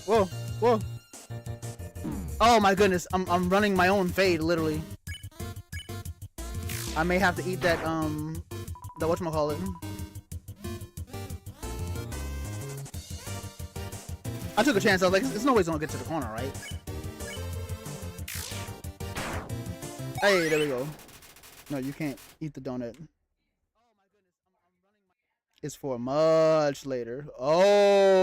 Whoa, whoa. Oh my goodness, I'm running my own fade, literally. I may have to eat that, the whatchamacallit. I took a chance. I was like, there's no way it's gonna get to the corner, right? Hey, there we go. No, you can't eat the donut. It's for much later. Oh.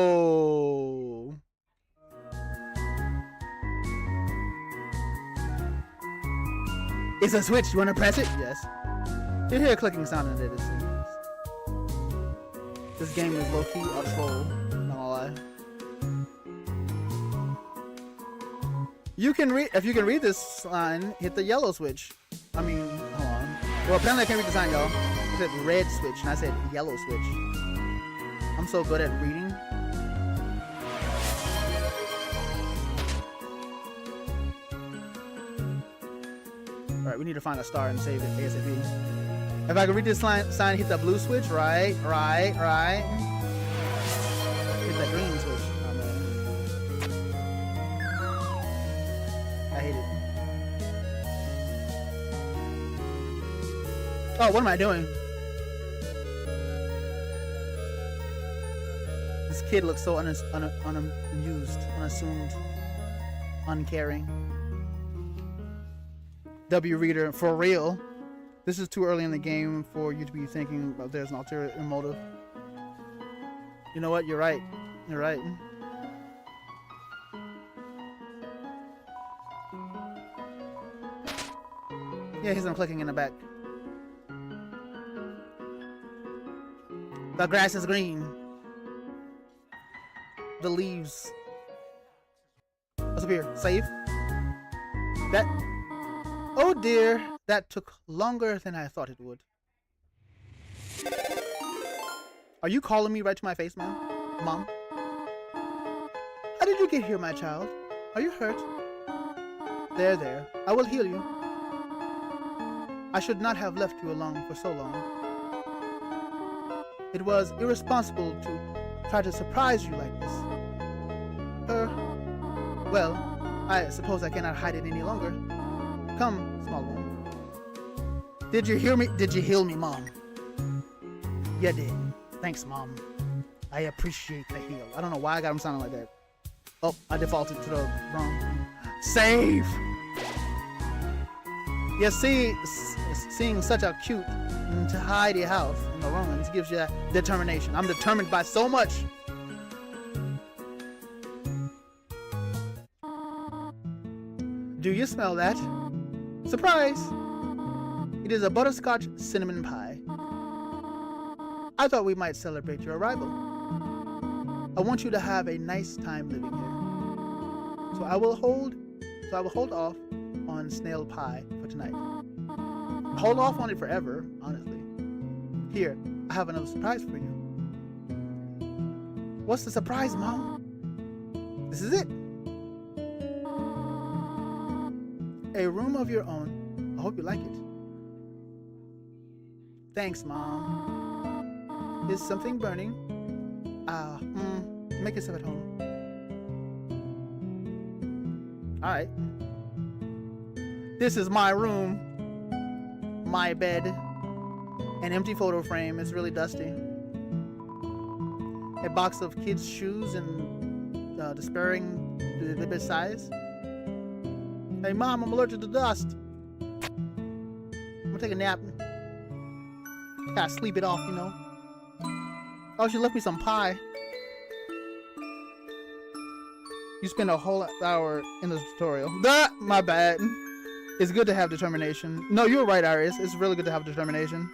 It's a switch. You wanna press it? Yes. You hear a clicking sound in it. This game is low-key a troll. Not gonna lie. You can read, if you can read this sign, hit the yellow switch. I mean, hold on. Well, apparently I can't read the sign, y'all. It said red switch, and I said yellow switch. I'm so good at reading. Alright, we need to find a star and save it ASAP. If I can read this sign, hit the blue switch. Right. Hit the green switch. Oh, man. I hate it. Oh, what am I doing? This kid looks so unamused, unassumed, uncaring. W reader, for real. This is too early in the game for you to be thinking there's an ulterior motive. You know what? You're right. You're right. Yeah, he's clicking in the back. The grass is green. The leaves. What's up here? Save. That. Oh dear. That took longer than I thought it would. Are you calling me right to my face, Mom? Mom? How did you get here, my child? Are you hurt? There. I will heal you. I should not have left you alone for so long. It was irresponsible to try to surprise you like this. Well, I suppose I cannot hide it any longer. Come, small one. Did you hear me? Did you heal me, Mom? You did. Thanks, Mom. I appreciate the heal. I don't know why I got him sounding like that. Oh, I defaulted to the wrong. Save! Yeah, seeing such a cute and tidy house in the ruins gives you that determination. I'm determined by so much. Do you smell that? Surprise! It is a butterscotch cinnamon pie. I thought we might celebrate your arrival. I want you to have a nice time living here. So I will hold off on snail pie for tonight. Hold off on it forever, honestly. Here, I have another surprise for you. What's the surprise, Mom? This is it. A room of your own. I hope you like it. Thanks, Mom. Is something burning? Make yourself at home. Alright. This is my room. My bed. An empty photo frame. It's really dusty. A box of kids' shoes in despairing bit size. Hey, Mom, I'm allergic to dust. I'm gonna take a nap. Gotta sleep it off, you know. Oh, she left me some pie. You spent a whole hour in the tutorial. My bad. It's good to have determination. No, you're right, Iris. It's really good to have determination.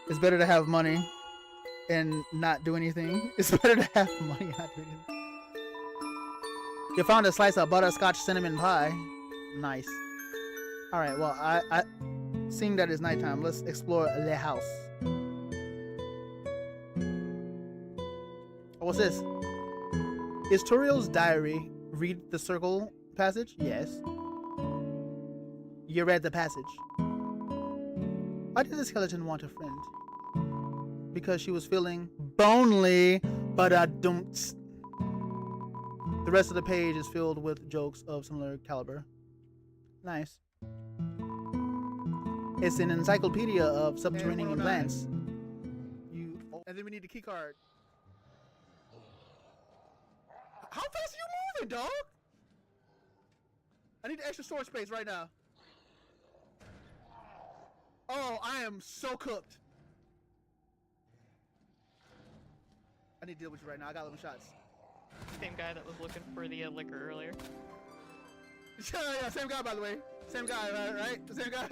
It's better to have money and not do anything. It's better to have money and not do anything. You found a slice of butterscotch cinnamon pie. Nice. Alright, well, I seeing that it's nighttime, let's explore the house. What's this? Is Toriel's diary read the circle passage? Yes. You read the passage. Why did the skeleton want a friend? Because she was feeling bonely, but don't. The rest of the page is filled with jokes of similar caliber. Nice. It's an encyclopedia of subterranean lands. And then we need the key card. How fast are you moving, dog? I need extra storage space right now. Oh, I am so cooked. I need to deal with you right now. I got 11 shots. Same guy that was looking for the liquor earlier. Yeah, same guy, by the way. Same guy, right? Same guy.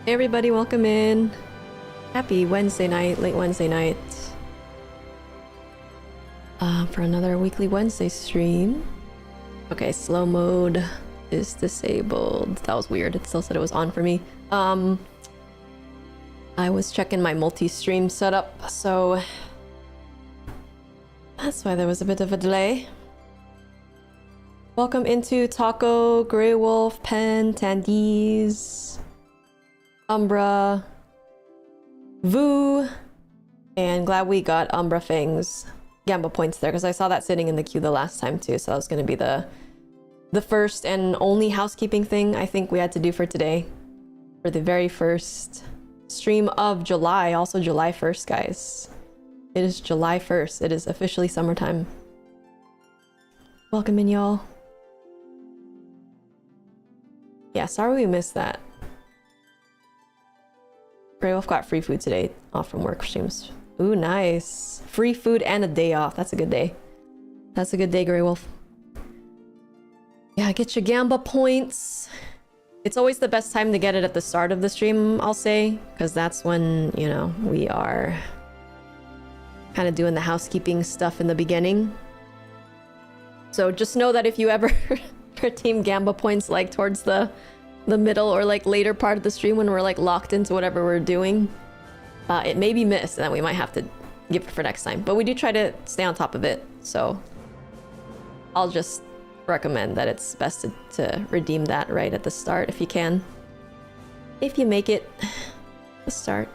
Hey everybody, welcome in. Happy Wednesday night, late Wednesday night. For another weekly Wednesday stream. Okay, slow mode is disabled. That was weird. It still said it was on for me. I was checking my multi-stream setup, so that's why there was a bit of a delay. Welcome into Taco, Grey Wolf, Pen, Tandies, Umbra, Vu, and glad we got Umbra Fang's Gamba points there because I saw that sitting in the queue the last time too, so that was going to be the first and only housekeeping thing I think we had to do for today. For the very first stream of July, also July 1st, guys. It is July 1st. It is officially summertime. Welcome in, y'all. Yeah, sorry we missed that. Grey Wolf got free food today off from work streams. Ooh, nice. Free food and a day off. That's a good day. That's a good day, Grey Wolf. Yeah, get your Gamba points. It's always the best time to get it at the start of the stream, I'll say, because that's when, you know, we are kind of doing the housekeeping stuff in the beginning. So just know that if you ever redeem Gamba points like towards the middle or like later part of the stream when we're like locked into whatever we're doing, it may be missed and then we might have to give it for next time. But we do try to stay on top of it, so I'll just recommend that it's best to redeem that right at the start if you can. If you make it the start.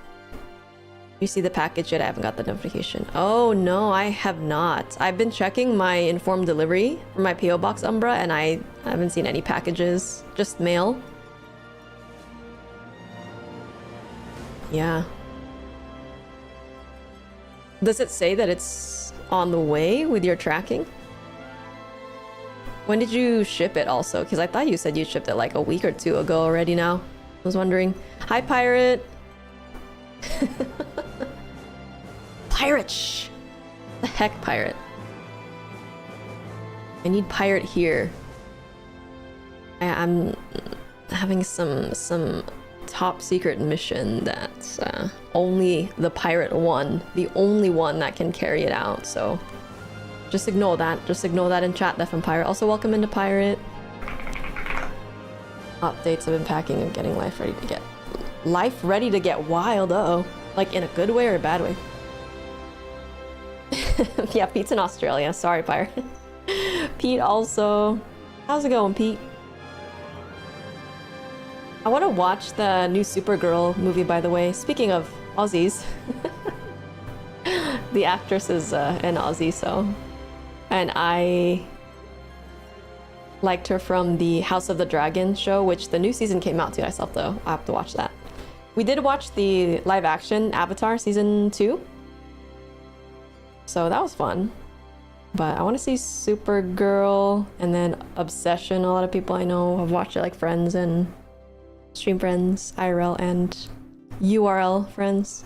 You see the package yet? I haven't got the notification. Oh no, I have not. I've been checking my informed delivery for my PO box Umbra, and I haven't seen any packages. Just mail. Yeah. Does it say that it's on the way with your tracking? When did you ship it also? Because I thought you said you shipped it like a week or two ago already now. I was wondering. Hi, Pirate. Pirate! Shh. The heck, Pirate? I need Pirate here. I'm having some top secret mission that only the Pirate one, the only one that can carry it out, so just ignore that. Just ignore that in chat, Def and Pirate. Also, welcome into Pirate. Updates have been packing and getting life ready to get wild. Uh-oh. Like in a good way or a bad way? Yeah, Pete's in Australia. Sorry, Pirate. Pete also. How's it going, Pete? I want to watch the new Supergirl movie, by the way. Speaking of Aussies. The actress is an Aussie, so. And I liked her from the House of the Dragon show, which the new season came out too. I have to watch that. We did watch the live action Avatar season 2. So that was fun. But I want to see Supergirl and then Obsession. A lot of people I know have watched it, like friends and stream friends, IRL and URL friends.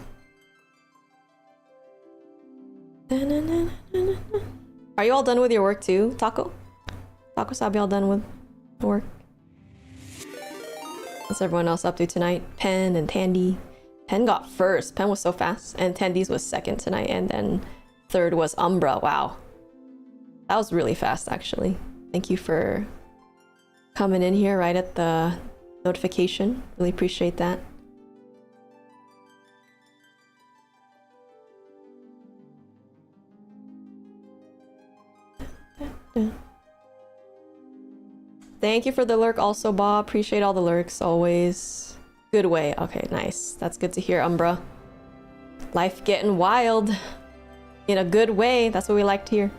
Are you all done with your work too, Taco? Taco Sabi all done with work? What's everyone else up to tonight? Pen and Tandy. Pen got first. Pen was so fast. And Tandy's was second tonight. And then third was Umbra. Wow. That was really fast, actually. Thank you for coming in here right at the notification. Really appreciate that. Thank you for the lurk also, Bob. Appreciate all the lurks, always. Good way. Okay, nice. That's good to hear, Umbra. Life getting wild. In a good way. That's what we like to hear.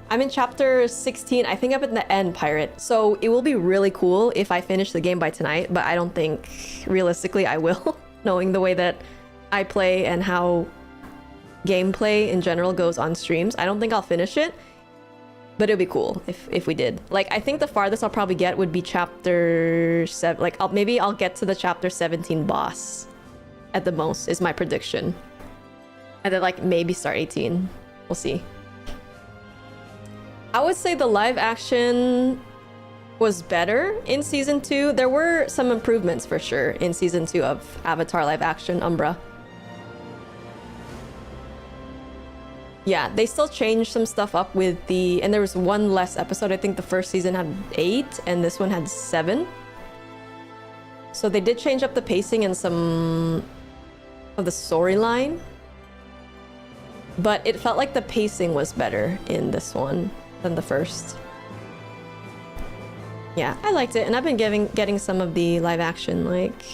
I'm in chapter 16. I think I'm at the end, Pirate. So it will be really cool if I finish the game by tonight, but I don't think realistically I will, knowing the way that I play and how gameplay in general goes on streams. I don't think I'll finish it. But it'd be cool if we did. Like, I think the farthest I'll probably get would be chapter 7. Like, maybe I'll get to the chapter 17 boss at the most, is my prediction. And then, like, maybe start 18. We'll see. I would say the live action was better in season 2. There were some improvements for sure in season 2 of Avatar live action Umbra. Yeah, they still changed some stuff up with the... And there was one less episode. I think the first season had 8 and this one had 7. So they did change up the pacing and some of the storyline. But it felt like the pacing was better in this one than the first. Yeah, I liked it. And I've been getting some of the live action, like,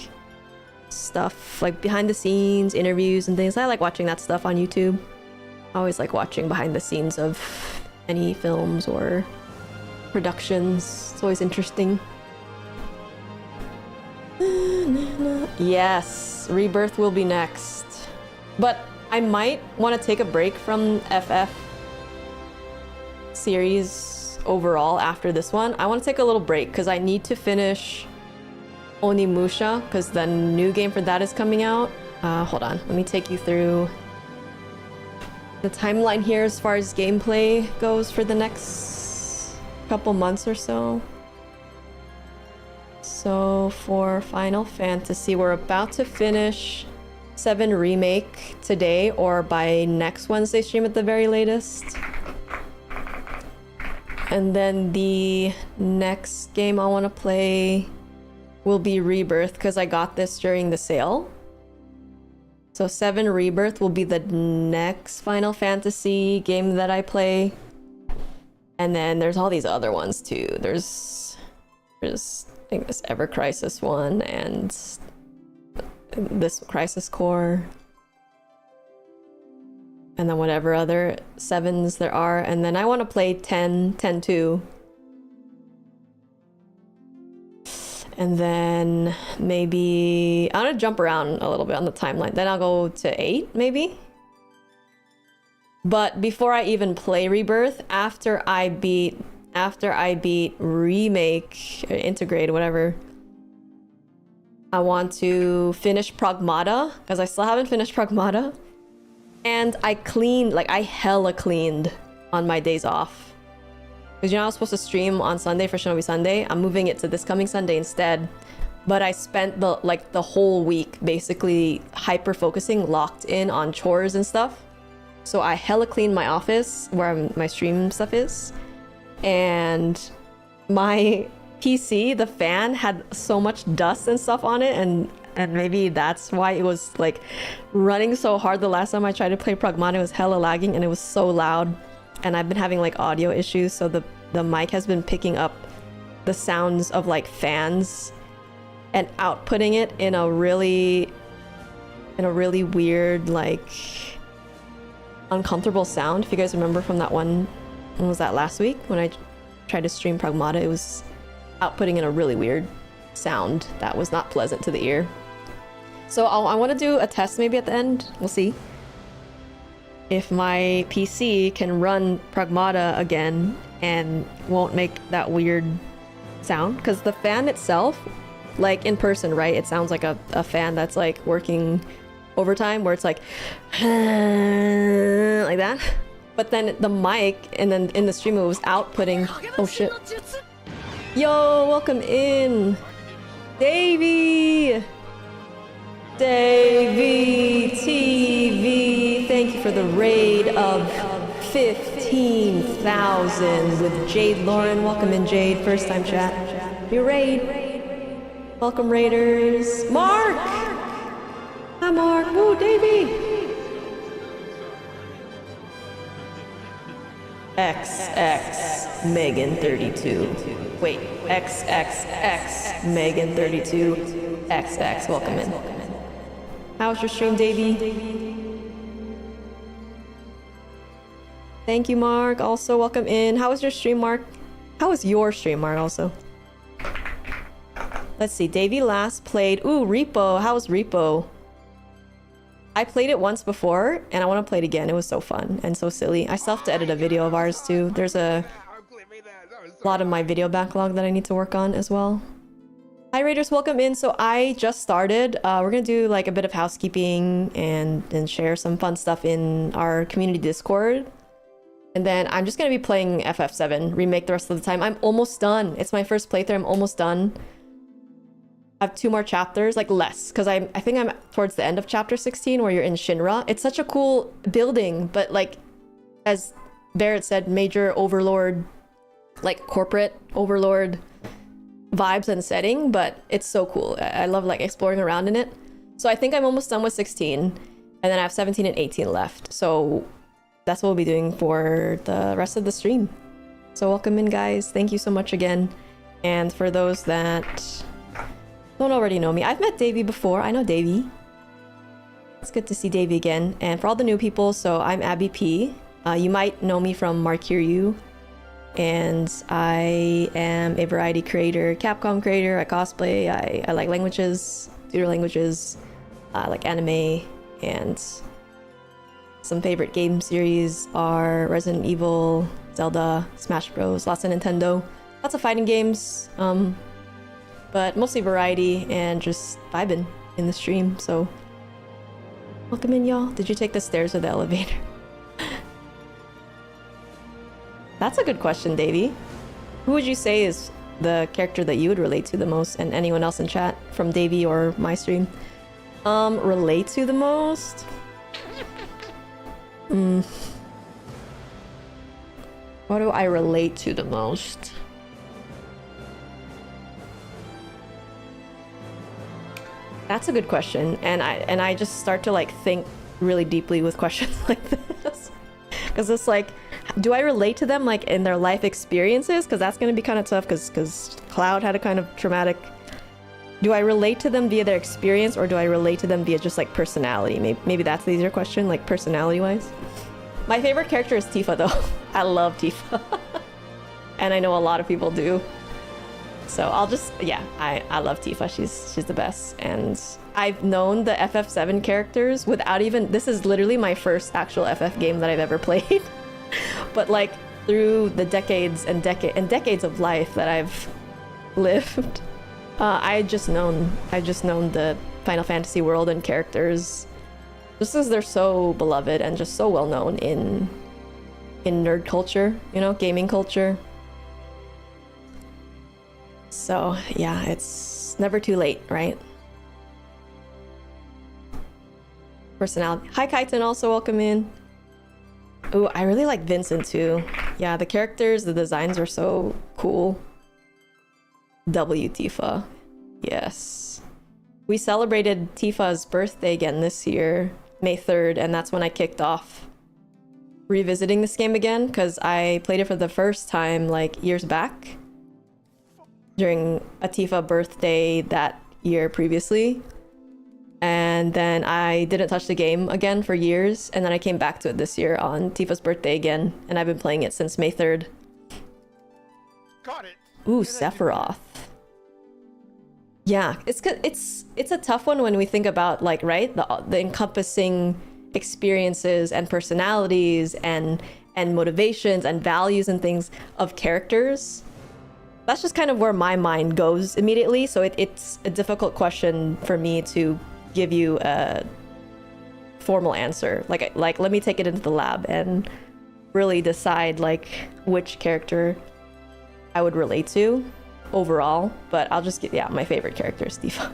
stuff. Like, behind the scenes, interviews and things. I like watching that stuff on YouTube. I always like watching behind the scenes of any films or productions. It's always interesting. Yes, Rebirth will be next. But I might want to take a break from FF series overall after this one. I want to take a little break because I need to finish Onimusha because the new game for that is coming out. Hold on, let me take you through the timeline here as far as gameplay goes for the next couple months or so. So for Final Fantasy, we're about to finish FFVII Remake today or by next Wednesday stream at the very latest. And then the next game I want to play will be Rebirth because I got this during the sale. So 7 Rebirth will be the next Final Fantasy game that I play. And then there's all these other ones too. There's I think this Ever Crisis one and this Crisis Core. and then whatever other 7s there are, and then I want to play 10, 10-2. And then maybe I'm gonna jump around a little bit on the timeline. Then I'll go to 8, maybe. But before I even play Rebirth, after I beat Remake, or Integrate, whatever, I want to finish Pragmata, because I still haven't finished Pragmata. And I cleaned, like I hella cleaned on my days off. Because you know I was supposed to stream on Sunday for Shinobi Sunday. I'm moving it to this coming Sunday instead. But I spent the whole week basically hyper focusing, locked in on chores and stuff. So I hella cleaned my office where my stream stuff is. And my PC, the fan, had so much dust and stuff on it, and maybe that's why it was like running so hard the last time I tried to play Pragmata. It was hella lagging and it was so loud. And I've been having like audio issues, so the mic has been picking up the sounds of like fans and outputting it in a really weird, like uncomfortable sound. If you guys remember from that one, when was that, last week when I tried to stream Pragmata, it was outputting in a really weird sound that was not pleasant to the ear. So I want to do a test maybe at the end. We'll see if my PC can run Pragmata again and won't make that weird sound, because the fan itself, like in person, right, it sounds like a fan that's like working overtime, where it's like like that. But then the mic, and then in the stream it was outputting. Oh shit. Yo, welcome in, Davey TV. Thank you for the raid of 15,000 with Jade Lauren. Welcome in, Jade. First time chat. Your raid. Welcome, raiders. Mark. Hi, Mark. Woo, Davey. XX Megan 32. Wait, XXX Megan 32. XX. Welcome in. How's your stream, Davey? Thank you, Mark. Also, welcome in. How was your stream, Mark? How was your stream, Mark, also? Let's see. Davey last played... Ooh, Repo. How was Repo? I played it once before, and I want to play it again. It was so fun and so silly. I still have to edit a video of ours, too. There's a lot of my video backlog that I need to work on as well. Hi Raiders, welcome in. So I just started. We're gonna do like a bit of housekeeping and share some fun stuff in our community Discord. And then I'm just gonna be playing FF7 Remake the rest of the time. I'm almost done. It's my first playthrough. I'm almost done. I have 2 more chapters, like less, because I think I'm towards the end of chapter 16 where you're in Shinra. It's such a cool building, but like as Barrett said, major overlord, like corporate overlord vibes and setting, but it's so cool. I love like exploring around in it. So I think I'm almost done with 16, and then I have 17 and 18 left. So that's what we'll be doing for the rest of the stream. So welcome in, guys. Thank you so much again. And for those that don't already know me, I've met Davey before. I know Davey. It's good to see Davey again. And for all the new people, so I'm Abby P. You might know me from Markiryu. And I am a variety creator, Capcom creator. I cosplay. I like languages, theater languages. I like anime, and some favorite game series are Resident Evil, Zelda, Smash Bros, lots of Nintendo, lots of fighting games, but mostly variety and just vibing in the stream. So welcome in, y'all. Did you take the stairs or the elevator? That's a good question, Davey. Who would you say is the character that you would relate to the most, and anyone else in chat from Davey or my stream? Relate to the most? What do I relate to the most? That's a good question, and I just start to like think really deeply with questions like this, because it's like, do I relate to them like in their life experiences? Because that's going to be kind of tough, because Cloud had a kind of traumatic. Do I relate to them via their experience, or do I relate to them via just like personality? Maybe that's the easier question, like personality wise. My favorite character is Tifa though. I love Tifa. And I know a lot of people do. So I'll just, yeah, I love Tifa. She's the best. And I've known the FF7 characters without even, this is literally my first actual FF game that I've ever played. But like through the decades and decades of life that I've lived, I've just known the Final Fantasy world and characters just because they're so beloved and just so well known in nerd culture, you know, gaming culture. So yeah, it's never too late, right? Personality. Hi Kaiten, also welcome in. Ooh, I really like Vincent too. Yeah, the characters, the designs are so cool. W Tifa. Yes. We celebrated Tifa's birthday again this year, May 3rd, and that's when I kicked off revisiting this game again, because I played it for the first time like years back during a Tifa birthday that year previously. And then I didn't touch the game again for years, and then I came back to it this year on Tifa's birthday again, and I've been playing it since May 3rd. Got it. Ooh, Sephiroth. Yeah, it's a tough one when we think about, like, right, the encompassing experiences and personalities and motivations and values and things of characters. That's just kind of where my mind goes immediately, so it's a difficult question for me to give you a formal answer. Like let me take it into the lab and really decide like which character I would relate to overall, but I'll just get, yeah, my favorite character is Tifa.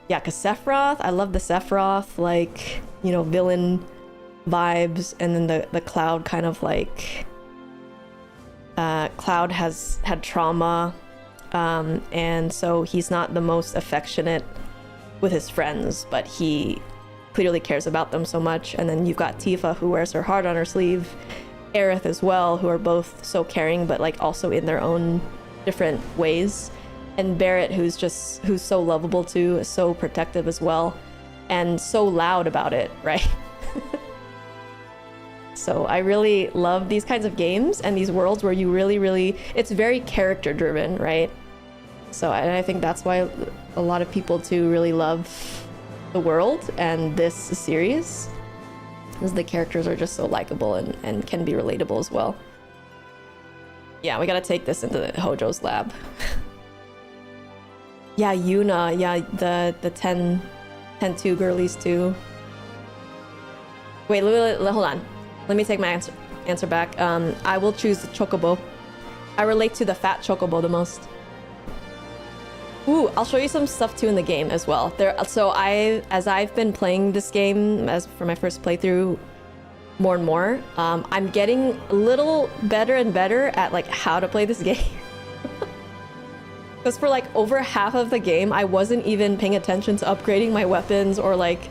Yeah, because Sephiroth, I love the Sephiroth, like, you know, villain vibes, and then the Cloud kind of like, Cloud has had trauma, and so he's not the most affectionate with his friends, but he clearly cares about them so much. And then you've got Tifa, who wears her heart on her sleeve, Aerith as well, who are both so caring, but like also in their own different ways. And Barrett, who's so lovable too, so protective as well, and so loud about it, right? So I really love these kinds of games and these worlds where you really, it's very character driven, right? So I think that's why a lot of people too really love the world and this series, because the characters are just so likable and can be relatable as well. Yeah, we gotta take this into Hojo's lab. Yeah, Yuna, yeah, the 10-2 girlies too. Wait, hold on. Let me take my answer back. I will choose the Chocobo. I relate to the fat Chocobo the most. Ooh, I'll show you some stuff too in the game as well. So as I've been playing this game as for my first playthrough more and more, I'm getting a little better and better at like how to play this game. Because for like over half of the game, I wasn't even paying attention to upgrading my weapons or like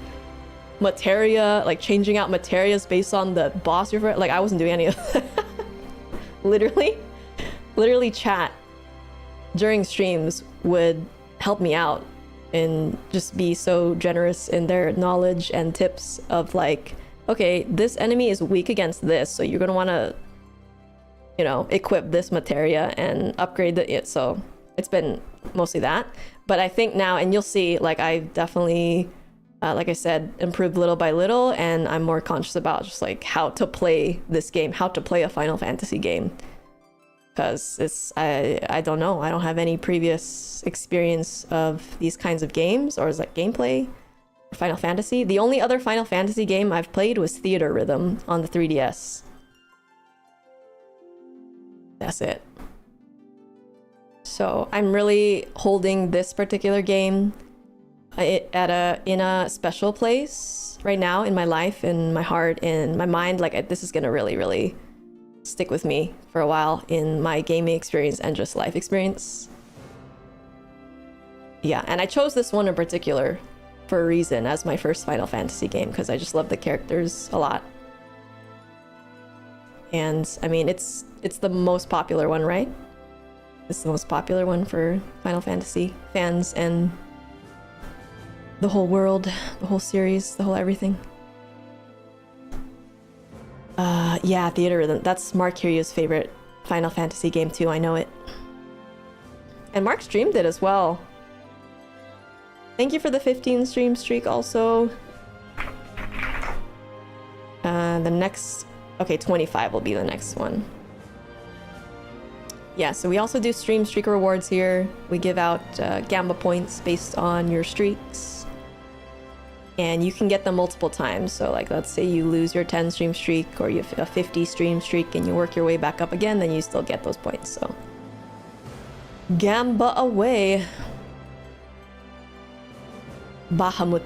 materia, like changing out materias based on the boss you're, like I wasn't doing any of that. literally chat during streams would help me out and just be so generous in their knowledge and tips of like, okay, this enemy is weak against this, so you're gonna want to, you know, equip this materia and upgrade it. So it's been mostly that, but I think now, and you'll see, like I've definitely like I said, improved little by little, and I'm more conscious about just like how to play this game, how to play a Final Fantasy game. Because it's, I don't know, I don't have any previous experience of these kinds of games, or is like gameplay for Final Fantasy. The only other Final Fantasy game I've played was Theater Rhythm on the 3DS. That's it. So I'm really holding this particular game in a special place right now in my life, in my heart, in my mind. Like this is gonna really stick with me for a while in my gaming experience and just life experience. Yeah, and I chose this one in particular for a reason as my first Final Fantasy game, because I just love the characters a lot. And I mean, it's the most popular one, right? It's the most popular one for Final Fantasy fans and the whole world, the whole series, the whole everything. Yeah, Theater Rhythm. That's Mark Kirio's favorite Final Fantasy game too. I know it. And Mark streamed it as well. Thank you for the 15 stream streak also. The next... Okay, 25 will be the next one. Yeah, so we also do stream streak rewards here. We give out Gamba points based on your streaks. And you can get them multiple times. So like, let's say you lose your 10 stream streak or you have a 50 stream streak and you work your way back up again, then you still get those points, so. Gamba away. Bahamut.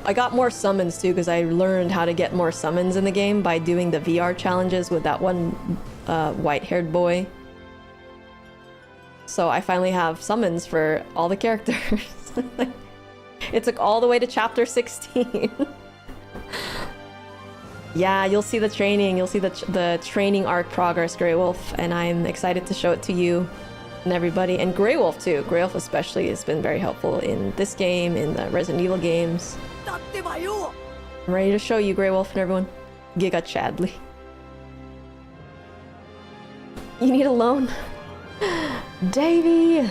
I got more summons too because I learned how to get more summons in the game by doing the VR challenges with that one white-haired boy. So I finally have summons for all the characters. It took all the way to chapter 16. Yeah, you'll see the training. You'll see the training arc progress, Grey Wolf, and I'm excited to show it to you and everybody. And Grey Wolf too. Grey Wolf especially has been very helpful in this game, in the Resident Evil games. I'm ready to show you, Grey Wolf and everyone. Giga Chadley. You need a loan? Davey!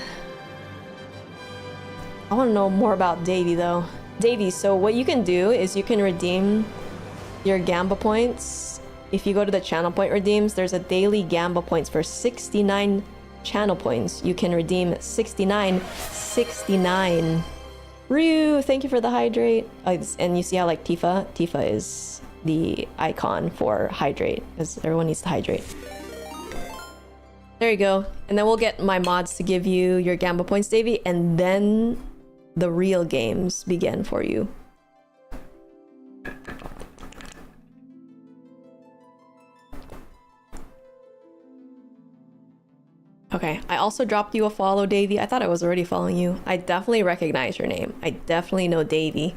I want to know more about Davey though. Davey, so what you can do is you can redeem your Gamba points. If you go to the channel point redeems, there's a daily Gamba points for 69 channel points. You can redeem 69. Ryu, thank you for the hydrate. And you see how like Tifa is the icon for hydrate, because everyone needs to hydrate. There you go. And then we'll get my mods to give you your Gamba points, Davey, and then the real games begin for you. Okay, I also dropped you a follow, Davey. I thought I was already following you. I definitely recognize your name. I definitely know Davey.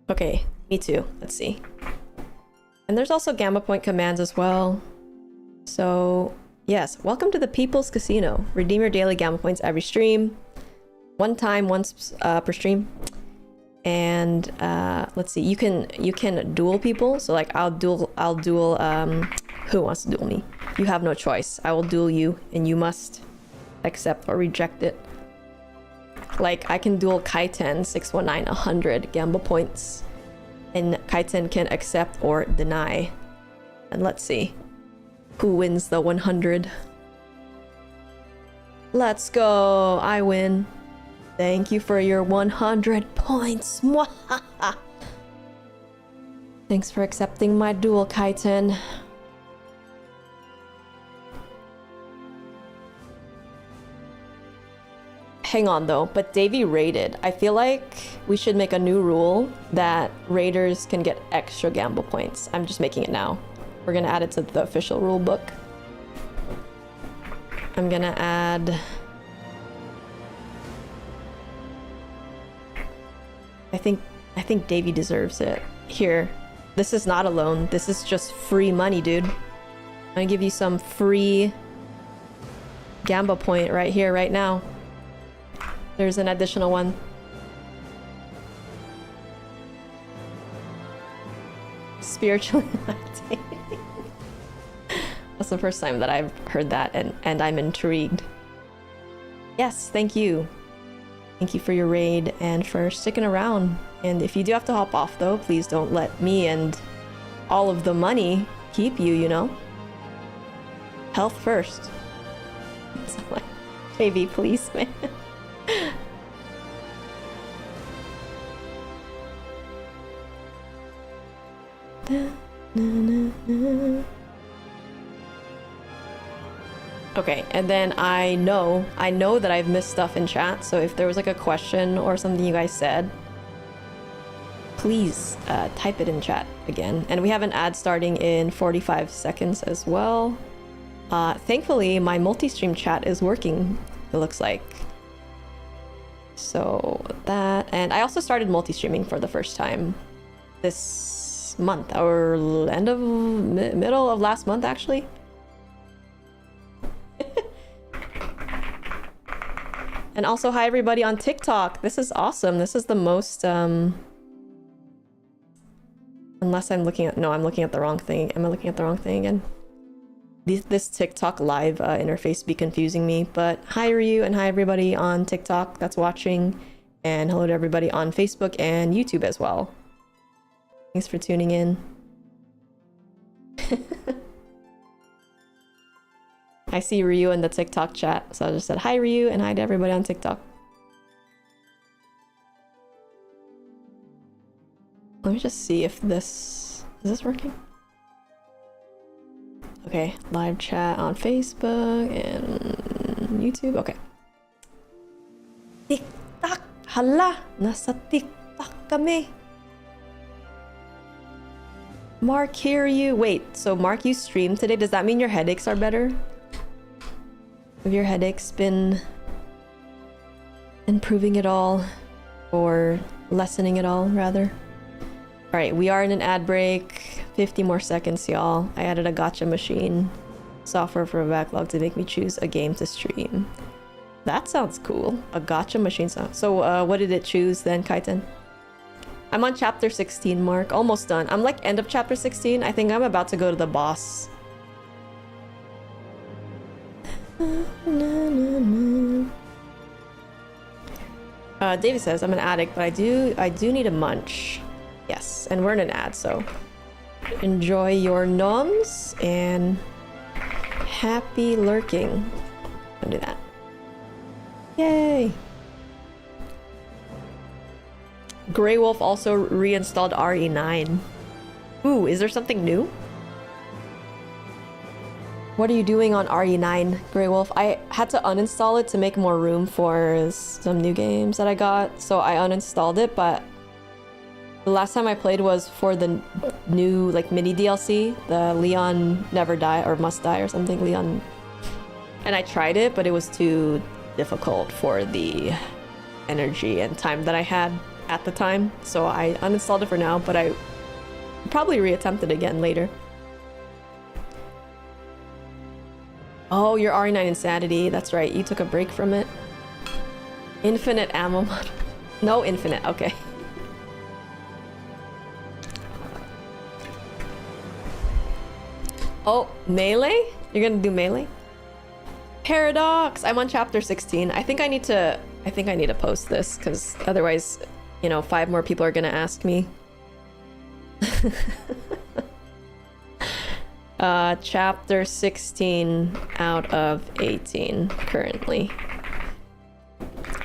Okay, me too. Let's see. And there's also Gamba point commands as well. So, yes, welcome to the People's Casino. Redeem your daily Gamba points every stream. One time, once per stream. And let's see, you can duel people. So like I'll duel who wants to duel me? You have no choice. I will duel you and you must accept or reject it. Like I can duel Kaiten 619 100 Gamba points. And Kaiten can accept or deny. And let's see who wins the 100. Let's go. I win. Thank you for your 100 points. Thanks for accepting my duel, Kaiten. Hang on though, but Davey raided. I feel like we should make a new rule that raiders can get extra Gamba points. I'm just making it now. We're gonna add it to the official rule book. I'm gonna add... I think Davey deserves it. Here, this is not a loan. This is just free money, dude. I'm gonna give you some free Gamba point right here, right now. There's an additional one. Spiritually lactating. That's the first time that I've heard that, and I'm intrigued. Yes, thank you. Thank you for your raid and for sticking around. And if you do have to hop off though, please don't let me and all of the money keep you, you know? Health first. It's like baby policeman. Okay, and then I know that I've missed stuff in chat, so if there was like a question or something you guys said, please type it in chat again. And we have an ad starting in 45 seconds as well. Thankfully, my multi-stream chat is working, it looks like. So that, and I also started multi-streaming for the first time this month, or middle of last month actually. And also hi everybody on TikTok. This is awesome. This is the most Unless I'm looking at... No, I'm looking at the wrong thing. Am I looking at the wrong thing again? This TikTok live interface be confusing me. But hi Ryu and hi everybody on TikTok that's watching. And hello to everybody on Facebook and YouTube as well. Thanks for tuning in. I see Ryu in the TikTok chat. So I just said hi Ryu and hi to everybody on TikTok. Let me just see if this... Is this working? Okay, live chat on Facebook and YouTube. Okay. TikTok! Hala! Nasa TikTok kami! Mark, hear you. Wait, so Mark, you streamed today? Does that mean your headaches are better? Have your headaches been improving at all? Or lessening at all, rather? Alright, we are in an ad break. 50 more seconds, y'all. I added a gacha machine. Software for a backlog to make me choose a game to stream. That sounds cool. A gacha machine sound. So, what did it choose then, Kaiten? I'm on chapter 16, Mark. Almost done. I'm like end of chapter 16. I think I'm about to go to the boss. David says, I'm an addict, but I do need a munch. Yes, and we're in an ad, so enjoy your noms and happy lurking. Don't do that. Yay! Grey Wolf also reinstalled RE9. Ooh, is there something new? What are you doing on RE9, Grey Wolf? I had to uninstall it to make more room for some new games that I got, so I uninstalled it, but the last time I played was for the new, like, mini DLC, the Leon Never Die, or Must Die or something, Leon. And I tried it, but it was too difficult for the energy and time that I had at the time. So I uninstalled it for now, but I probably reattempt it again later. Oh, your RE9 Insanity. That's right, you took a break from it. Infinite ammo mod. No infinite, okay. Oh, melee? You're gonna do melee? Paradox! I'm on chapter 16. I think I need to post this, because otherwise, you know, 5 more people are gonna ask me. Chapter 16 out of 18 currently.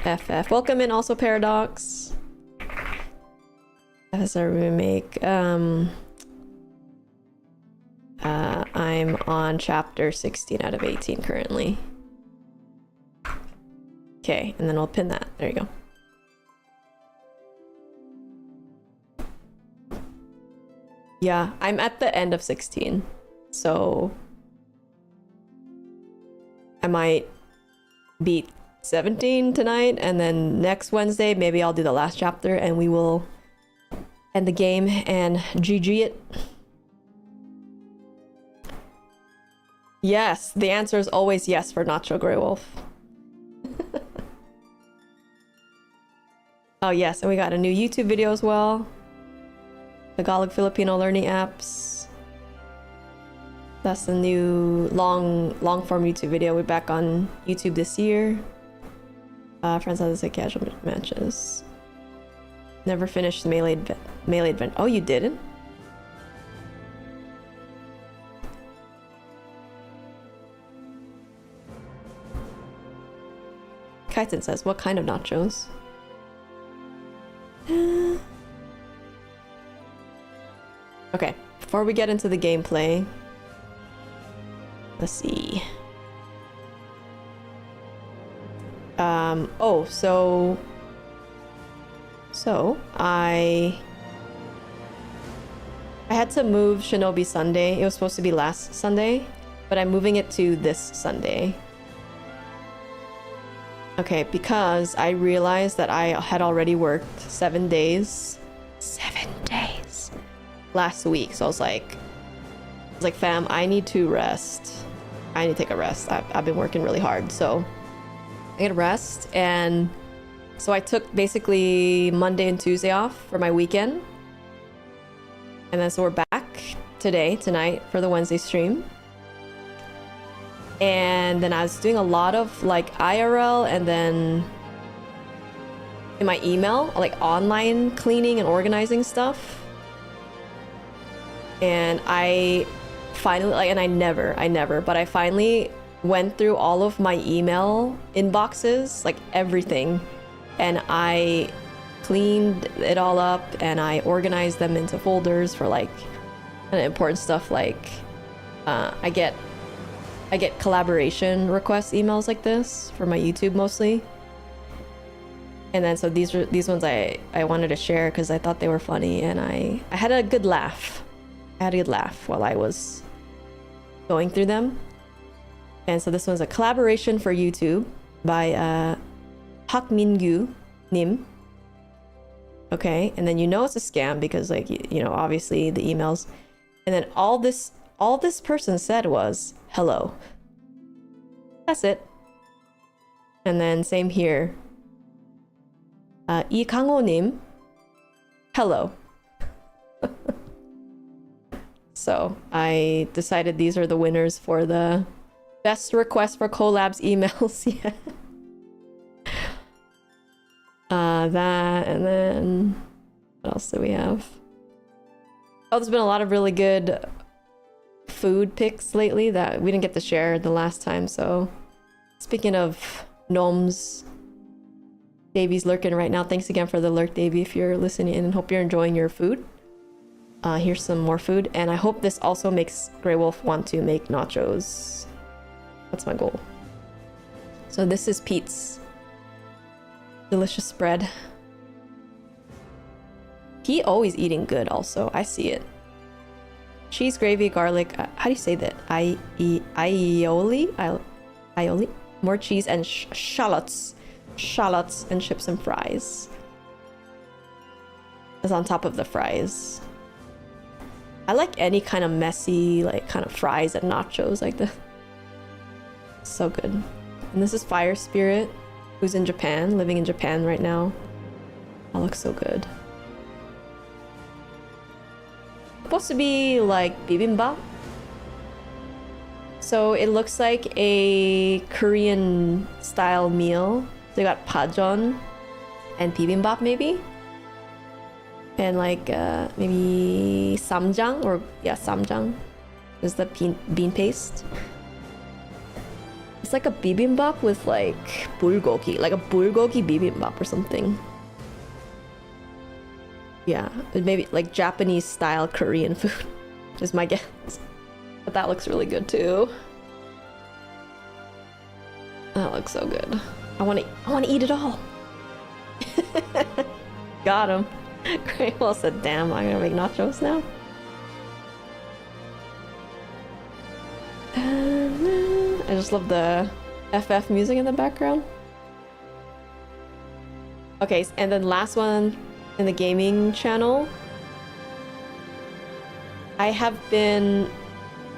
FF. Welcome in also, Paradox. FFVII Remake. I'm on chapter 16 out of 18 currently. Okay, and then I'll pin that. There you go. Yeah, I'm at the end of 16. So I might beat 17 tonight, and then next Wednesday, maybe I'll do the last chapter and we will end the game and GG it. Yes, the answer is always yes for Nacho Grey Wolf. Oh yes, and we got a new YouTube video as well. Tagalog Filipino learning apps. That's the new long form YouTube video. We're back on YouTube this year. Friends how to say casual matches. Never finished melee event. Oh, you didn't? Kaiten says, what kind of nachos? Okay, before we get into the gameplay, let's see. Oh, so I had to move Shinobi Sunday. It was supposed to be last Sunday, but I'm moving it to this Sunday. Okay, because I realized that I had already worked 7 days. 7 days last week. So I was like, fam, I need to rest. I need to take a rest. I've been working really hard, so I need to rest. And so I took basically Monday and Tuesday off for my weekend. And then so we're back tonight for the Wednesday stream. And then I was doing a lot of like IRL and then in my email, like online cleaning and organizing stuff. And I finally, like, and I never, but I finally went through all of my email inboxes, like everything, and I cleaned it all up and I organized them into folders for like kind of important stuff. Like I get collaboration request emails like this for my YouTube mostly. And then so these ones I wanted to share because I thought they were funny, and I had a good laugh. I had a good laugh while I was going through them. And so this one's a collaboration for YouTube by Hak Min-gyu Nim. Okay, and then you know it's a scam because, like, you know, obviously the emails. And then all this person said was hello. That's it. And then same here. Lee Kang-ho-nim, hello. So I decided these are the winners for the best request for collabs emails. Yeah. That, and then what else do we have? Oh, there's been a lot of really good food pics lately that we didn't get to share the last time. So speaking of gnomes, Davy's lurking right now. Thanks again for the lurk, Davy, if you're listening, and hope you're enjoying your food. Here's some more food, and I hope this also makes Grey Wolf want to make nachos. That's my goal. So this is Pete's delicious spread. He always eating good also. I see it. Cheese, gravy, garlic. How do you say that? Aioli? Aioli? More cheese and shallots. Shallots and chips and fries. Is on top of the fries. I like any kind of messy, like, kind of fries and nachos like this. So good. And this is Fire Spirit, who's in Japan, living in Japan right now. That looks so good. Supposed to be like bibimbap. So it looks like a Korean style meal. They got pajeon and bibimbap maybe. And like maybe samjang, or yeah, samjang is the bean paste. It's like a bibimbap with like bulgogi, like a bulgogi bibimbap or something. Yeah, maybe like Japanese style Korean food is my guess. But that looks really good too. That looks so good. I want to eat it all. Got him. Great. Well said. Damn, I'm gonna make nachos now. I just love the FF music in the background. Okay, and then last one in the gaming channel. I have been,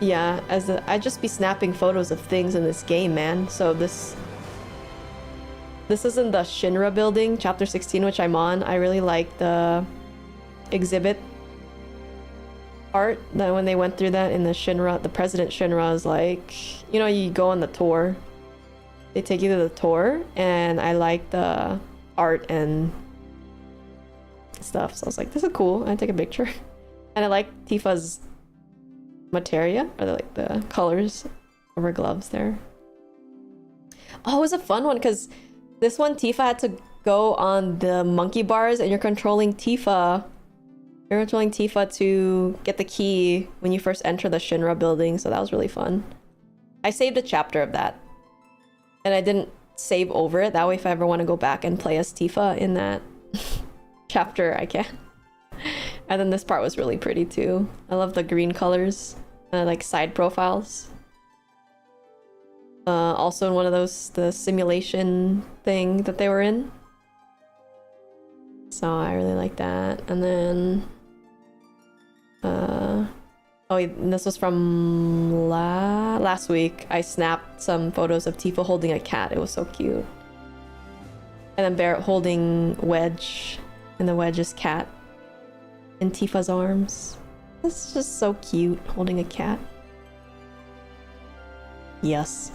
yeah, I just be snapping photos of things in this game, man. So this is in the Shinra building, chapter 16, which I'm on. I really like the exhibit art that when they went through that in the Shinra, the President Shinra is like, you know, you go on the tour. They take you to the tour, and I like the art and stuff. So I was like, this is cool. I take a picture. And I like Tifa's materia, or like the colors of her gloves there. Oh, it was a fun one because this one, Tifa had to go on the monkey bars, and you're controlling Tifa. You're controlling Tifa to get the key when you first enter the Shinra building, so that was really fun. I saved a chapter of that. And I didn't save over it. That way, if I ever want to go back and play as Tifa in that chapter, I can. And then this part was really pretty too. I love the green colors, like side profiles. Also in one of those, the simulation thing that they were in. So I really like that. And then oh, and this was from last week. I snapped some photos of Tifa holding a cat. It was so cute. And then Barrett holding Wedge, and the Wedge is cat in Tifa's arms. This is just so cute, holding a cat. Yes.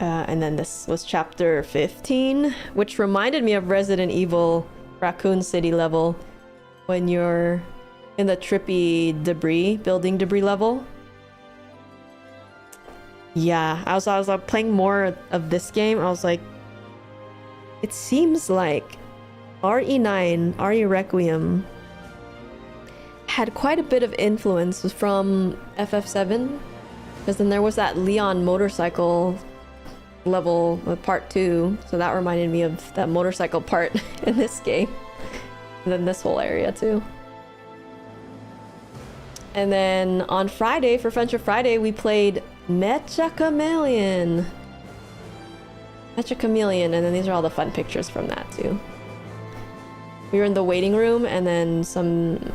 And then this was chapter 15, which reminded me of Resident Evil Raccoon City level when you're in the trippy building debris level. Yeah, I was playing more of this game. I was like, it seems like RE9, RE Requiem had quite a bit of influence from FF7, because then there was that Leon motorcycle level with part 2, so that reminded me of that motorcycle part in this game. And then this whole area too. And then on Friday, for Friendship Friday, we played Mecha Chameleon. Mecha Chameleon, and then these are all the fun pictures from that too. We were in the waiting room, and then some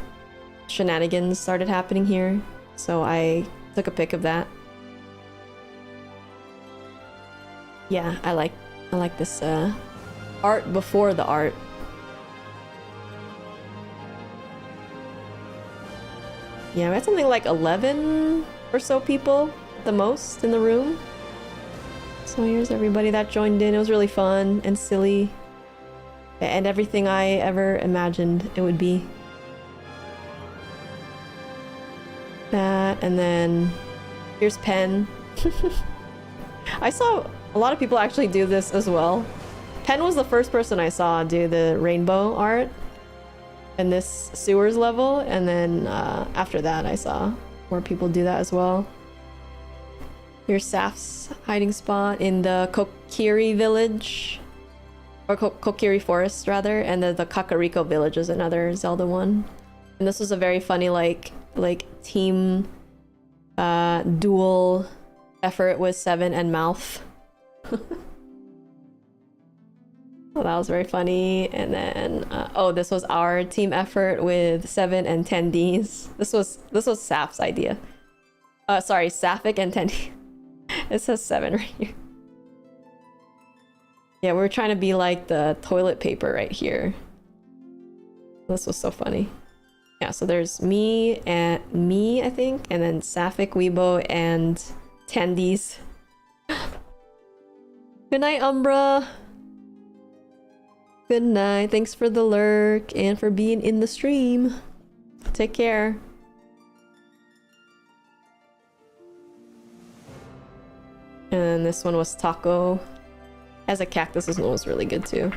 shenanigans started happening here, so I took a pic of that. Yeah, I like this art before the art. Yeah, we had something like 11 or so people at the most in the room. So here's everybody that joined in. It was really fun and silly. And everything I ever imagined it would be. That, and then here's Pen. I saw a lot of people actually do this as well. Pen was the first person I saw do the rainbow art in this sewers level, and then after that I saw more people do that as well. Here's Saf's hiding spot in the Kokiri village, or Kokiri forest rather, and the Kakariko village is another Zelda one. And this was a very funny like team dual effort with Seven and Mouth. Well, that was very funny. And then oh, this was our team effort with Seven and Tendies. This was Saf's idea. Sorry, Sapphic and Tendies. It says 7 right here. Yeah, we were trying to be like the toilet paper right here. This was so funny. Yeah, so there's me, I think, and then Sapphic, Weibo, and Tendies. Good night, Umbra. Good night. Thanks for the lurk and for being in the stream. Take care. And this one was Taco. As a cactus, this one was really good too.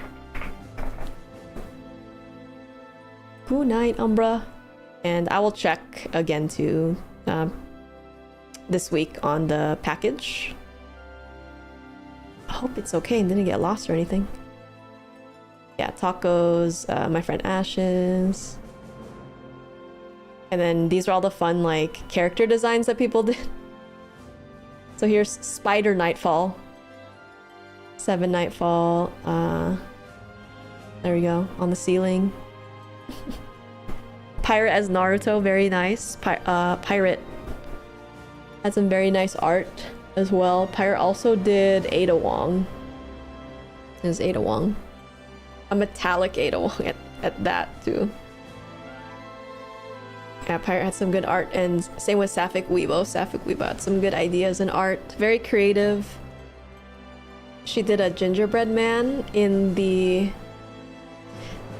Good night, Umbra. And I will check again too this week on the package. I hope it's okay and didn't get lost or anything. Yeah, Tacos, my friend Ashes. And then these are all the fun like character designs that people did. So here's Spider Nightfall. 7 Nightfall. There we go, on the ceiling. Pirate as Naruto, very nice. Pirate had some very nice art as well. Pirate also did Ada Wong. There's Ada Wong. A metallic Ada Wong at that too. Yeah, Pirate had some good art, and same with Sapphic Weibo. Sapphic Weibo had some good ideas in art. Very creative. She did a gingerbread man in the...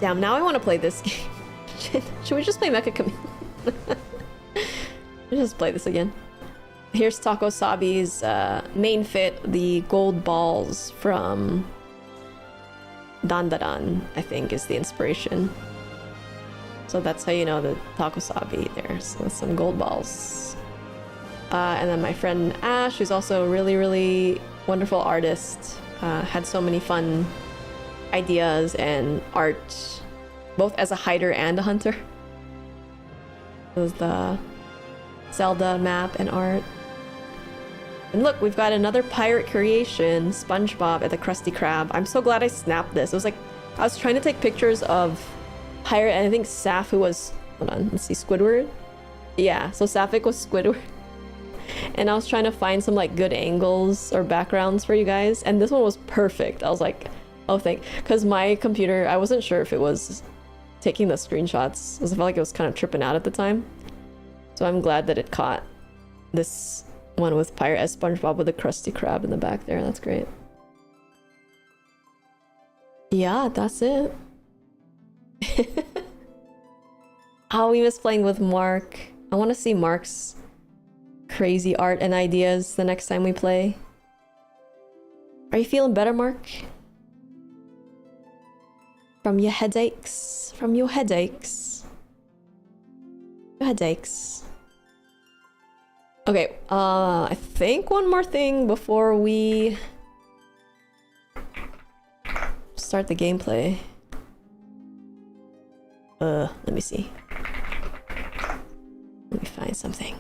Damn, now I want to play this game. Should we just play Mecha Chameleon? Let's just play this again. Here's Taco Sabi's main fit, the gold balls from Dandadan, I think is the inspiration. So that's how you know the Taco Sabi there. So some gold balls. And then my friend Ash, who's also a really, really wonderful artist, had so many fun ideas and art, both as a hider and a hunter. It was the Zelda map and art. And look, we've got another pirate creation, SpongeBob at the Krusty Krab. I'm so glad I snapped this. It was like, I was trying to take pictures of pirate, and I think Saf, who was, hold on, let's see, Squidward? Yeah, so Sapphic was Squidward. And I was trying to find some like good angles or backgrounds for you guys, and this one was perfect. I was like, oh, because my computer, I wasn't sure if it was taking the screenshots because I felt like it was kind of tripping out at the time. So I'm glad that it caught this one with Pirate as SpongeBob with a Krusty Krab in the back there. That's great. Yeah, that's it. Oh, we miss playing with Mark. I want to see Mark's crazy art and ideas the next time we play. Are you feeling better, Mark? From your headaches? From your headaches? Your headaches. Okay, I think one more thing before we start the gameplay. Let me see. Let me find something.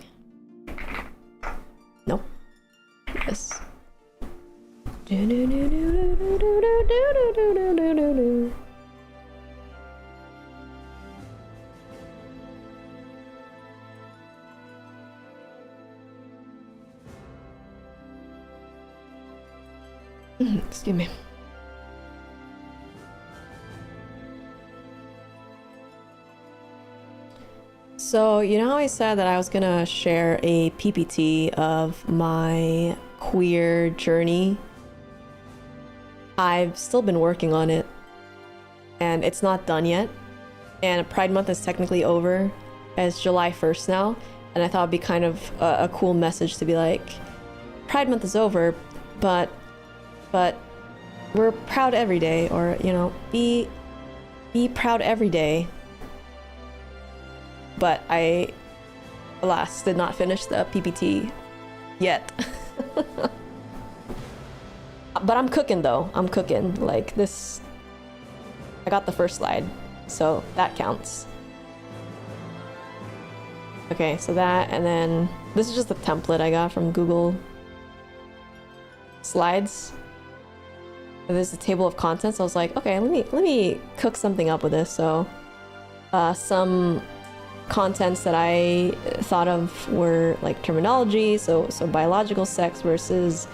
Nope. Yes. Excuse me. So, you know how I said that I was gonna share a PPT of my queer journey? I've still been working on it, and it's not done yet. And Pride Month is technically over, as July 1st now, and I thought it'd be kind of a cool message to be like, Pride Month is over, but we're proud every day, or, you know, be proud every day. But I, alas, did not finish the PPT yet. But I'm cooking though. I'm cooking. Like this, I got the first slide, so that counts. Okay, so that, and then this is just a template I got from Google Slides. There's a table of contents. I was like, okay, let me cook something up with this. So, some contents that I thought of were like terminology, so biological sex versus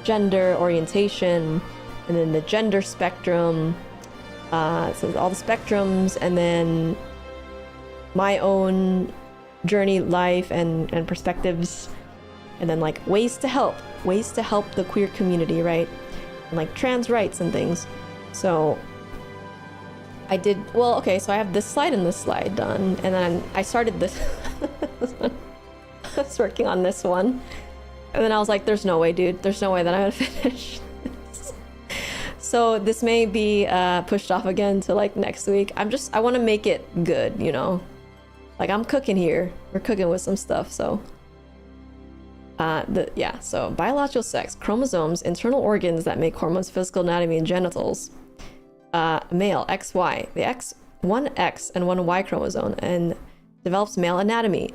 gender orientation, and then the gender spectrum, so all the spectrums, and then my own journey, life, and perspectives, and then like ways to help the queer community, right? And like trans rights and things. So I did, well, okay, so I have this slide and this slide done, and then I started this. I was working on this one, and then I was like, there's no way, dude, there's no way that I'm gonna finish this. So this may be pushed off again to like next week. I want to make it good, you know? Like, I'm cooking here. We're cooking with some stuff, so. So biological sex, chromosomes, internal organs that make hormones, physical anatomy, and genitals. Male, XY, the one X and one Y chromosome, and develops male anatomy.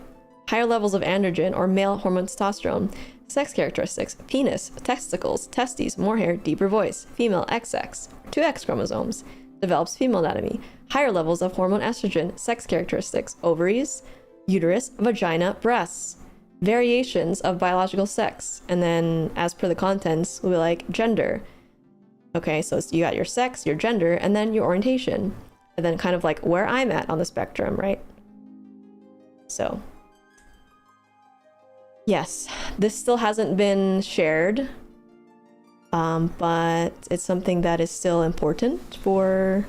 Higher levels of androgen or male hormone testosterone. Sex characteristics: penis, testicles, testes, more hair, deeper voice. Female, XX, 2X chromosomes, develops female anatomy. Higher levels of hormone estrogen. Sex characteristics: ovaries, uterus, vagina, breasts. Variations of biological sex. And then, as per the contents, we'll be like gender. Okay, so you got your sex, your gender, and then your orientation. And then kind of like where I'm at on the spectrum, right? So, yes, this still hasn't been shared, but it's something that is still important for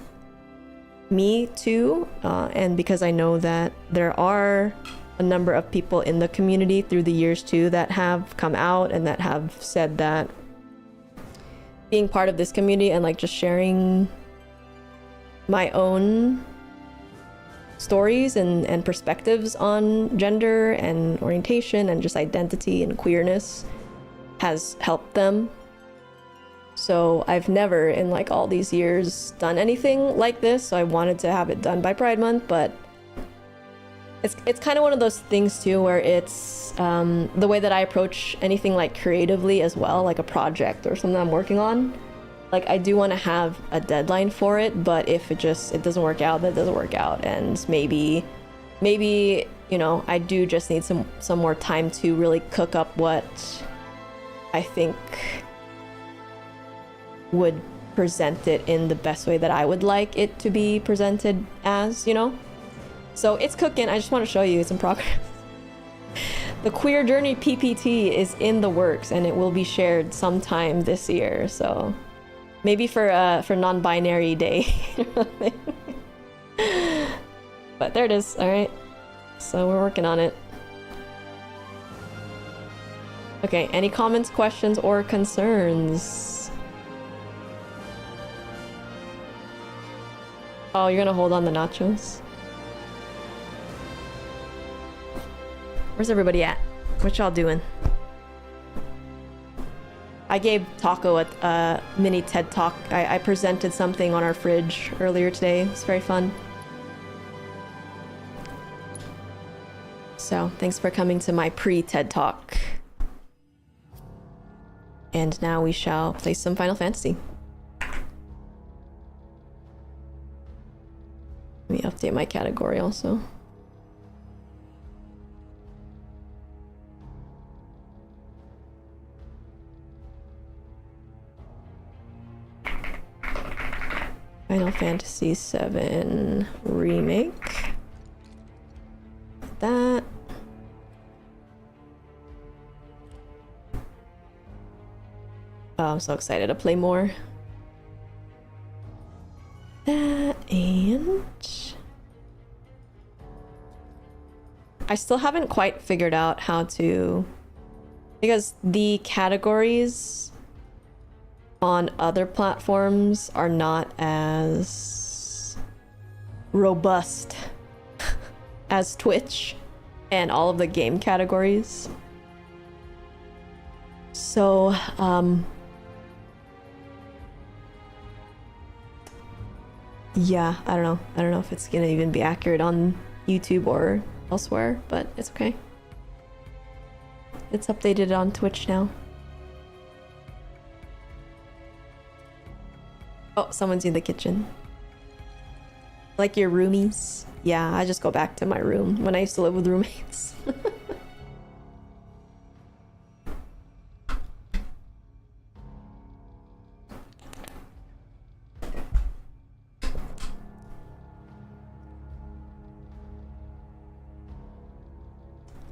me too, and because I know that there are a number of people in the community through the years too that have come out and that have said that being part of this community and like just sharing my own stories and perspectives on gender and orientation and just identity and queerness has helped them. So I've never in like all these years done anything like this, so I wanted to have it done by Pride Month, but it's kind of one of those things too where it's the way that I approach anything like creatively as well, like a project or something I'm working on. Like, I do want to have a deadline for it, but if it doesn't work out, that doesn't work out. And maybe, you know, I do just need some more time to really cook up what I think would present it in the best way that I would like it to be presented as, you know? So it's cooking. I just want to show you it's in progress. The Queer Journey PPT is in the works and it will be shared sometime this year. So maybe for non-binary day. But there it is. All right. So we're working on it. Okay. Any comments, questions, or concerns? Oh, you're gonna hold on the nachos? Where's everybody at? What y'all doing? I gave Taco a mini TED Talk. I presented something on our fridge earlier today. It's very fun. So, thanks for coming to my pre-TED Talk. And now we shall play some Final Fantasy. Let me update my category also. Final Fantasy VII Remake. That. Oh, I'm so excited to play more. That and... I still haven't quite figured out how to... Because the categories on other platforms are not as robust as Twitch and all of the game categories. So, yeah, I don't know. I don't know if it's gonna even be accurate on YouTube or elsewhere, but it's okay. It's updated on Twitch now. Oh, someone's in the kitchen. Like your roomies? Yeah, I just go back to my room when I used to live with roommates.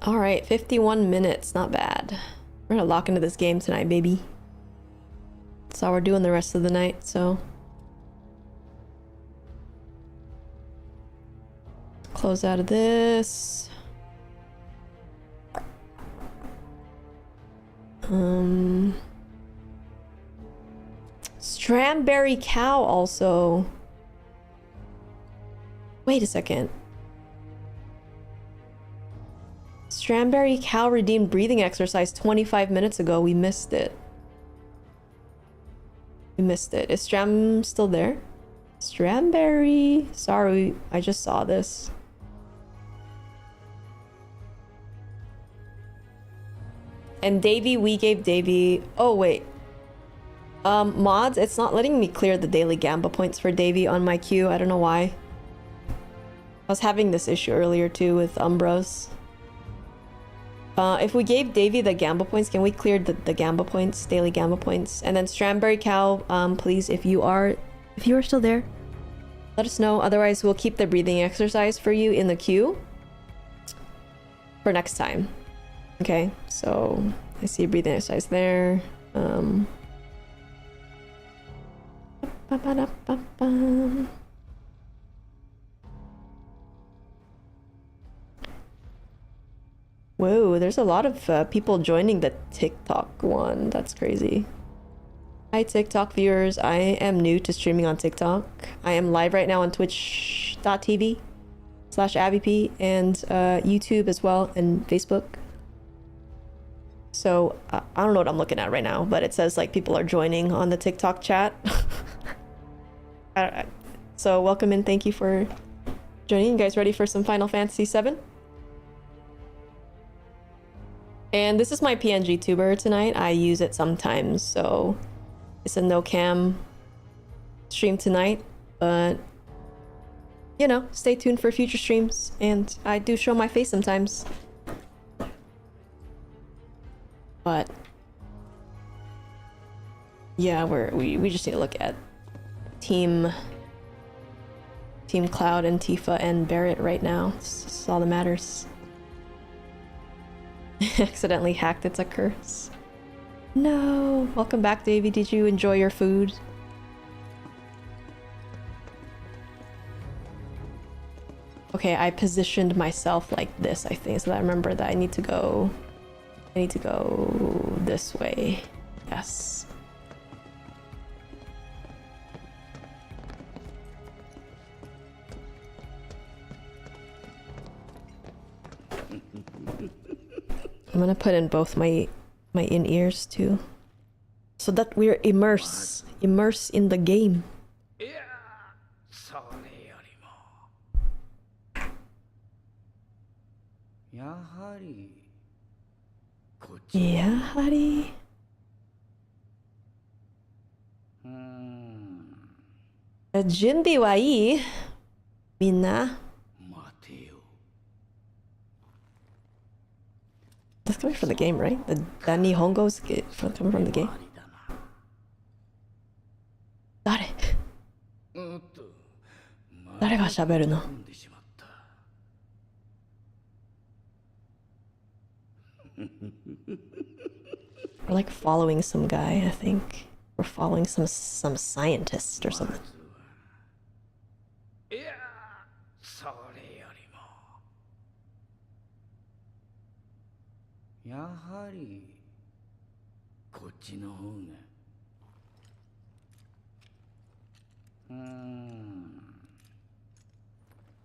Alright, 51 minutes, not bad. We're gonna lock into this game tonight, baby. That's all we're doing the rest of the night, so... Close out of this. Strawberry Cow also. Wait a second. Strawberry Cow redeemed breathing exercise 25 minutes ago. We missed it. We missed it. Is Stram still there? Strawberry. Sorry, I just saw this. And Davey, we gave Davey... Oh, wait. Mods, it's not letting me clear the daily Gamba points for Davey on my queue. I don't know why. I was having this issue earlier, too, with Umbros. If we gave Davey the Gamba points, can we clear the Gamba points, daily Gamba points? And then Strawberry Cow, please, if you are still there, let us know. Otherwise, we'll keep the breathing exercise for you in the queue for next time. Okay, so I see a breathing exercise there. Whoa, there's a lot of people joining the TikTok one. That's crazy. Hi TikTok viewers, I am new to streaming on TikTok. I am live right now on twitch.tv/abbyp and YouTube as well and Facebook. So I don't know what I'm looking at right now, but it says like people are joining on the TikTok chat. So welcome and thank you for joining. You guys ready for some Final Fantasy VII? And this is my PNG tuber tonight. I use it sometimes, so it's a no cam stream tonight, but you know, stay tuned for future streams, and I do show my face sometimes. But yeah, we just need to look at Team Cloud and Tifa and Barrett right now. It's all that matters. Accidentally hacked, it's a curse. No! Welcome back, Davey. Did you enjoy your food? Okay, I positioned myself like this, I think, so that I remember that I need to go this way. Yes. I'm gonna put in both my in-ears too, so that we're immersed in the game. Yahari. Junbi wa ii? Minna? That's coming from the game, right? The Nihongo's coming from the game. Dare? Dare ga shaberu no? We're like following some guy, I think. We're following some scientist or something.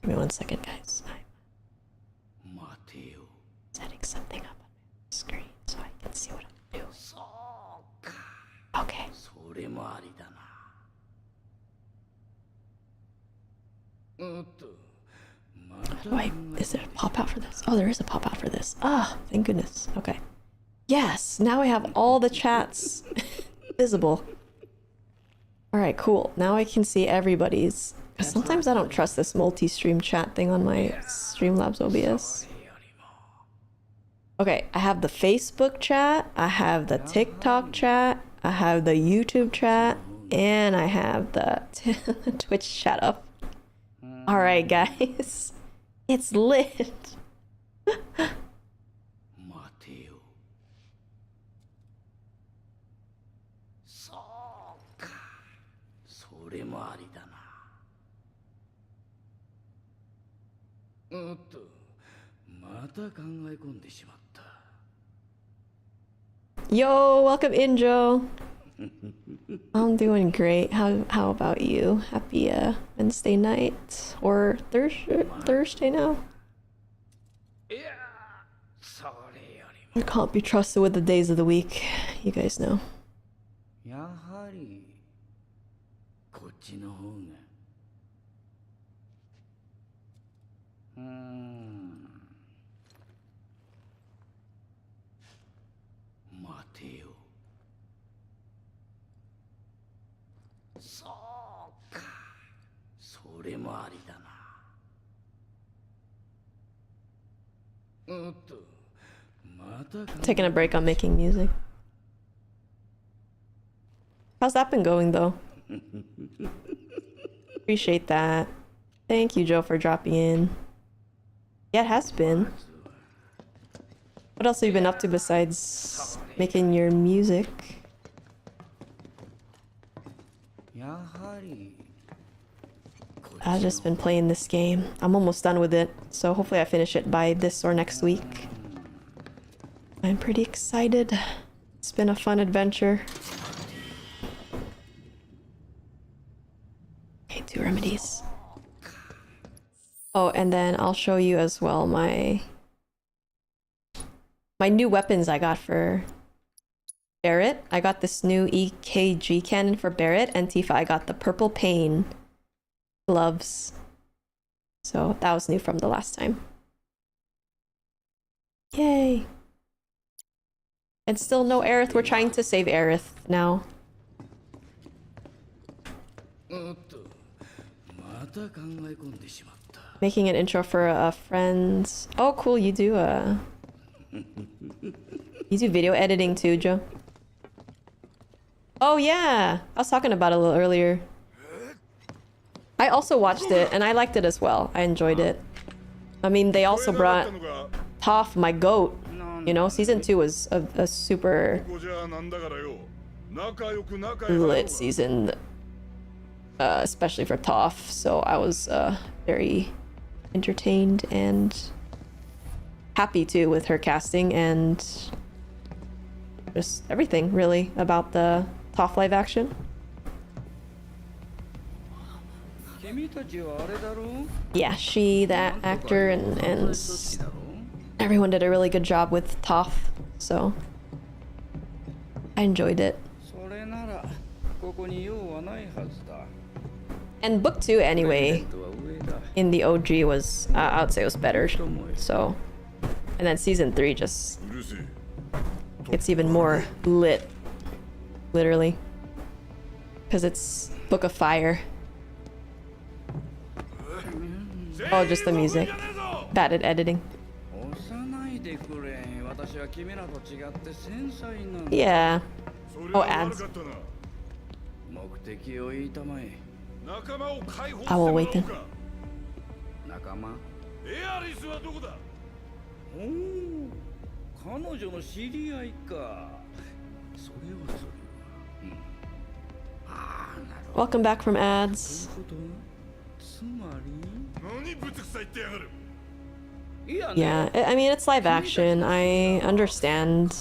Give me 1 second, guys. I'm setting something up on my screen so I can see what I'm doing. Okay. Is there a pop out for this? Oh, there is a pop out for this. Ah, thank goodness. Okay. Yes, now I have all the chats visible. Alright, cool. Now I can see everybody's. Because sometimes I don't trust this multi-stream chat thing on my Streamlabs OBS. Okay, I have the Facebook chat, I have the TikTok chat, I have the YouTube chat, and I have the Twitch chat up. Alright, guys. It's lit. Yo, welcome in, Joe. I'm doing great. How about you? Happy Wednesday night or Thursday now? I can't be trusted with the days of the week. You guys know. Taking a break on making music. How's that been going though? Appreciate that. Thank you, Joe, for dropping in. Yeah, it has been. What else have you been up to besides making your music? I've just been playing this game. I'm almost done with it, so hopefully I finish it by this or next week. I'm pretty excited. It's been a fun adventure. Okay, 2 remedies. Oh, and then I'll show you as well my new weapons I got for Barrett. I got this new EKG cannon for Barrett, and Tifa, I got the purple pain gloves. So that was new from the last time. Yay! And still no Aerith. We're trying to save Aerith now. Making an intro for a friend. Oh, cool! You do video editing too, Joe. Oh yeah, I was talking about it a little earlier. I also watched it, and I liked it as well. I enjoyed it. I mean, they also brought Toph, my goat. You know, season 2 was a super lit season, especially for Toph. So I was very entertained and happy too with her casting and just everything really about the Toph live action. Yeah, she, that actor, and everyone did a really good job with Toph, so I enjoyed it. And book 2 anyway, in the OG was, I would say it was better, so. And then season 3 just gets even more lit, literally. Because it's Book of Fire. Oh, just the music. Bad at editing. Yeah. Oh, ads. I will wait then. Welcome back from ads. Yeah, I mean, it's live action. I understand,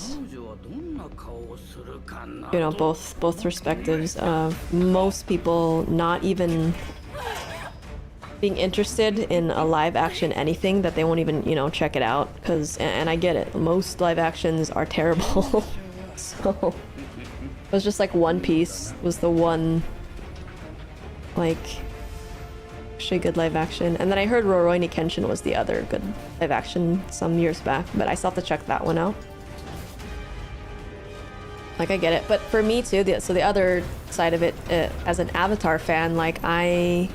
you know, both perspectives of most people not even being interested in a live action anything, that they won't even, you know, check it out, because, and I get it, most live actions are terrible. So it was just like One Piece was the one, like, actually good live action. And then I heard Rurouni Kenshin was the other good live action some years back, but I still have to check that one out. Like, I get it, but for me too, so the other side of it, as an Avatar fan, like, I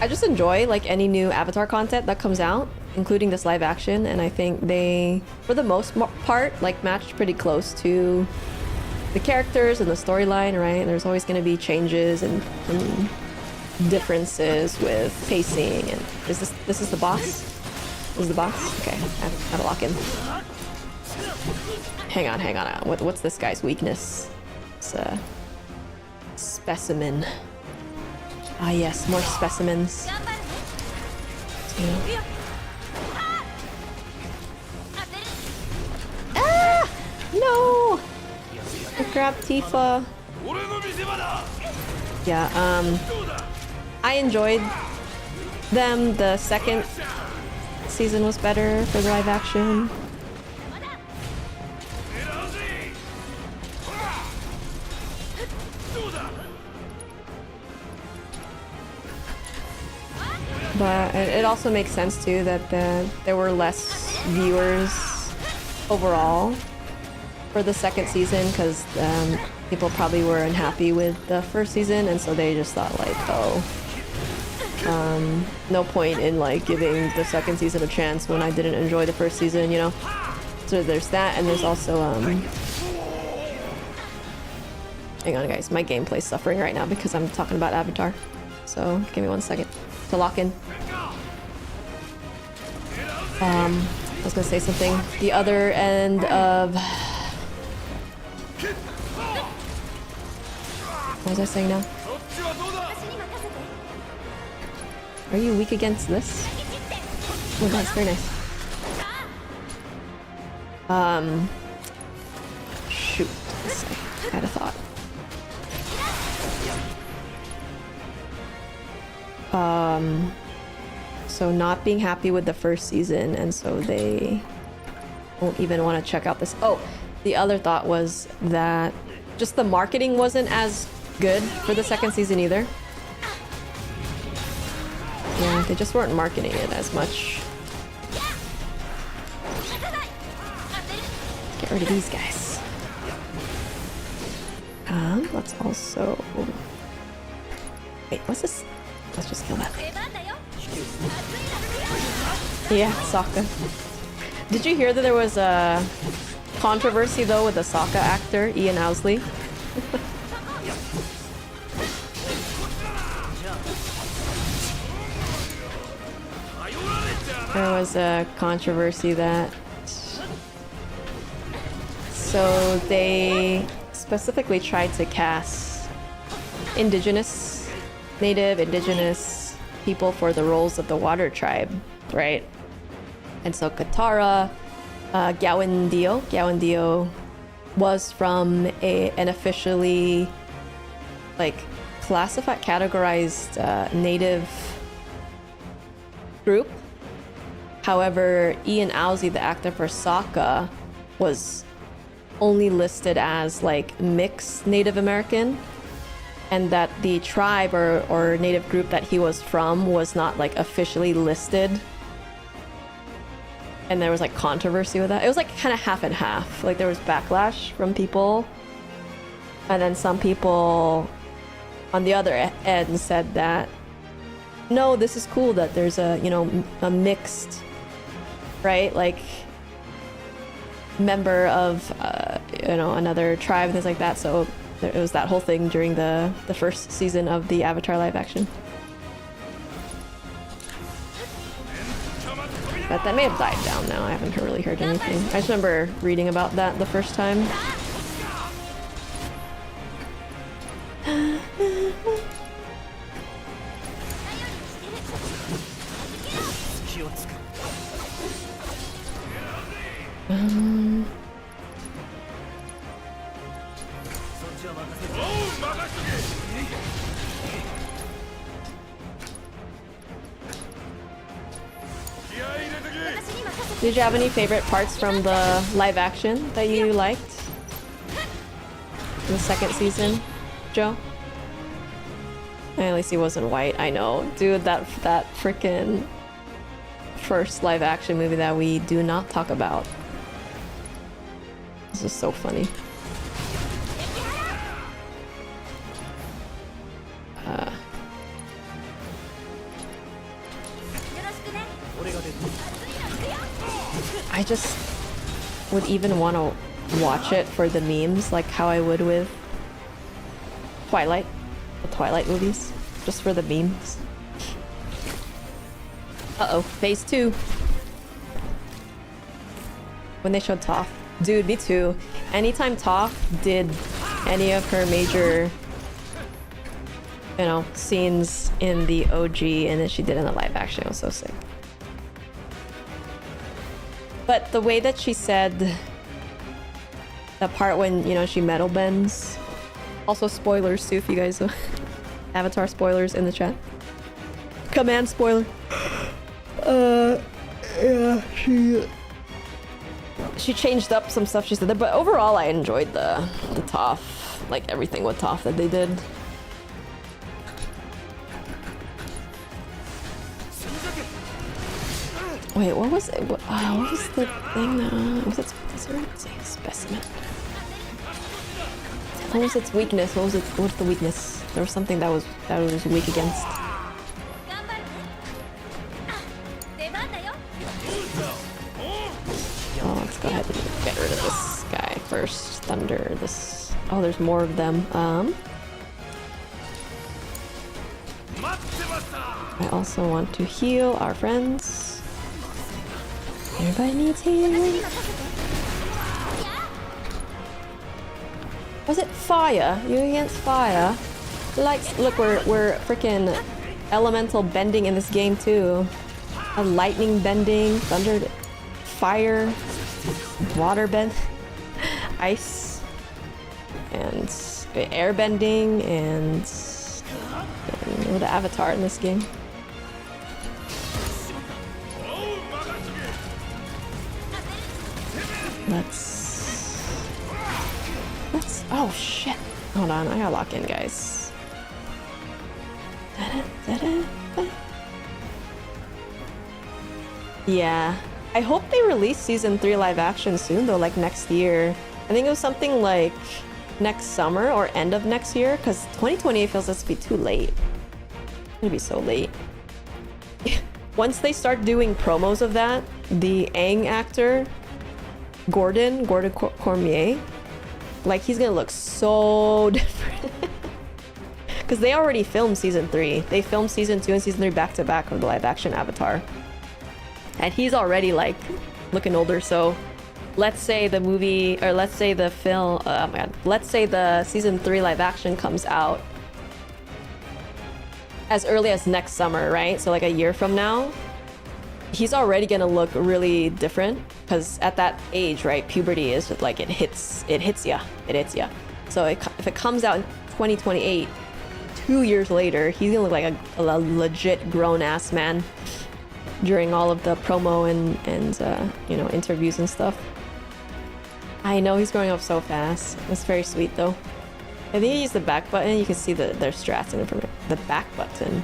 just enjoy like any new Avatar content that comes out, including this live action, and I think they, for the most part, like, matched pretty close to the characters and the storyline, right? There's always going to be changes and differences with pacing. And this is the boss? This is the boss? Okay, I have to lock in. Hang on. What's this guy's weakness? It's a specimen. Ah yes, more specimens. Ah! No! I grabbed Tifa. Yeah, I enjoyed them. The second season was better for the live action. But it also makes sense too that there were less viewers overall for the second season, because people probably were unhappy with the first season, and so they just thought like, oh, no point in like giving the second season a chance when I didn't enjoy the first season, you know? So there's that, and there's also hang on guys, my gameplay's suffering right now because I'm talking about Avatar. So give me 1 second to lock in. I was gonna say something. The other end of... What was I saying now? Are you weak against this? Oh, that's very nice. Shoot. I had a thought. So not being happy with the first season, and so they won't even want to check out this. Oh, the other thought was that just the marketing wasn't as good for the second season either. Yeah, they just weren't marketing it as much. Get rid of these guys. Let's also... Wait, what's this? Let's just kill that thing. Yeah, Sokka. Did you hear that there was a controversy though with the Sokka actor, Ian Owsley? There was a controversy that... So they specifically tried to cast native indigenous people for the roles of the water tribe, right? And so Katara, Gawindio was from an officially like categorized native group. However, Ian Owsley, the actor for Sokka, was only listed as like mixed Native American, and that the tribe or native group that he was from was not like officially listed. And there was like controversy with that. It was like kind of half and half. Like there was backlash from people, and then some people on the other end said that no, this is cool that there's a a mixed, right, like member of another tribe and things like that. So it was that whole thing during the first season of the Avatar live action. But that may have died down now. I haven't really heard anything. I just remember reading about that the first time. Did you have any favorite parts from the live action that you liked? The second season, Joe? At least he wasn't white. I know. Dude, that freaking first live action movie that we do not talk about. This is so funny. I just would even want to watch it for the memes, like how I would with Twilight, the Twilight movies, just for the memes. Uh-oh, phase 2. When they showed Toph. Dude, me too. Anytime Toph did any of her major, scenes in the OG and then she did in the live action, it was so sick. But the way that she said the part when, she metal bends. Also spoilers too, if you guys Avatar spoilers in the chat. Command spoiler. Yeah, she changed up some stuff she said there, but overall I enjoyed the Toph, like everything with Toph that they did. Wait, what was it? What was the thing? Was it specimen? What was its weakness? What was the weakness? There was something that was weak against. Oh, let's go ahead and get rid of this guy first. Thunder. This. Oh, there's more of them. I also want to heal our friends. Everybody needs healing. Was it fire? You against fire? Look, we're freaking elemental bending in this game too. A lightning bending, thunder, fire, water bend, ice, and air bending, and we're the avatar in this game. Let's oh shit. Hold on, I gotta lock in, guys. Yeah. I hope they release season 3 live action soon though, like next year. I think it was something like next summer or end of next year, because 2028 feels like to be too late. It's gonna be so late. Once they start doing promos of that, the Aang actor, Gordon Cormier, like he's gonna look so different. Because they already filmed season 3. They filmed season 2 and season 3 back to back of the live action Avatar. and he's already like looking older. So let's say the movie, or let's say the film, oh my god, let's say the season 3 live action comes out as early as next summer, right? So like a year from now, he's already gonna look really different, because at that age, right, puberty is like it hits ya. So if it comes out in 2028, 2 years later, he's gonna look like a legit grown-ass man during all of the promo and you know, interviews and stuff. I know he's growing up so fast. It's very sweet though. I think you use the back button, you can see their strats and information. The back button.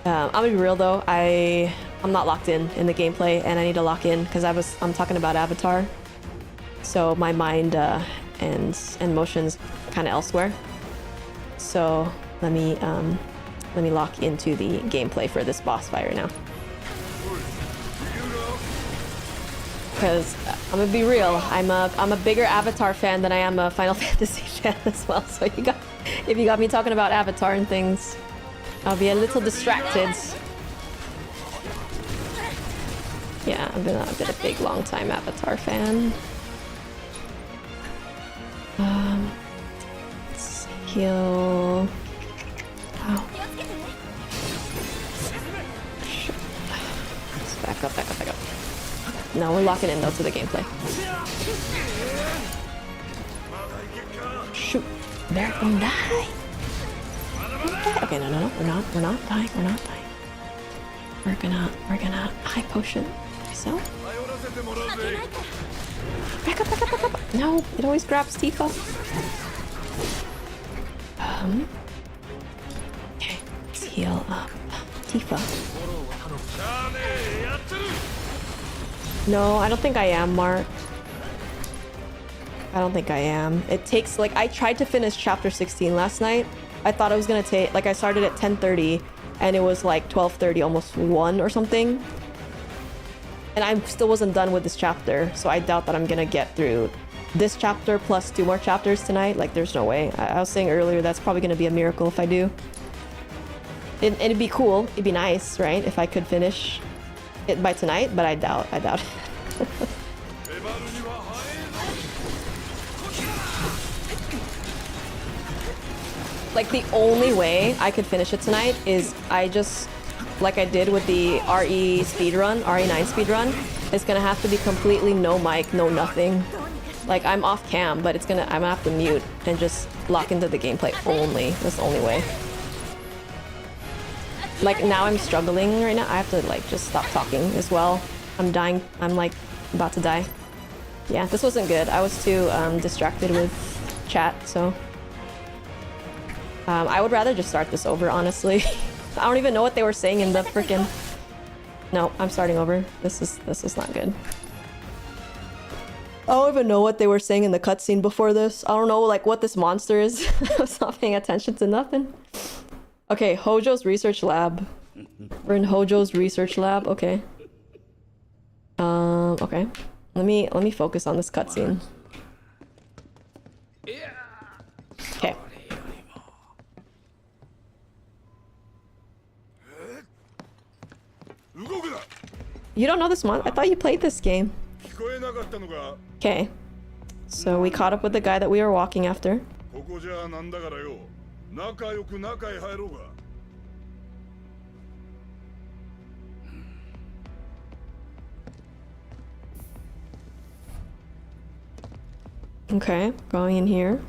I'm gonna be real though, I'm not locked in the gameplay, and I need to lock in because I'm talking about Avatar. So my mind and motions kind of elsewhere. So let me lock into the gameplay for this boss fight right now. Because I'm gonna be real, I'm a bigger Avatar fan than I am a Final Fantasy fan as well. So if you got me talking about Avatar and things, I'll be a little distracted. Yeah, I've been a big long time Avatar fan. Let's heal. Wow. Shit. Let's back up. No, we're locking in though to the gameplay. Shoot. They're gonna die. Okay, no, we're not dying. We're gonna high potion. So. Back up. No, it always grabs Tifa. Okay, let's heal up Tifa. No, I don't think I am, Mark. I don't think I am. It takes, like, I tried to finish chapter 16 last night. I thought it was gonna take, like, I started at 10:30 and it was like 12:30, almost 1 or something. And I still wasn't done with this chapter, so I doubt that I'm gonna get through this chapter plus 2 more chapters tonight. Like, there's no way. I was saying earlier, that's probably gonna be a miracle if I do. It'd be cool, it'd be nice, right, if I could finish it by tonight, but I doubt it. Like, the only way I could finish it tonight is I just, like I did with the RE9 speedrun, it's gonna have to be completely no mic, no nothing. Like, I'm off cam, but I'm gonna have to mute and just lock into the gameplay only. That's the only way. Like, now I'm struggling right now. I have to, like, just stop talking as well. I'm dying. I'm, like, about to die. Yeah, this wasn't good. I was too distracted with chat, so... I would rather just start this over, honestly. I don't even know what they were saying in the frickin'... No, I'm starting over. This is not good. I don't even know what they were saying in the cutscene before this. I don't know, like, what this monster is. I was not paying attention to nothing. Okay, Hojo's research lab. We're in Hojo's research lab. Okay. Okay. Let me focus on this cutscene. Okay. You don't know this one? I thought you played this game. Okay. So we caught up with the guy that we were walking after. Okay, going in here.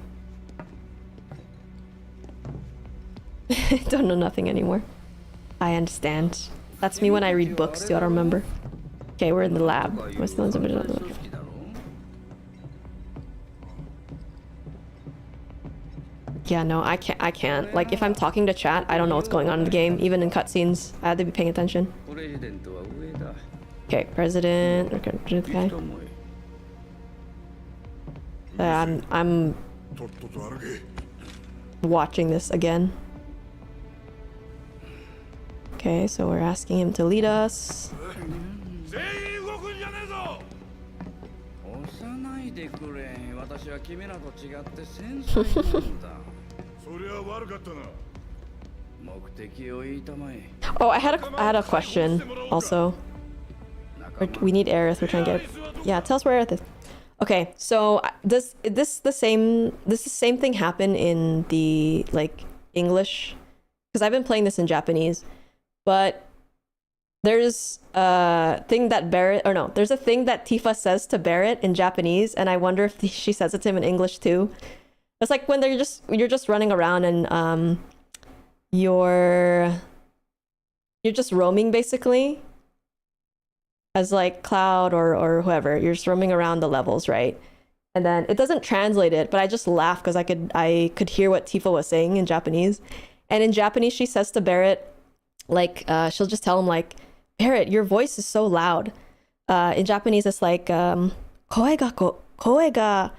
Don't know nothing anymore. I understand. That's me when I read books too, I don't remember. Okay, we're in the lab. What's the ones over there? Yeah, no, I can't. Like, if I'm talking to chat, I don't know what's going on in the game. Even in cutscenes, I have to be paying attention. Okay, president. Okay. I'm watching this again. Okay, so we're asking him to lead us. Oh, I had a question also. We need Aerith. We're trying to get it. Yeah, tell us where Aerith is. Okay, so does the same thing happen in the like English? Because I've been playing this in Japanese, but there's a thing that there's a thing that Tifa says to Barrett in Japanese, and I wonder if she says it to him in English too. It's like when you're just running around and you're just roaming basically as like Cloud or whoever. You're just roaming around the levels, right? And then it doesn't translate it, but I just laugh because I could hear what Tifa was saying in Japanese. And in Japanese, she says to Barrett, like, she'll just tell him, like, Barrett, your voice is so loud. In Japanese, it's like, koe ga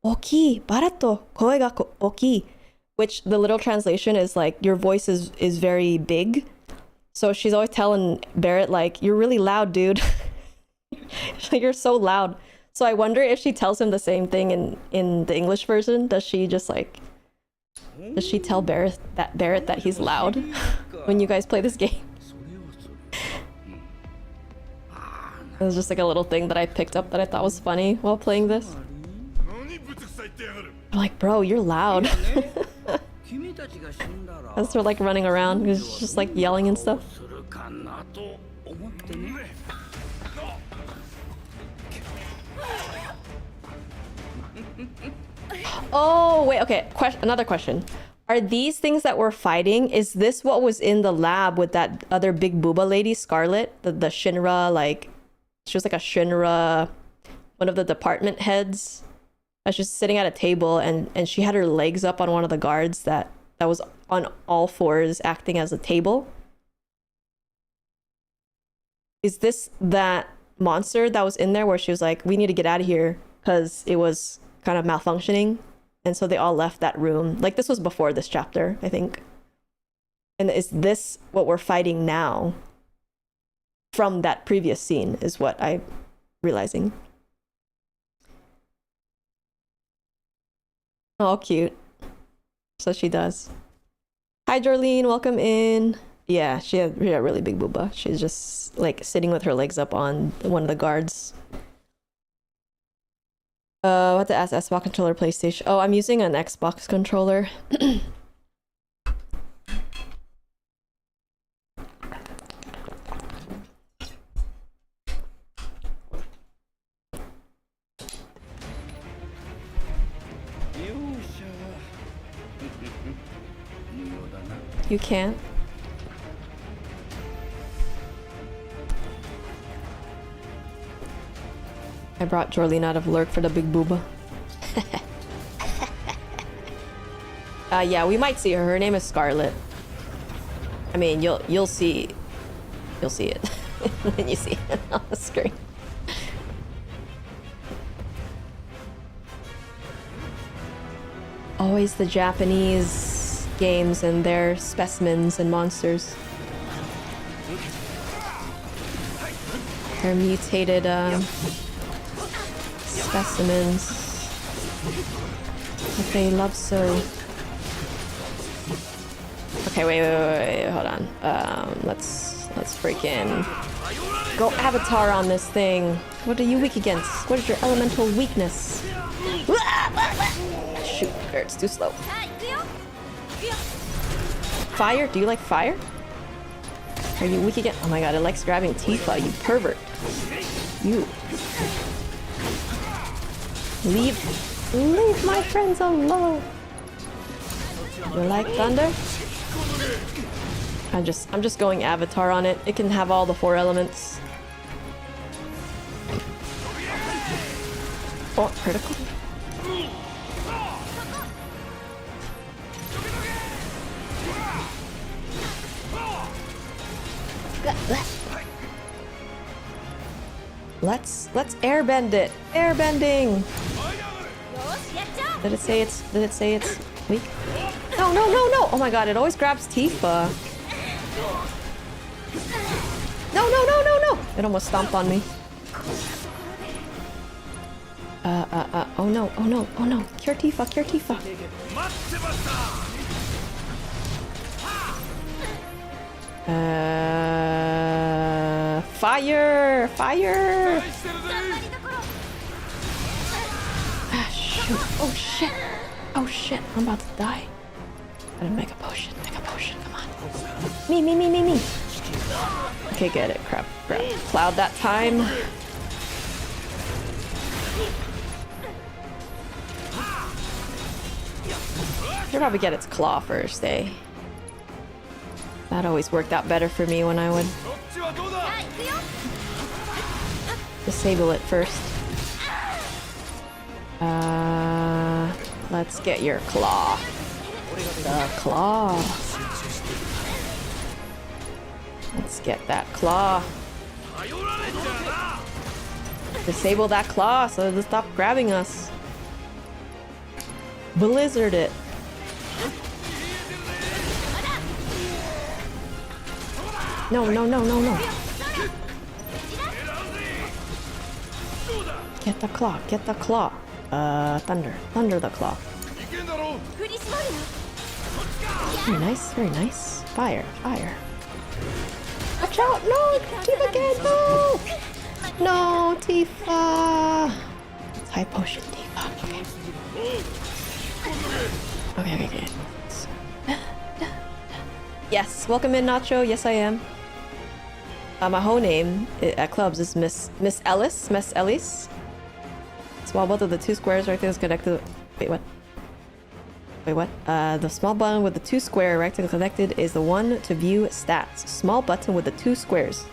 oki, barato koe ga oki, which the literal translation is like, your voice is very big. So she's always telling Barrett, like, you're really loud, dude. You're so loud. So I wonder if she tells him the same thing in the English version. Does she tell Barrett that he's loud when you guys play this game? It was just like a little thing that I picked up that I thought was funny while playing this. I'm like, bro, you're loud. As they're like running around, he's just like yelling and stuff. Oh, wait, okay. Another question. Are these things that we're fighting, is this what was in the lab with that other big booba lady, Scarlet? The Shinra, like, she was like a Shinra, one of the department heads. She was sitting at a table and she had her legs up on one of the guards that was on all fours acting as a table. Is this that monster that was in there where she was like, we need to get out of here because it was kind of malfunctioning? And so they all left that room. Like, this was before this chapter, I think. And is this what we're fighting now from that previous scene is what I'm realizing. Oh, cute. So she does. Hi, Jorlene. Welcome in. Yeah, she had a really big booba. She's just like sitting with her legs up on one of the guards. What to ask? Xbox controller, PlayStation. Oh, I'm using an Xbox controller. You can't. I brought Jorlene out of Lurk for the big booba. Yeah, we might see her. Her name is Scarlet. I mean, you'll see it when you see it on the screen. Always the Japanese games and their specimens and monsters. Their mutated specimens that they love so. Okay, wait, hold on. Let's freaking go avatar on this thing. What are you weak against? What is your elemental weakness? Shoot, it's too slow. Fire? Do you like fire? Are you weak again? Oh my god, it likes grabbing Tifa, you pervert. You. Leave my friends alone. You like thunder? I'm just going avatar on it. It can have all the 4 elements. Oh, critical. Let's airbend it. Airbending. Did it say it's weak? No. Oh my god, it always grabs Tifa. No. It almost stomped on me. Oh no. Cure Tifa. Fire! Fire! Ah, shoot. Oh shit! Oh shit, I'm about to die. Gotta make a potion, come on. Me. Okay, get it, crap. Cloud that time. Should probably get its claw first, eh? That always worked out better for me when I would disable it first. Let's get your claw. The claw. Let's get that claw. Disable that claw so it'll stop grabbing us. Blizzard it. No. Get the claw. Thunder the claw. Very nice. Fire. Watch out! No! Tifa again! No, Tifa! It's high potion, Tifa. Okay. Yes, welcome in, Nacho. Yes, I am. My whole name at clubs is Miss Ellis. Small button with the two squares rectangles connected. Wait, what? The small button with the two square rectangle connected is the one to view stats. Small button with the two squares.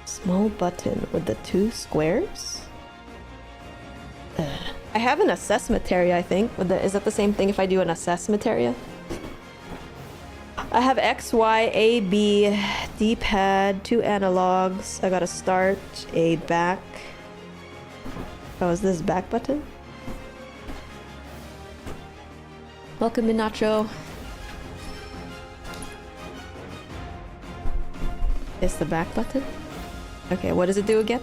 Small button with the two squares? I have an assessment area, I think. Is that the same thing if I do an assessment area? I have X, Y, A, B, D-pad, 2 analogs. I gotta start a back. Oh, is this back button? Welcome to Nacho. It's the back button? Okay, what does it do again?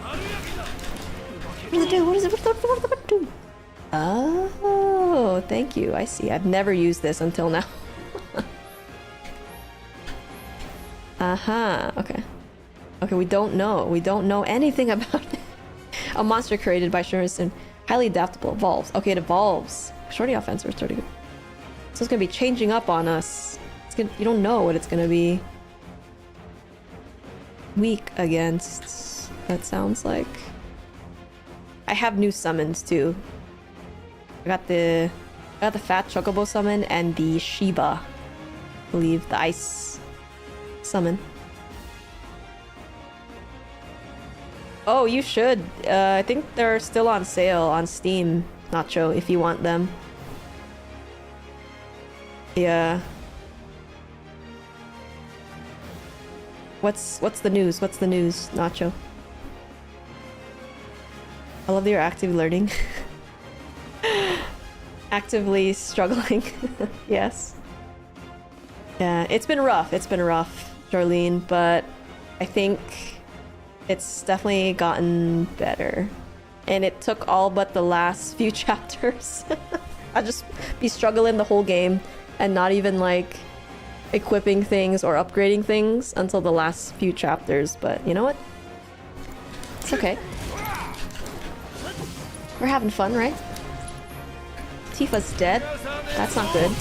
What does it do? What does it do? Oh, thank you. I see. I've never used this until now. Okay. Okay, we don't know. We don't know anything about it. A monster created by Sherman. Highly adaptable. Evolves. Okay, it evolves. Shorty offensive. It's pretty good. So it's gonna be changing up on us. You don't know what it's gonna be weak against. That sounds like. I have new summons too. I got the fat chocobo summon and the Shiba. I believe the ice summon. Oh, you should. I think they're still on sale on Steam, Nacho, if you want them. Yeah. What's the news? What's the news, Nacho? I love that you're actively learning. Actively struggling. Yes. Yeah, it's been rough, Charlene, but I think it's definitely gotten better. And it took all but the last few chapters. I'll just be struggling the whole game and not even like equipping things or upgrading things until the last few chapters, but you know what? It's okay. We're having fun, right? Tifa's dead. That's not good.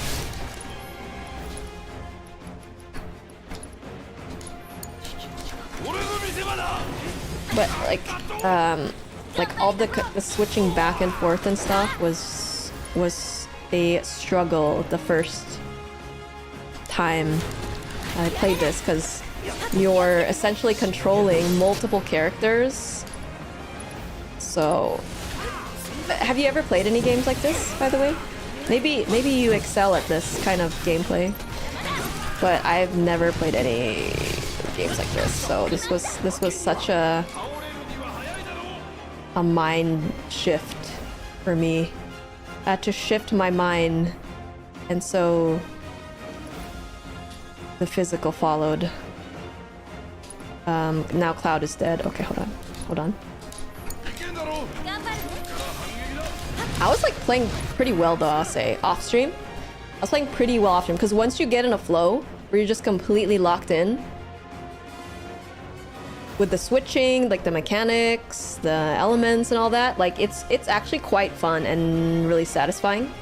But like all the switching back and forth and stuff was a struggle the first time I played this, because you're essentially controlling multiple characters. So, have you ever played any games like this, by the way? Maybe you excel at this kind of gameplay, but I've never played any games like this. So this was such a mind shift for me. I had to shift my mind, and so the physical followed. Now Cloud is dead. Okay, hold on. I was like playing pretty well though, I'll say. Off stream? I was playing pretty well off stream, because once you get in a flow, where you're just completely locked in. With the switching, like the mechanics, the elements and all that, like it's actually quite fun and really satisfying.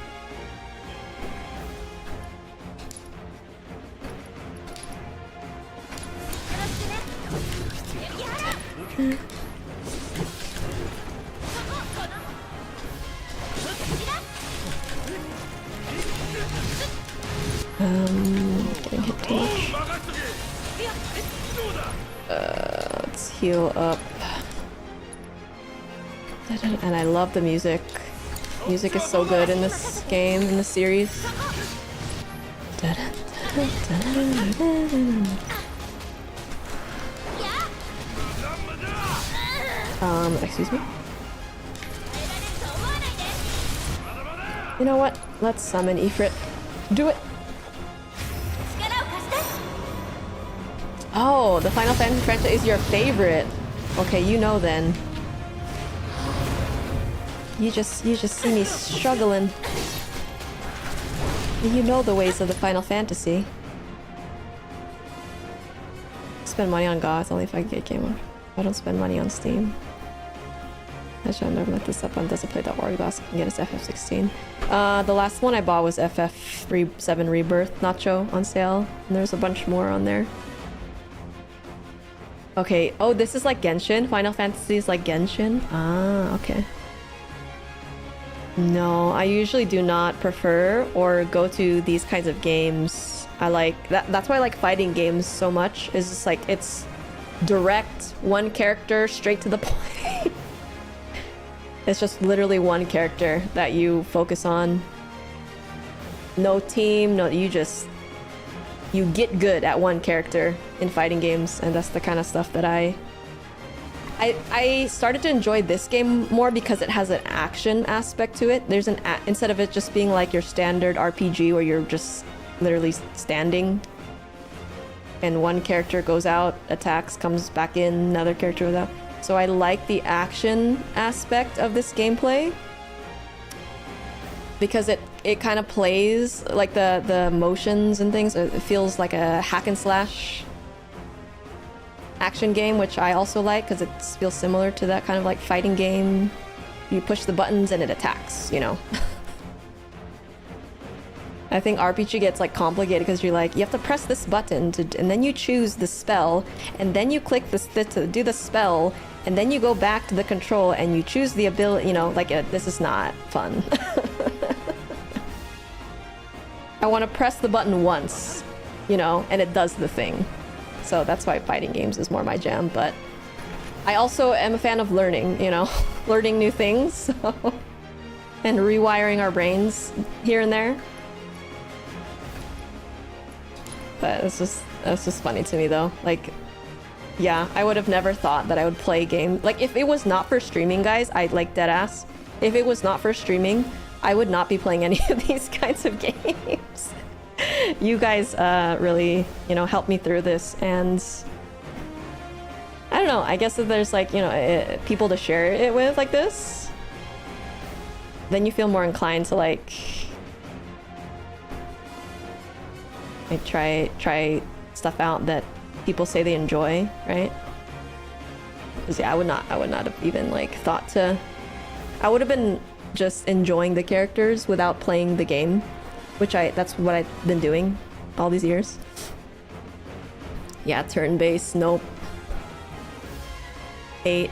Getting hit too much. Let's heal up. And I love the music. Music is so good in this game, in this series. Excuse me? You know what? Let's summon Ifrit. Do it! Oh, the Final Fantasy franchise is your favorite. Okay, you know then. You just see me struggling. You know the ways of the Final Fantasy. Spend money on gods only if I get game on. I don't spend money on Steam. I should never looked this up on doesn'tplay.org. Last I can get is FF16. The last one I bought was FFVII Rebirth Nacho on sale, and there's a bunch more on there. Okay, oh, this is like Genshin? Final Fantasy is like Genshin? Ah, okay. No, I usually do not prefer or go to these kinds of games. I like that's why I like fighting games so much. Is just like it's direct, one character, straight to the point. It's just literally one character that you focus on. No team, no, you get good at one character in fighting games, and that's the kind of stuff that I started to enjoy this game more because it has an action aspect to it. There's instead of it just being like your standard RPG where you're just literally standing and one character goes out, attacks, comes back in, another character goes out. So I like the action aspect of this gameplay because it kind of plays like the motions and things. It feels like a hack and slash action game, which I also like because it feels similar to that kind of like fighting game. You push the buttons and it attacks, you know. I think RPG gets like complicated because you're like, you have to press this button and then you choose the spell, and then you click this to do the spell, and then you go back to the control and you choose the ability, you know, like this is not fun. I want to press the button once, you know, and it does the thing. So that's why fighting games is more my jam, but I also am a fan of learning, you know, learning new things, so and rewiring our brains here and there. But that's just funny to me though. Like, yeah, I would have never thought that I would play a game. Like, if it was not for streaming, guys, I'd like deadass. If it was not for streaming, I would not be playing any of these kinds of games. You guys really, you know, helped me through this, and I don't know, I guess if there's like, you know, people to share it with like this, then you feel more inclined to like try stuff out that people say they enjoy, right? Because yeah, I would not have even like thought to. I would have been just enjoying the characters without playing the game, which that's what I've been doing all these years. Yeah, turn-based, nope. 8.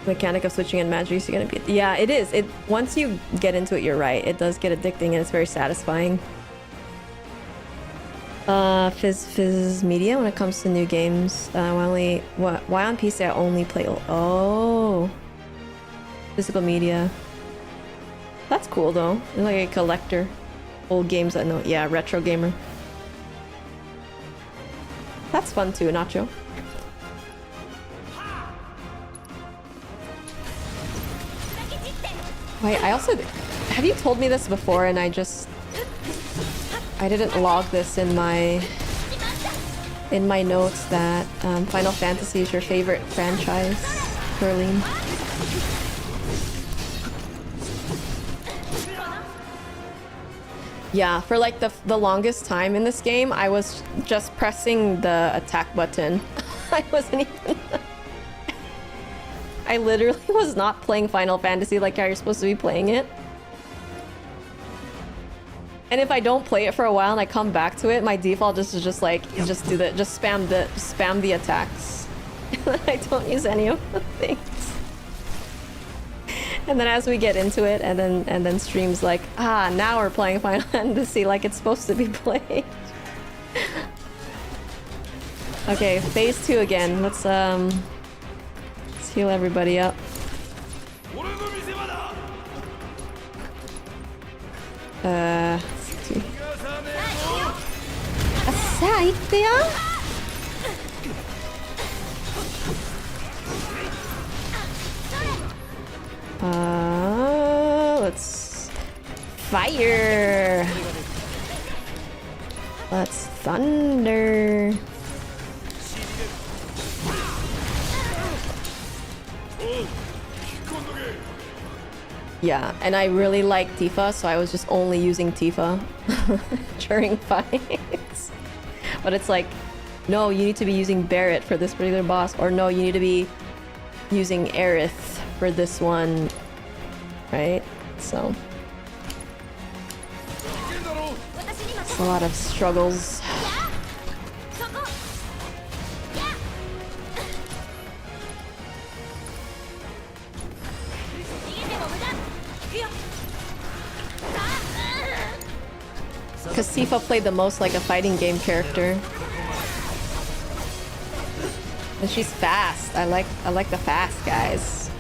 Mechanic of switching and magic is gonna be. Yeah, it is. Once you get into it, you're right. It does get addicting and it's very satisfying. Fizz Media when it comes to new games. Why on PC I only play physical media. That's cool though. You're like a collector. Old games I know. Yeah, retro gamer. That's fun too, Nacho. Wait, I also have you told me this before and I didn't log this in my notes that Final Fantasy is your favorite franchise, Perlene. Yeah, for like the longest time in this game, I was just pressing the attack button. I wasn't even... I literally was not playing Final Fantasy like how you're supposed to be playing it. And if I don't play it for a while and I come back to it, my default is just like, just spam the attacks. I don't use any of the things. And then as we get into it, and then streams like, now we're playing Final Fantasy like it's supposed to be played. Okay, phase 2 again. Let's heal everybody up. Let's see. さあ行くよ。Let's fire. Let's thunder. Yeah, and I really like Tifa, so I was just only using Tifa during fights. But it's like, no, you need to be using Barret for this particular boss, or no, you need to be using Aerith for this one, right? So it's a lot of struggles. Because Tifa played the most like a fighting game character. And she's fast. I like the fast guys.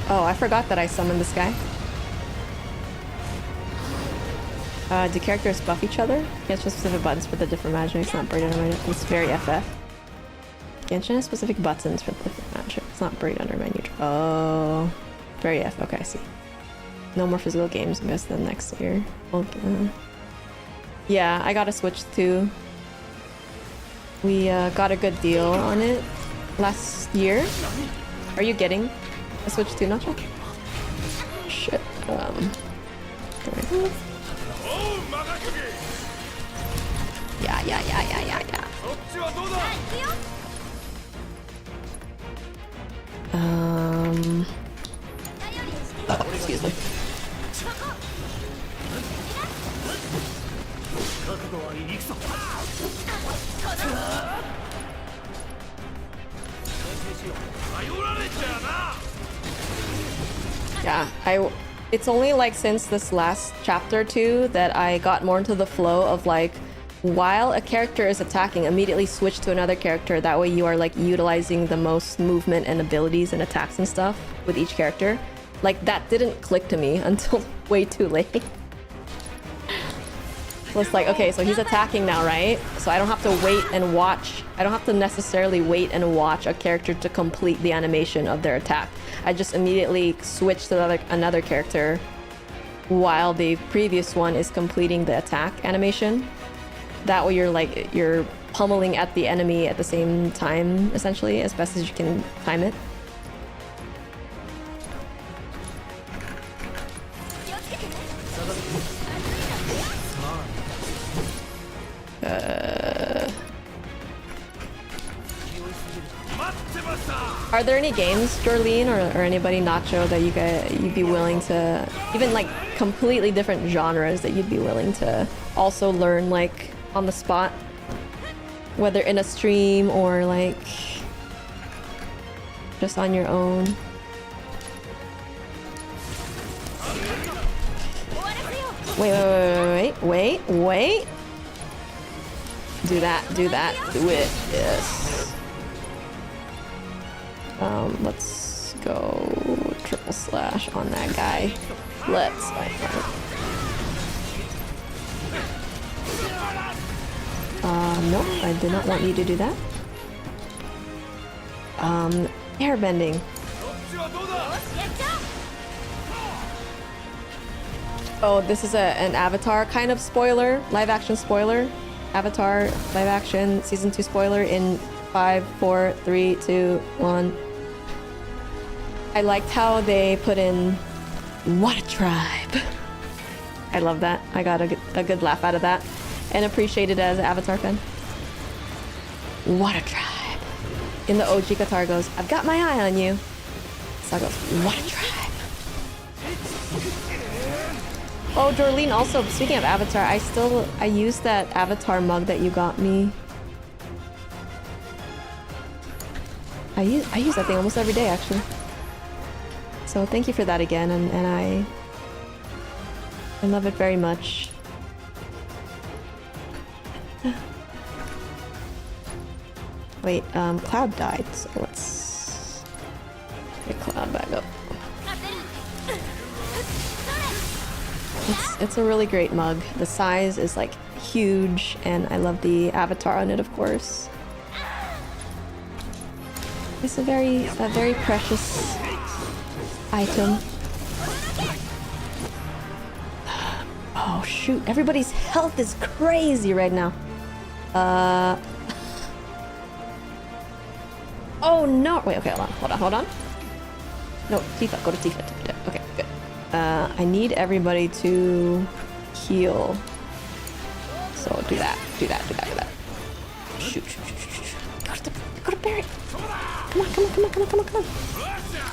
Oh, I forgot that I summoned this guy. Do characters buff each other? Genshin has specific buttons for the different magic. It's not buried under my... It's very FF. Genshin has specific buttons for the different magic. It's not buried under menu. Oh. Very F. Okay, I see. No more physical games, I guess, then next year. Okay. Yeah, I got a Switch too. We got a good deal on it last year. Are you getting a Switch too, Nacho? Shit. Yeah. Excuse me. Yeah, it's only like since this last chapter too that I got more into the flow of like, while a character is attacking, immediately switch to another character. That way you are like utilizing the most movement and abilities and attacks and stuff with each character. Like that didn't click to me until way too late. So it's like, okay, so he's attacking now, right? So I don't have to wait and watch. I don't have to necessarily wait and watch a character to complete the animation of their attack. I just immediately switch to another character while the previous one is completing the attack animation. That way you're pummeling at the enemy at the same time, essentially, as best as you can time it. Are there any games, Jorleen or anybody, Nacho, that you'd be willing to, even like completely different genres, that you'd be willing to also learn like on the spot, whether in a stream or like just on your own? Wait. Do it. Yes. Let's go triple slash on that guy. Let's. No, I did not want you to do that. Airbending. Oh, this is an Avatar kind of spoiler, live action spoiler. Avatar live action season 2 spoiler in 5, 4, 3, 2, 1. I liked how they put in what a tribe. I love that. I got a good laugh out of that. And appreciate it as an Avatar fan. What a tribe. In the OG, Qatar goes, I've got my eye on you. So I goes, what a tribe. Oh, Dorleen, also, speaking of Avatar, I use that Avatar mug that you got me. I use that thing almost every day, actually. So thank you for that again, and I love it very much. Wait, Cloud died, so let's get Cloud back up. It's a really great mug. The size is like huge, and I love the avatar on it, of course. It's a very precious item. Oh shoot, everybody's health is crazy right now. Oh no! Wait, okay, hold on. No, Tifa, go to Tifa. Okay, good. I need everybody to heal. So do that. Shoot. Go to Barret. Come on.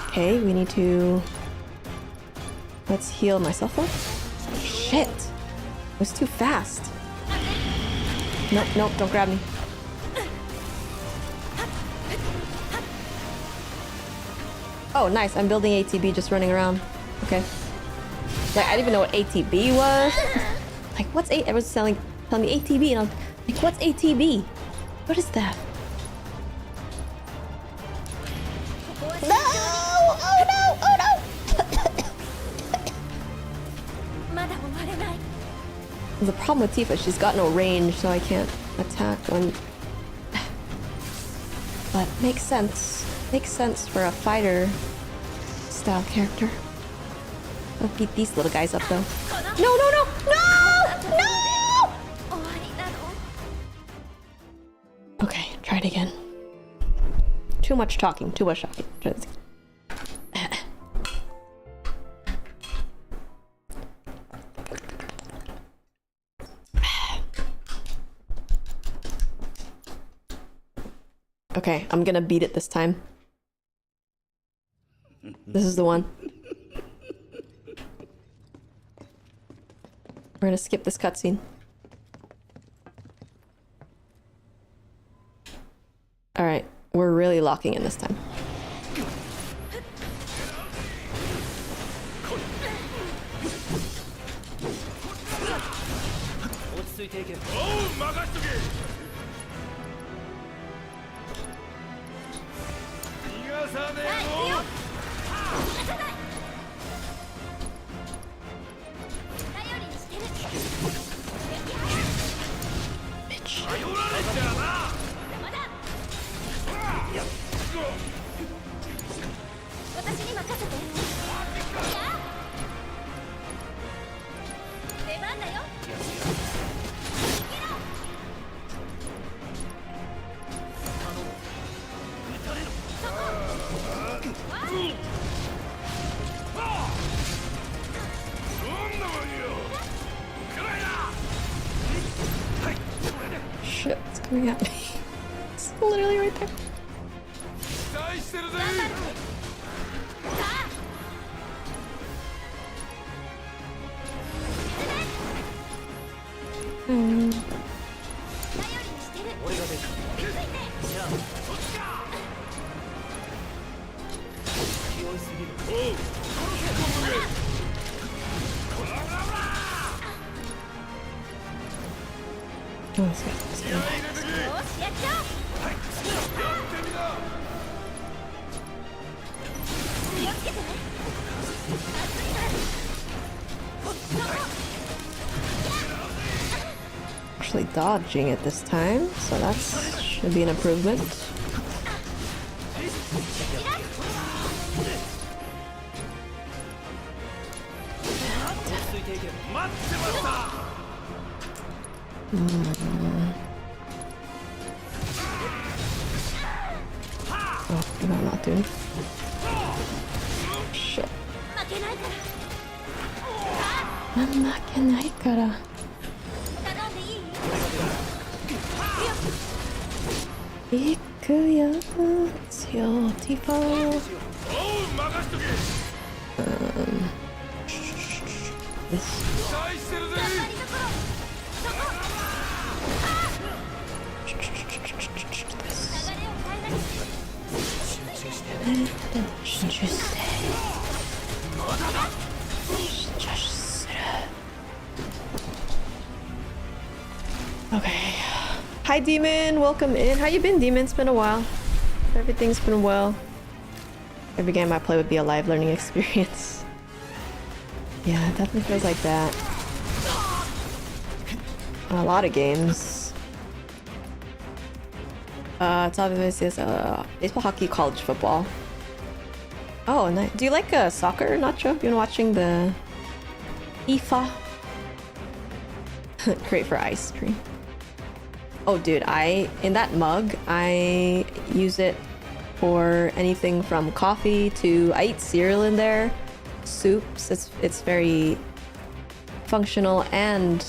Okay, we need to... Let's heal myself up. Shit! It was too fast. Nope, don't grab me. Oh, nice. I'm building ATB just running around. Okay. Like, I didn't even know what ATB was. Like, what's A? Everyone's telling me ATB, and I'm like, what's ATB? What is that? No! Oh no! The problem with Tifa, she's got no range, so I can't attack on... But makes sense. Makes sense for a fighter style character. I'll beat these little guys up though. No! Okay, try it again. Too much talking. Okay, I'm gonna beat it this time. This is the one. We're gonna skip this cutscene. Alright, we're really locking in this time. Shit, it's coming at me. It's literally right there. Actually dodging it this time, so that should be an improvement. Oh, no, I'm not doing. Shit. んなけないから。行くよ、強ティファ。Okay. Hi, Demon. Welcome in. How you been, Demon? It's been a while. Everything's been well. Every game I play would be a live learning experience. Yeah, it definitely feels like that. A lot of games. It's obviously baseball, hockey, college football. Oh, nice. Do you like soccer, Nacho? You been watching the FIFA? Great for ice cream. Oh, dude, in that mug, I use it for anything from coffee to I eat cereal in there, soups. It's very functional and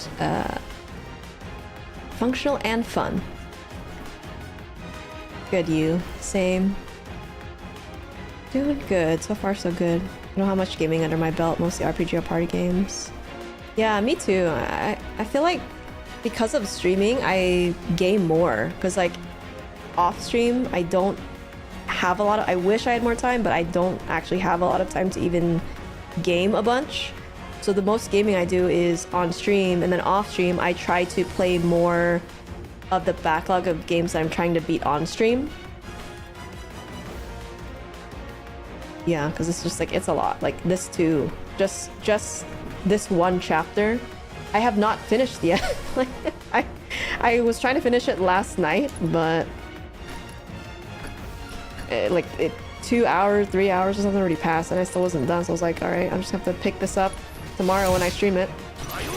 fun. Good, you. Same. Doing good. So far, so good. I don't have much gaming under my belt, mostly RPG or party games. Yeah, me too. I feel like because of streaming, I game more. Because, like, off stream, I don't have a lot of... I wish I had more time, but I don't actually have a lot of time to even game a bunch. So the most gaming I do is on stream, and then off stream, I try to play more of the backlog of games that I'm trying to beat on stream. Yeah, because it's just like, it's a lot. Like this too. Just this one chapter, I have not finished yet. Like I was trying to finish it last night, but 2 hours, 3 hours or something already passed, and I still wasn't done. So I was like, all right, I'm just gonna have to pick this up tomorrow when I stream it.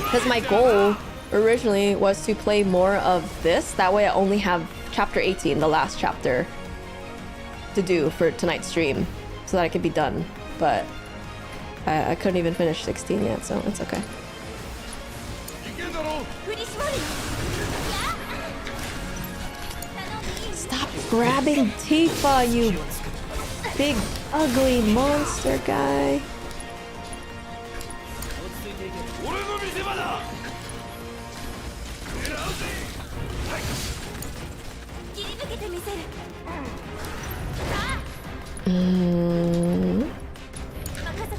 Because my goal originally was to play more of this. That way I only have chapter 18, the last chapter, to do for tonight's stream, so that I could be done. But I couldn't even finish 16 yet, so it's okay. Stop grabbing Tifa, you big ugly monster guy.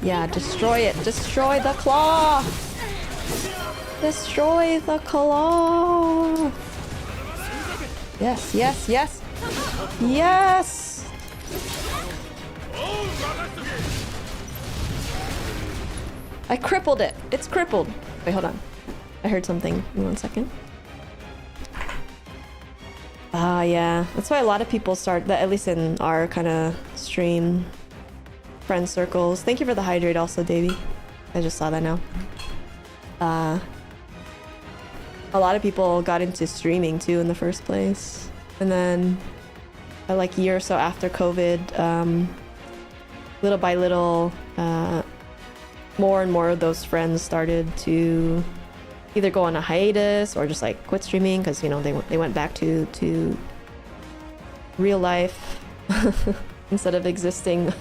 Yeah, destroy it. Destroy the claw. Destroy the claw. Yes, yes, yes. Yes. I crippled it. It's crippled. Wait, hold on. I heard something. Give me 1 second. Yeah. That's why a lot of people start that, at least in our kind of stream friend circles. Thank you for the hydrate also, Davey. I just saw that now. A lot of people got into streaming too in the first place. And then like a year or so after COVID, little by little, more and more of those friends started to either go on a hiatus or just like quit streaming because, you know, they went back to real life instead of existing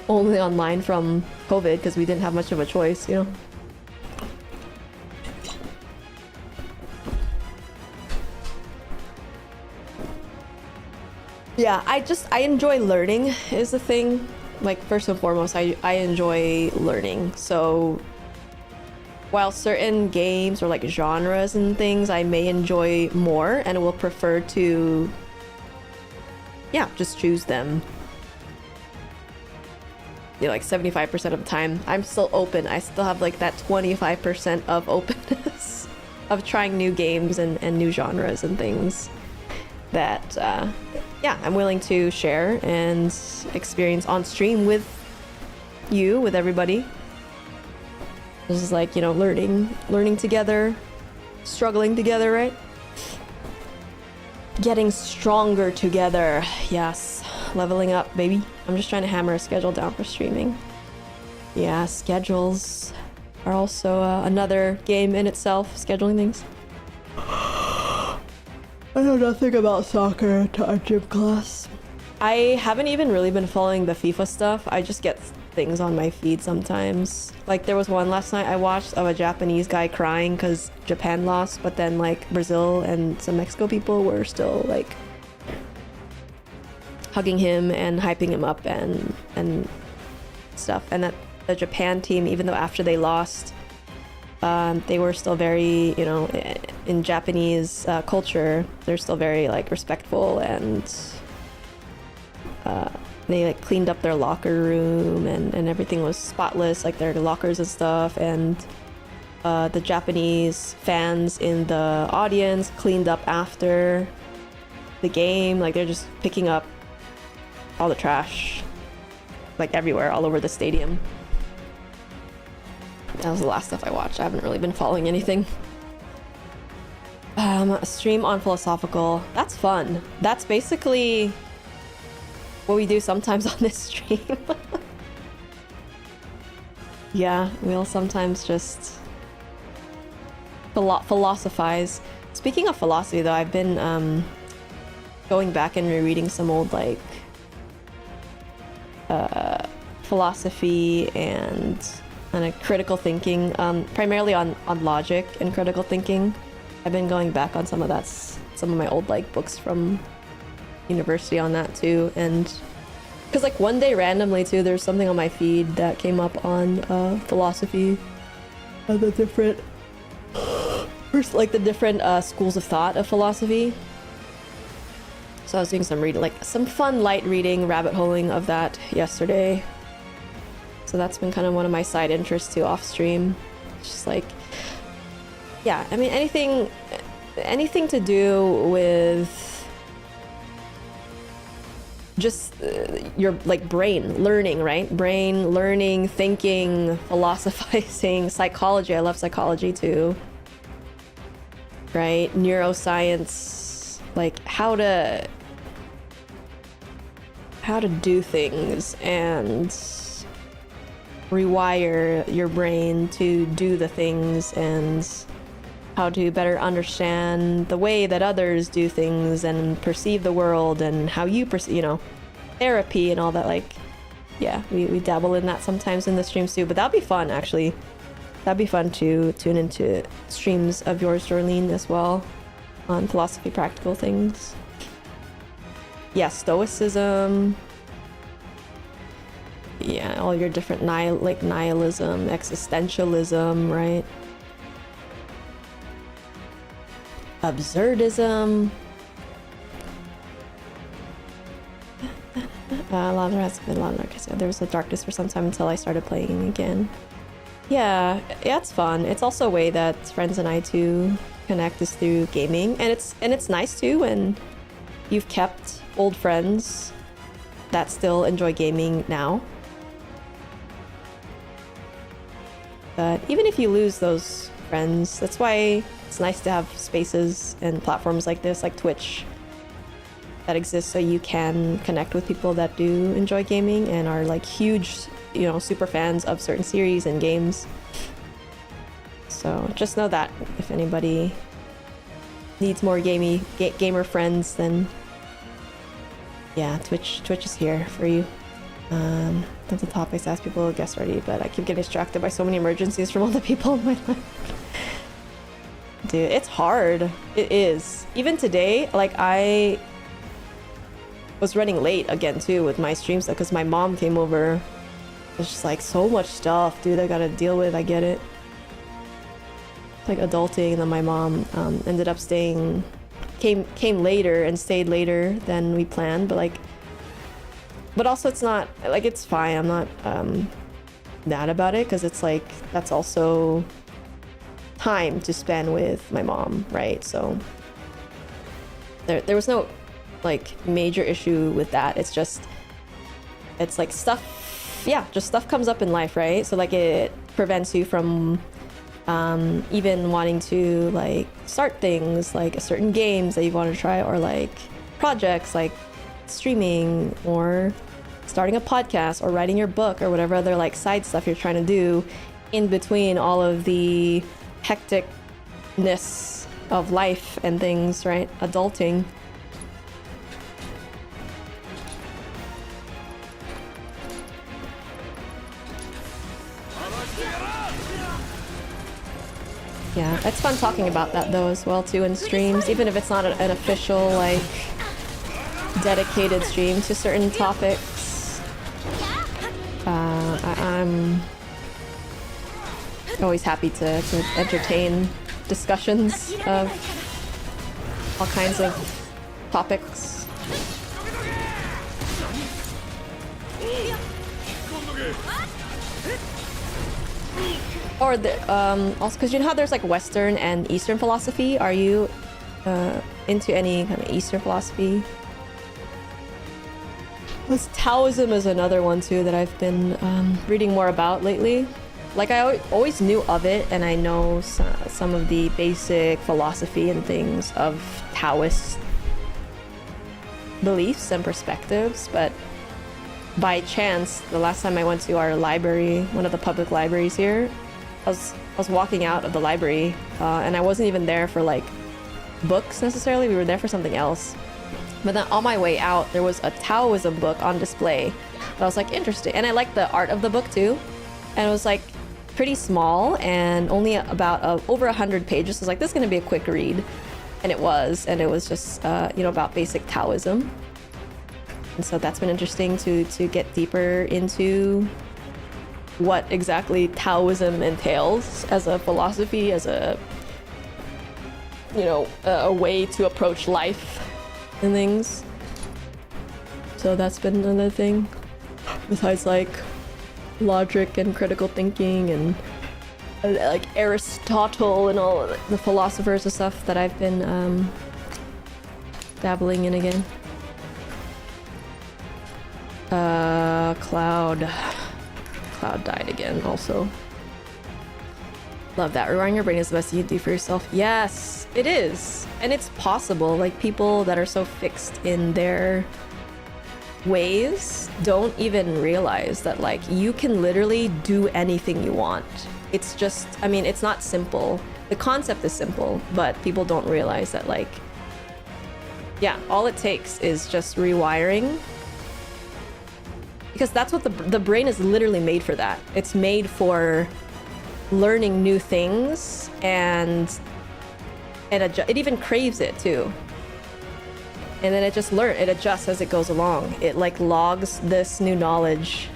only online from COVID because we didn't have much of a choice, you know. Yeah, I enjoy learning is the thing. Like, first and foremost, I enjoy learning. So while certain games or like genres and things I may enjoy more and will prefer to, yeah, just choose them. You know, like 75% of the time, I'm still open. I still have like that 25% of openness of trying new games and new genres and things that, yeah, I'm willing to share and experience on stream with you, with everybody. This is like, you know, learning together, struggling together, right? Getting stronger together. Yes, leveling up, baby. I'm just trying to hammer a schedule down for streaming. Yeah, schedules. are also another game in itself, scheduling things. I know nothing about soccer to our gym class. I haven't even really been following the FIFA stuff. I just get things on my feed sometimes. Like there was one last night I watched of a Japanese guy crying because Japan lost, but then like Brazil and some Mexico people were still like hugging him and hyping him up and stuff. And that the Japan team, even though after they lost, they were still very, you know, in Japanese culture, they're still very like respectful, and they like cleaned up their locker room and everything was spotless, like their lockers and stuff. And the Japanese fans in the audience cleaned up after the game. Like they're just picking up all the trash like everywhere, all over the stadium. That was the last stuff I watched. I haven't really been following anything. A stream on philosophical. That's fun. That's basically what we do sometimes on this stream. Yeah, we'll sometimes just philosophize. Speaking of philosophy though, I've been going back and rereading some old like philosophy and critical thinking, primarily on logic and critical thinking. I've been going back on some of my old like books from university on that too. And because like one day randomly too, there's something on my feed that came up on philosophy and the different schools of thought of philosophy. So I was doing some reading, like some fun light reading, rabbit holing of that yesterday. So that's been kind of one of my side interests too off stream. It's just like, yeah, I mean anything to do with just your like brain learning, right? Brain learning, thinking, philosophizing, psychology. I love psychology too, right? Neuroscience, like how to do things and rewire your brain to do the things, and how to better understand the way that others do things and perceive the world, and how you perceive, you know, therapy and all that. Like, yeah, we dabble in that sometimes in the streams too, but that'd be fun actually. That'd be fun to tune into streams of yours, Jorlene, as well, on philosophy, practical things. Yeah, stoicism. Yeah, all your different nihilism, existentialism, right? Absurdism. A lot of there has been a lot of darkness. There was a darkness for some time until I started playing again. Yeah, it's fun. It's also a way that friends and I too connect is through gaming, and it's nice too when you've kept old friends that still enjoy gaming now. But even if you lose those friends, that's why it's nice to have spaces and platforms like this, like Twitch, that exist so you can connect with people that do enjoy gaming and are like huge, you know, super fans of certain series and games. So just know that if anybody needs more gamer friends, then yeah, Twitch is here for you. That's the topics I ask people to guess already, but I keep getting distracted by so many emergencies from all the people in my life. Dude, it's hard. It is. Even today, like I was running late again too with my stream stuff because my mom came over. It's just like so much stuff, dude, I gotta deal with. I get it. It's like adulting, and then my mom ended up came later and stayed later than we planned, but also it's not like, it's fine. I'm not mad about it because it's like that's also time to spend with my mom, right? So there was no like major issue with that. It's like stuff, yeah, just stuff comes up in life, right? So like it prevents you from even wanting to like start things like certain games that you want to try, or like projects like streaming or starting a podcast or writing your book or whatever other like side stuff you're trying to do. in between all of the hecticness of life and things, right? Adulting. Yeah, it's fun talking about that though as well too in streams, even if it's not an official like dedicated stream to certain topics. I'm always happy to entertain discussions of all kinds of topics. Or also because you know how there's like Western and Eastern philosophy. Are you into any kind of Eastern philosophy? This Taoism is another one too that I've been reading more about lately. Like I always knew of it, and I know some of the basic philosophy and things of Taoist beliefs and perspectives, but by chance, the last time I went to our library, one of the public libraries here, I was walking out of the library, and I wasn't even there for like books necessarily. We were there for something else. But then on my way out, there was a Taoism book on display. But I was like, interesting. And I liked the art of the book too. And it was like pretty small and only about over 100 pages. So I was like, this is gonna be a quick read. And it was just, you know, about basic Taoism. And so that's been interesting to get deeper into what exactly Taoism entails as a philosophy, as a, you know, a way to approach life and things. So that's been another thing. Besides like logic and critical thinking and like Aristotle and all the philosophers and stuff that I've been dabbling in again. Cloud died again also. Love that. Rewiring your brain is the best you can do for yourself. Yes, it is. And it's possible. Like people that are so fixed in their ways don't even realize that like you can literally do anything you want. It's just, I mean, it's not simple. The concept is simple, but people don't realize that like, yeah, all it takes is just rewiring. Because that's what the brain is literally made for that. It's made for learning new things and it even craves it too. And then it adjusts as it goes along. It like logs this new knowledge,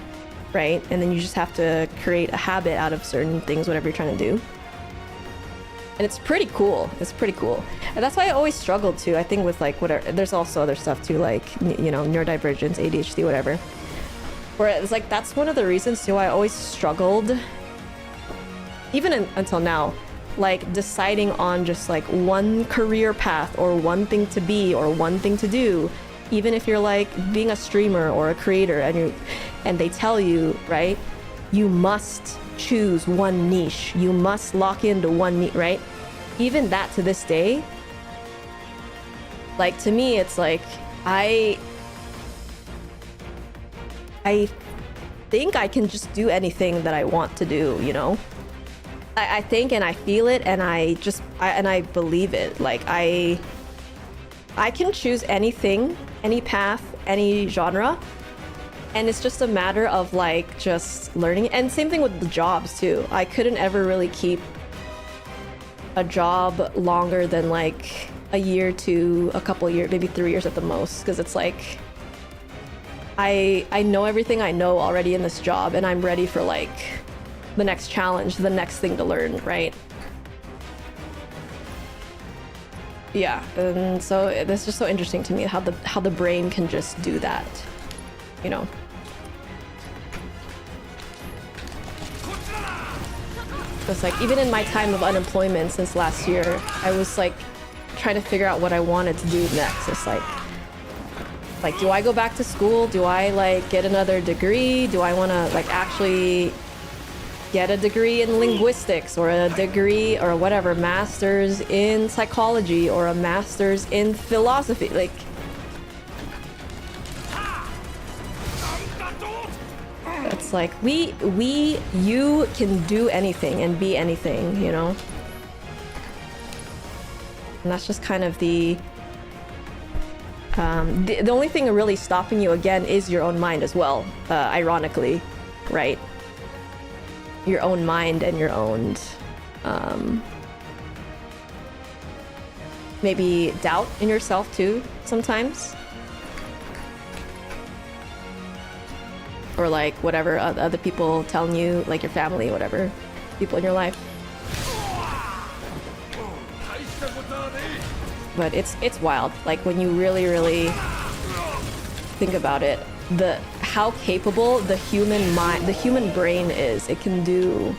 right? And then you just have to create a habit out of certain things, whatever you're trying to do. And it's pretty cool. It's pretty cool. And that's why I always struggled too, I think with like whatever, there's also other stuff too, like, you know, neurodivergence, ADHD, whatever. Where it's like, that's one of the reasons too I always struggled, even until now, like deciding on just like one career path or one thing to be or one thing to do. Even if you're like being a streamer or a creator and they tell you, right, you must choose one niche, you must lock into one niche, right? Even that to this day, like to me, it's like, I think I can just do anything that I want to do, you know? I think and I feel it and I believe it. Like I can choose anything, any path, any genre. And it's just a matter of like just learning. And same thing with the jobs too. I couldn't ever really keep a job longer than like a year to a couple years, maybe 3 years at the most. Because it's like, I know everything I know already in this job and I'm ready for like the next challenge, the next thing to learn, right? Yeah, and so it's just so interesting to me how the brain can just do that, you know? It's like, even in my time of unemployment since last year, I was like trying to figure out what I wanted to do next. It's like, do I go back to school? Do I like get another degree? Do I want to like actually get a degree in linguistics or a degree or whatever, master's in psychology or a master's in philosophy? Like, It's like you can do anything and be anything, you know? And that's just kind of the only thing really stopping you again is your own mind as well, ironically, right? Your own mind and your own maybe doubt in yourself too sometimes, or like whatever other people telling you, like your family, whatever people in your life. But it's wild, like when you really think about it, how capable the human mind, the human brain is. It can do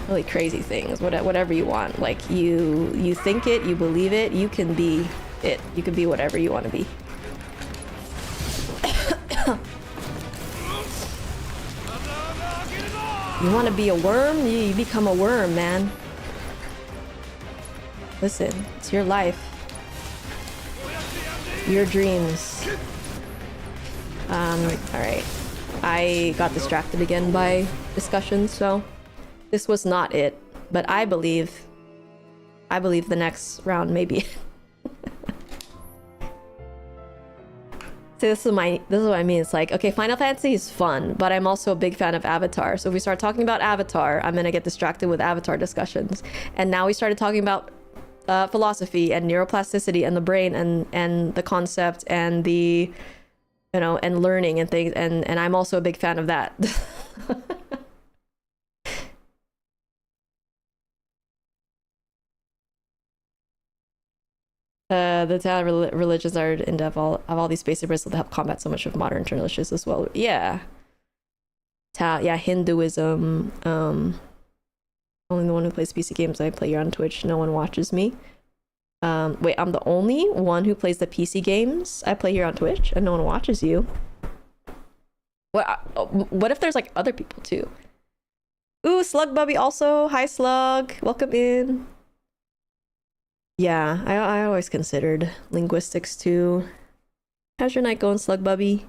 really crazy things, whatever you want. Like you think it, you believe it, you can be it. You can be whatever you want to be. You want to be a worm? You become a worm, man. Listen, it's your life. Your dreams. Alright. I got distracted again by discussion, so this was not it. But I believe the next round maybe. See, this is what I mean. It's like, okay, Final Fantasy is fun, but I'm also a big fan of Avatar. So if we start talking about Avatar, I'm gonna get distracted with Avatar discussions. And now we started talking about philosophy and neuroplasticity and the brain and the concept and the, you know, and learning and things. And I'm also a big fan of that. The Tao religions are in depth of all these basic principles that help combat so much of modern internal issues as well. Yeah. Yeah, Hinduism. Only the one who plays PC games. I play here on Twitch. No one watches me. Wait, I'm the only one who plays the PC games. I play here on Twitch and no one watches you. What if there's like other people too? Ooh, Slug Bubby also. Hi, Slug. Welcome in. Yeah, I always considered linguistics too. How's your night going, Slug Bubby?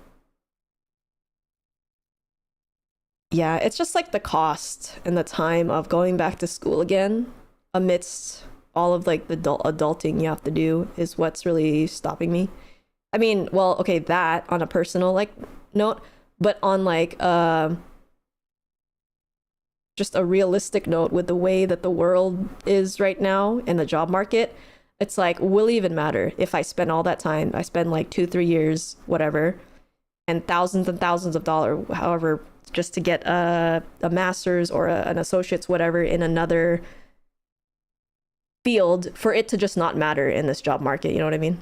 Yeah, it's just like the cost and the time of going back to school again amidst all of like the adulting you have to do is what's really stopping me. I mean, well, okay, that on a personal like note, but on like just a realistic note with the way that the world is right now in the job market, it's like, will it even matter if I spend all that time? I spend like 2-3 years, whatever, and thousands of dollars, however, just to get a master's or an associate's, whatever, in another field for it to just not matter in this job market. You know what I mean?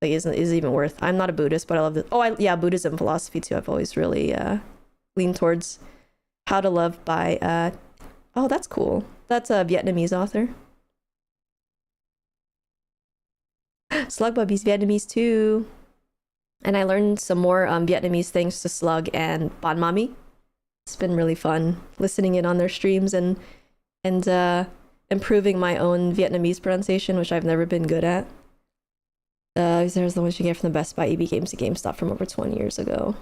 Like, is even worth. I'm not a Buddhist, but I love it. Oh, yeah, Buddhism philosophy too. I've always really leaned towards. How to Love by oh, that's cool. That's a Vietnamese author. Slug Bubby's Vietnamese too. And I learned some more Vietnamese thanks to Slug and Bon Mami. It's been really fun listening in on their streams and improving my own Vietnamese pronunciation, which I've never been good at. There's the one you get from the Best Buy EB Games to GameStop from over 20 years ago.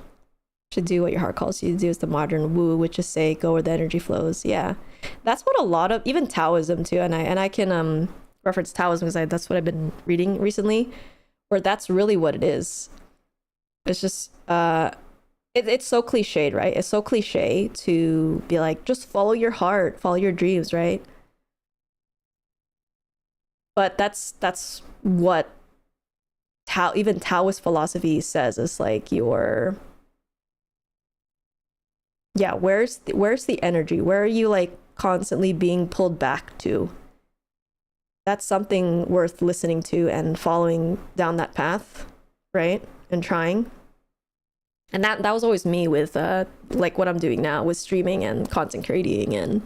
Should do what your heart calls you to do is the modern woo, which is say go where the energy flows. Yeah, that's what a lot of even Taoism too, and I can reference Taoism because that's what I've been reading recently, where that's really what it is. It's just it's so cliched, right? It's so cliche to be like, just follow your heart, follow your dreams, right? But that's what even Taoist philosophy says. Is like your where's the energy? Where are you like constantly being pulled back to? That's something worth listening to and following down that path, right? And trying. And that was always me with like what I'm doing now with streaming and content creating and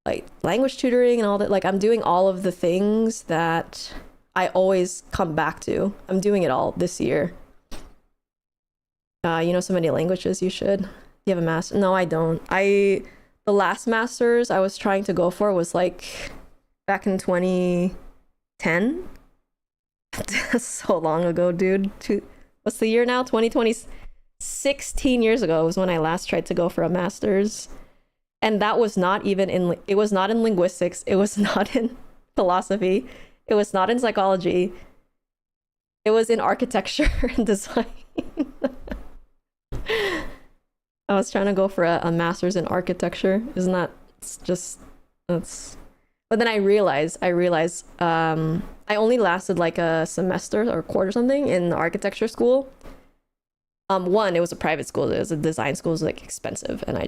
like language tutoring and all that. Like I'm doing all of the things that I always come back to. I'm doing it all this year. You know so many languages. You should. You have a master? No, I don't. The last masters I was trying to go for was like back in 2010. So long ago, dude. What's the year now? 2020. 16 years ago was when I last tried to go for a master's. And that was not even in, it was not in linguistics. It was not in philosophy. It was not in psychology. It was in architecture and design. I was trying to go for a master's in architecture. Isn't that, it's just, that's, but then I realized I only lasted like a semester or quarter or something in architecture school. One, it was a private school. It was a design school. It was like expensive, and I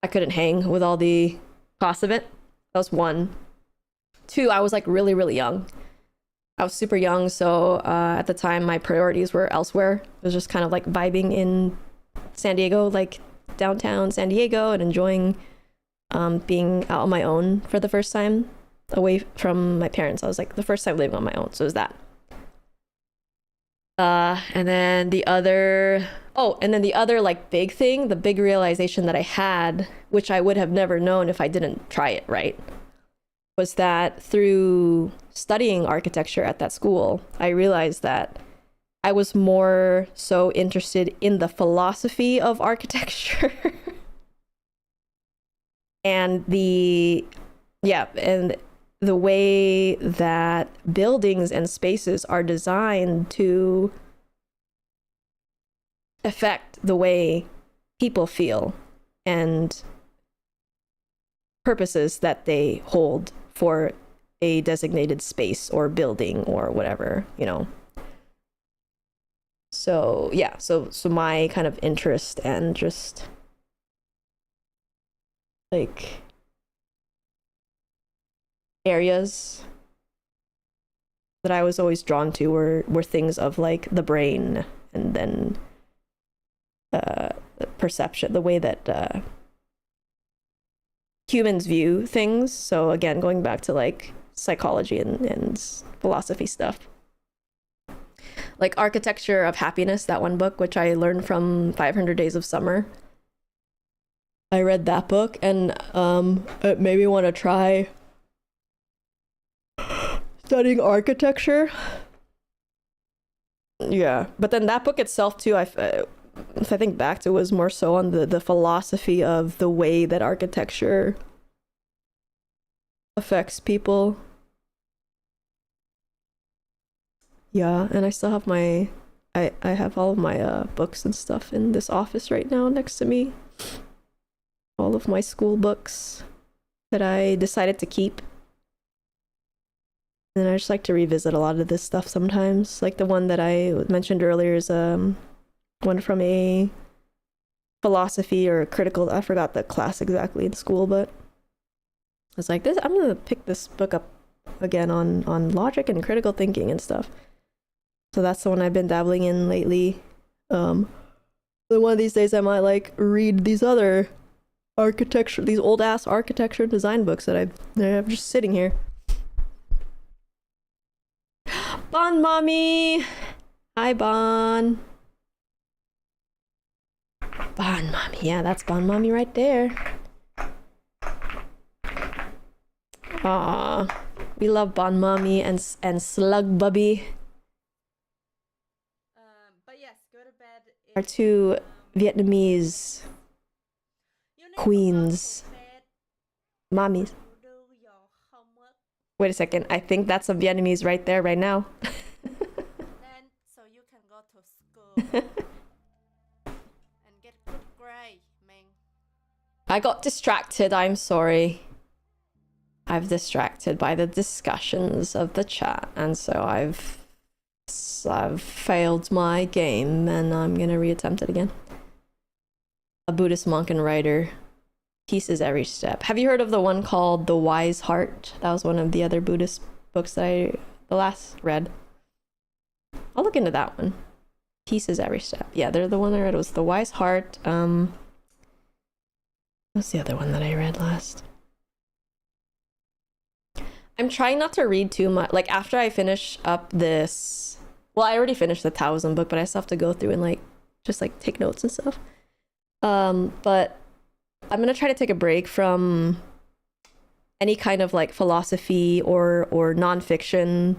couldn't hang with all the cost of it. That was one. Two, I was like really, really young. I was super young, so at the time my priorities were elsewhere. It was just kind of like vibing in San Diego, like downtown San Diego, and enjoying being out on my own for the first time, away from my parents. I was like the first time living on my own, so it was that. And then the other like big thing, the big realization that I had, which I would have never known if I didn't try it, right, was that through studying architecture at that school, I realized that I was more so interested in the philosophy of architecture and the way that buildings and spaces are designed to affect the way people feel and purposes that they hold for a designated space or building or whatever, you know. So yeah, so my kind of interest and just like areas that I was always drawn to were things of like the brain, and then perception, the way that humans view things. So again, going back to like psychology and philosophy stuff, like Architecture of Happiness, that one book, which I learned from 500 Days of Summer. I read that book, and it made me want to try studying architecture. Yeah, but then that book itself too, if I think back to, was more so on the philosophy of the way that architecture affects people. Yeah, and I still have I have all of my books and stuff in this office right now next to me. All of my school books that I decided to keep. And I just like to revisit a lot of this stuff sometimes. Like the one that I mentioned earlier is one from a philosophy or a critical, I forgot the class exactly in school, but I was like, I'm gonna pick this book up again on logic and critical thinking and stuff. So that's the one I've been dabbling in lately. Then one of these days I might like read these other architecture, these old ass architecture and design books that I'm just sitting here. Bon Mommy! Hi Bon. Bon Mommy, yeah, that's Bon Mommy right there. Aww, we love Bon Mommy and Slug Bubby. But yes, go to bed. Our two Vietnamese queens, mommies. Wait a second, I think that's some Vietnamese right there, right now. Then, so you can go to school and get good grade, man. I got distracted, I'm sorry. I've distracted by the discussions of the chat, and so I've failed my game, and I'm gonna reattempt it again. A Buddhist monk and writer. Pieces every step. Have you heard of the one called The Wise Heart? That was one of the other Buddhist books that I the last read. I'll look into that one. Pieces every step. Yeah, they're the one I read. It was The Wise Heart. What's the other one that I read last? I'm trying not to read too much. Like after I finish up this, well, I already finished the Taoism book, but I still have to go through and like just like take notes and stuff. But I'm gonna try to take a break from any kind of like philosophy or nonfiction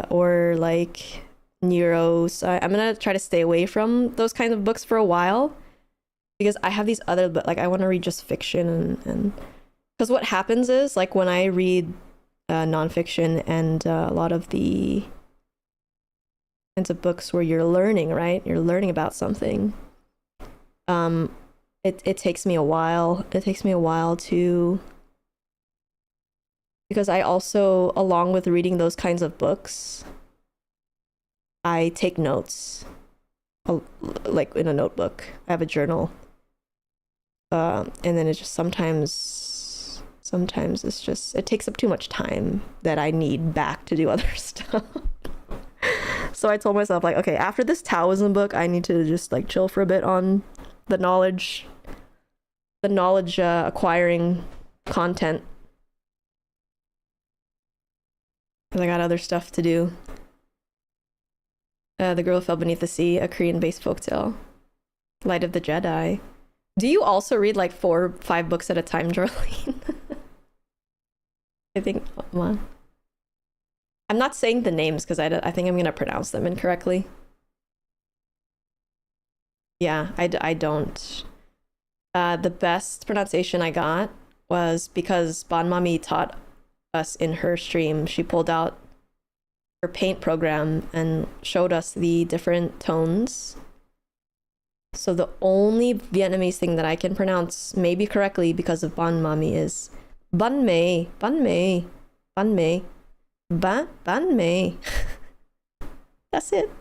or like neuroscience. I'm gonna try to stay away from those kinds of books for a while because I have these other, but like I want to read just fiction and because what happens is like when I read nonfiction and a lot of the kinds of books where you're learning, right? You're learning about something. It takes me a while. It takes me a while to, because I also, along with reading those kinds of books, I take notes, like in a notebook. I have a journal, and then it just sometimes it's just it takes up too much time that I need back to do other stuff. So I told myself like, okay, after this Taoism book, I need to just like chill for a bit on the knowledge acquiring content. Because I got other stuff to do. The Girl Who Fell Beneath the Sea, a Korean-based folktale. Light of the Jedi. Do you also read like 4 or 5 books at a time, Jorlene? I think, well, I'm not saying the names because I think I'm going to pronounce them incorrectly. Yeah, I don't. The best pronunciation I got was because Bon Mami taught us in her stream. She pulled out her paint program and showed us the different tones. So the only Vietnamese thing that I can pronounce maybe correctly because of Bon Mami is Ban Mei, Ban Mei, Ban Mei, Ban Mei. That's it.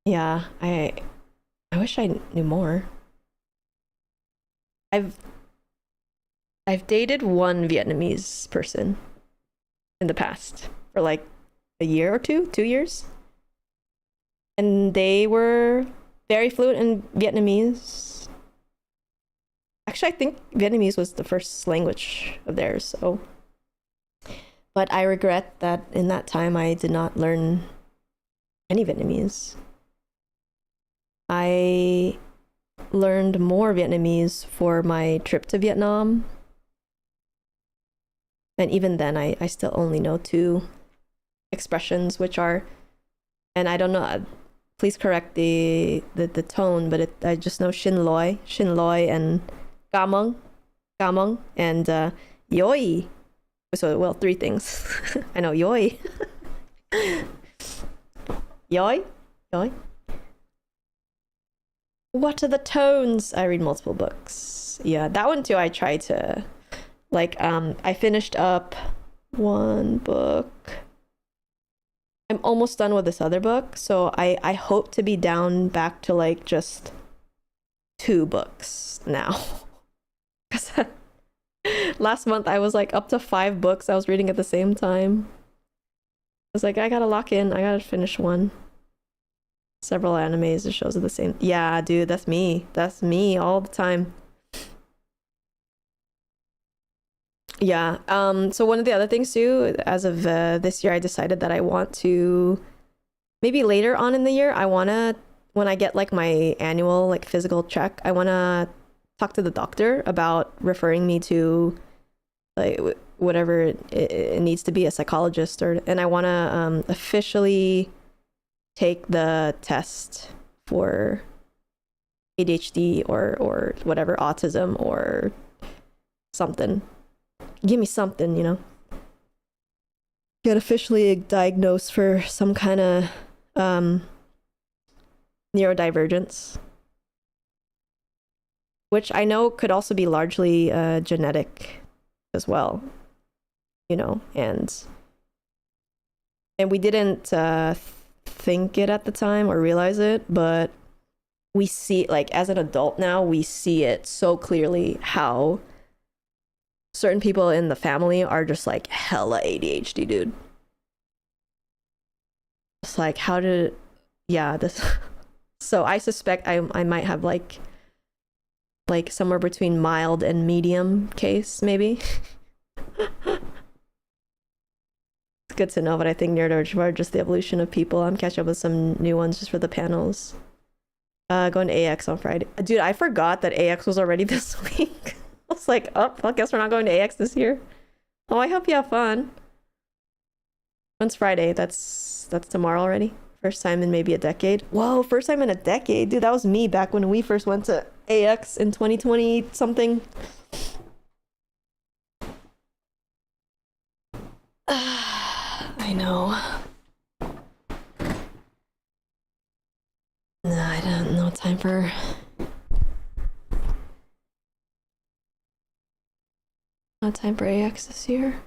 Yeah, I wish I knew more. I've dated one Vietnamese person in the past for like a year or 2 years. And they were very fluent in Vietnamese. Actually, I think Vietnamese was the first language of theirs, so. But I regret that in that time I did not learn any Vietnamese. I learned more Vietnamese for my trip to Vietnam. And even then, I still only know 2 expressions, which are, and I don't know, please correct the tone, but I just know Xin Loi, and Gamong, and Yoi. So, well, 3 things. I know Yoi. Yoi. What are the tones? I read multiple books. Yeah, that one too. I try to, like, I finished up 1 book. I'm almost done with this other book, so I hope to be down back to like just 2 books now. Because last month I was like up to 5 books I was reading at the same time. I was like, I gotta lock in. I gotta finish one. Several animes and shows are the same. Yeah, dude, that's me. That's me all the time. Yeah. So one of the other things too, as of this year, I decided that I want to, maybe later on in the year, I want to, when I get like my annual like physical check, I want to talk to the doctor about referring me to like whatever it needs to be, a psychologist, and I want to officially take the test for ADHD or whatever, autism or something. Give me something, you know. Get officially diagnosed for some kind of neurodivergence, which I know could also be largely genetic as well, you know, and we didn't think it at the time or realize it, but we see, like, as an adult now, we see it so clearly how certain people in the family are just like hella ADHD, dude. It's like, how did, yeah, this. So I suspect I might have like somewhere between mild and medium case, maybe. It's good to know, but I think neurodivergent are just the evolution of people. I'm catching up with some new ones just for the panels. Going to AX on Friday. Dude, I forgot that AX was already this week. I was like, oh, I guess we're not going to AX this year. Oh, I hope you have fun. When's Friday? That's tomorrow already. First time in maybe a decade. Whoa, first time in a decade. Dude, that was me back when we first went to AX in 2020 something. I know. No, I don't know time for no time for AX this year.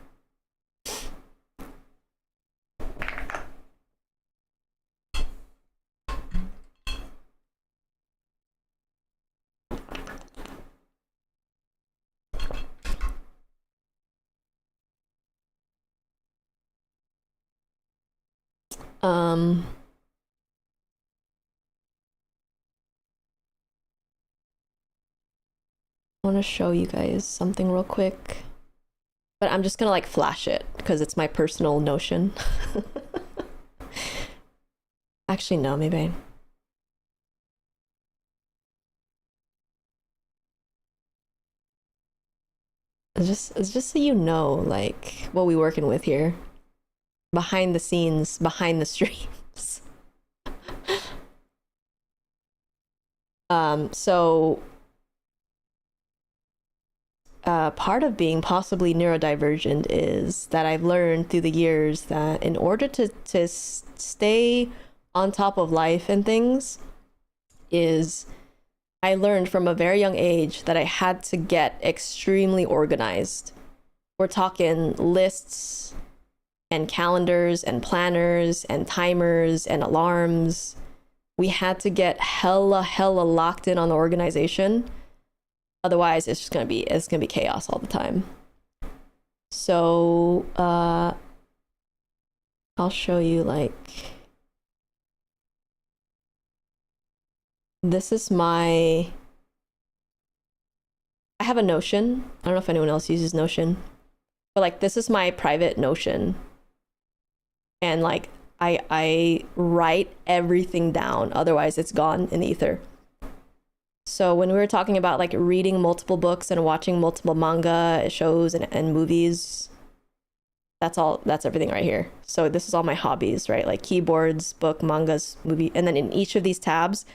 I want to show you guys something real quick, but I'm just gonna like flash it because it's my personal Notion. Actually, no, maybe it's just so you know, like what we working with here, behind the scenes, behind the streams. So part of being possibly neurodivergent is that I've learned through the years that in order to stay on top of life and things, is I learned from a very young age that I had to get extremely organized. We're talking lists and calendars and planners and timers and alarms. We had to get hella locked in on the organization. Otherwise, it's gonna be chaos all the time. So I'll show you, like, this is I have a Notion. I don't know if anyone else uses Notion, but like this is my private Notion. And like I write everything down, otherwise it's gone in the ether. So when we were talking about like reading multiple books and watching multiple manga shows and movies, that's everything right here. So this is all my hobbies, right? Like keyboards, book, mangas, movie. And then in each of these tabs,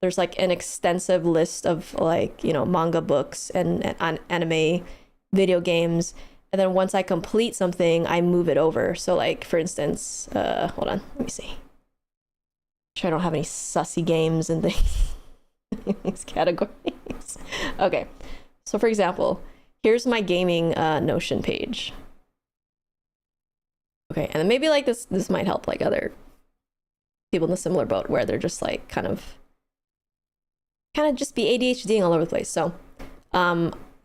there's like an extensive list of like, you know, manga, books and anime, video games. And then once I complete something, I move it over. So like, for instance, hold on, let me see. I'm sure I don't have any sussy games and things. These categories. Okay, so for example, here's my gaming Notion page. Okay, and then maybe like this might help like other people in a similar boat where they're just like kind of just be ADHDing all over the place. So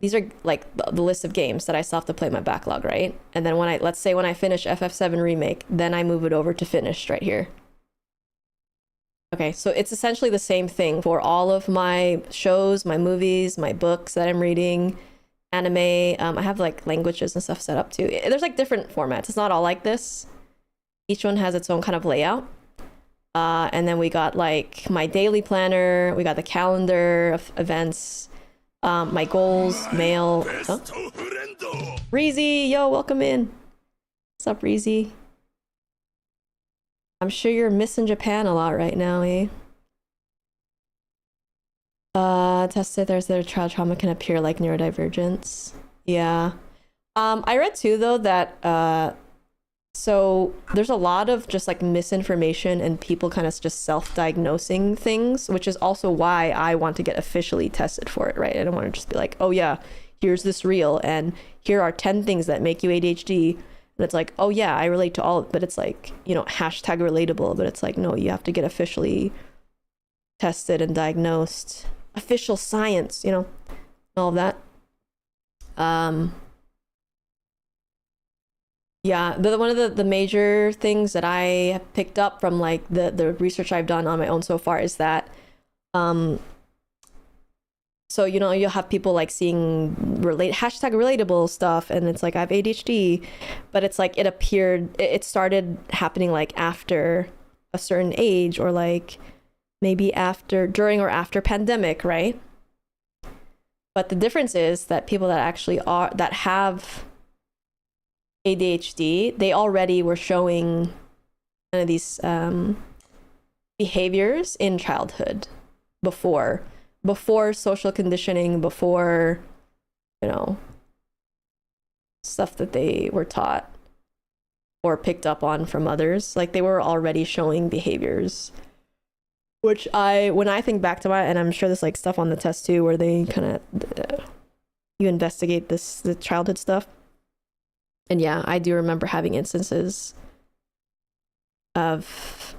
these are like the list of games that I still have to play my backlog, right? And then let's say when I finish FF7 Remake, then I move it over to finished right here. Okay, so it's essentially the same thing for all of my shows, my movies, my books that I'm reading, anime. I have like languages and stuff set up too. There's like different formats. It's not all like this. Each one has its own kind of layout. And then we got like my daily planner. We got the calendar of events, my goals, mail. Huh? Reezy, yo, welcome in. What's up, Reezy? I'm sure you're missing Japan a lot right now, eh? Tested there's their child trauma can appear like neurodivergence. Yeah. I read too though that so there's a lot of just like misinformation and people kind of just self-diagnosing things, which is also why I want to get officially tested for it, right? I don't want to just be like, oh yeah, here's this reel and here are 10 things that make you ADHD. And it's like, oh yeah, I relate to all, but it's like, you know, hashtag relatable, but it's like, no, you have to get officially tested and diagnosed. Official science, you know, all of that. Yeah, one of the major things that I have picked up from like the research I've done on my own so far is that so, you know, you'll have people like seeing hashtag relatable stuff and it's like I have ADHD, but it's like it started happening like after a certain age or like maybe during or after pandemic, right? But the difference is that people that actually have ADHD, they already were showing kind of these behaviors in childhood before social conditioning, before, you know, stuff that they were taught or picked up on from others. Like, they were already showing behaviors, which when I think back to my, and I'm sure there's like stuff on the test too where they kind of you investigate the childhood stuff. And yeah, I do remember having instances of,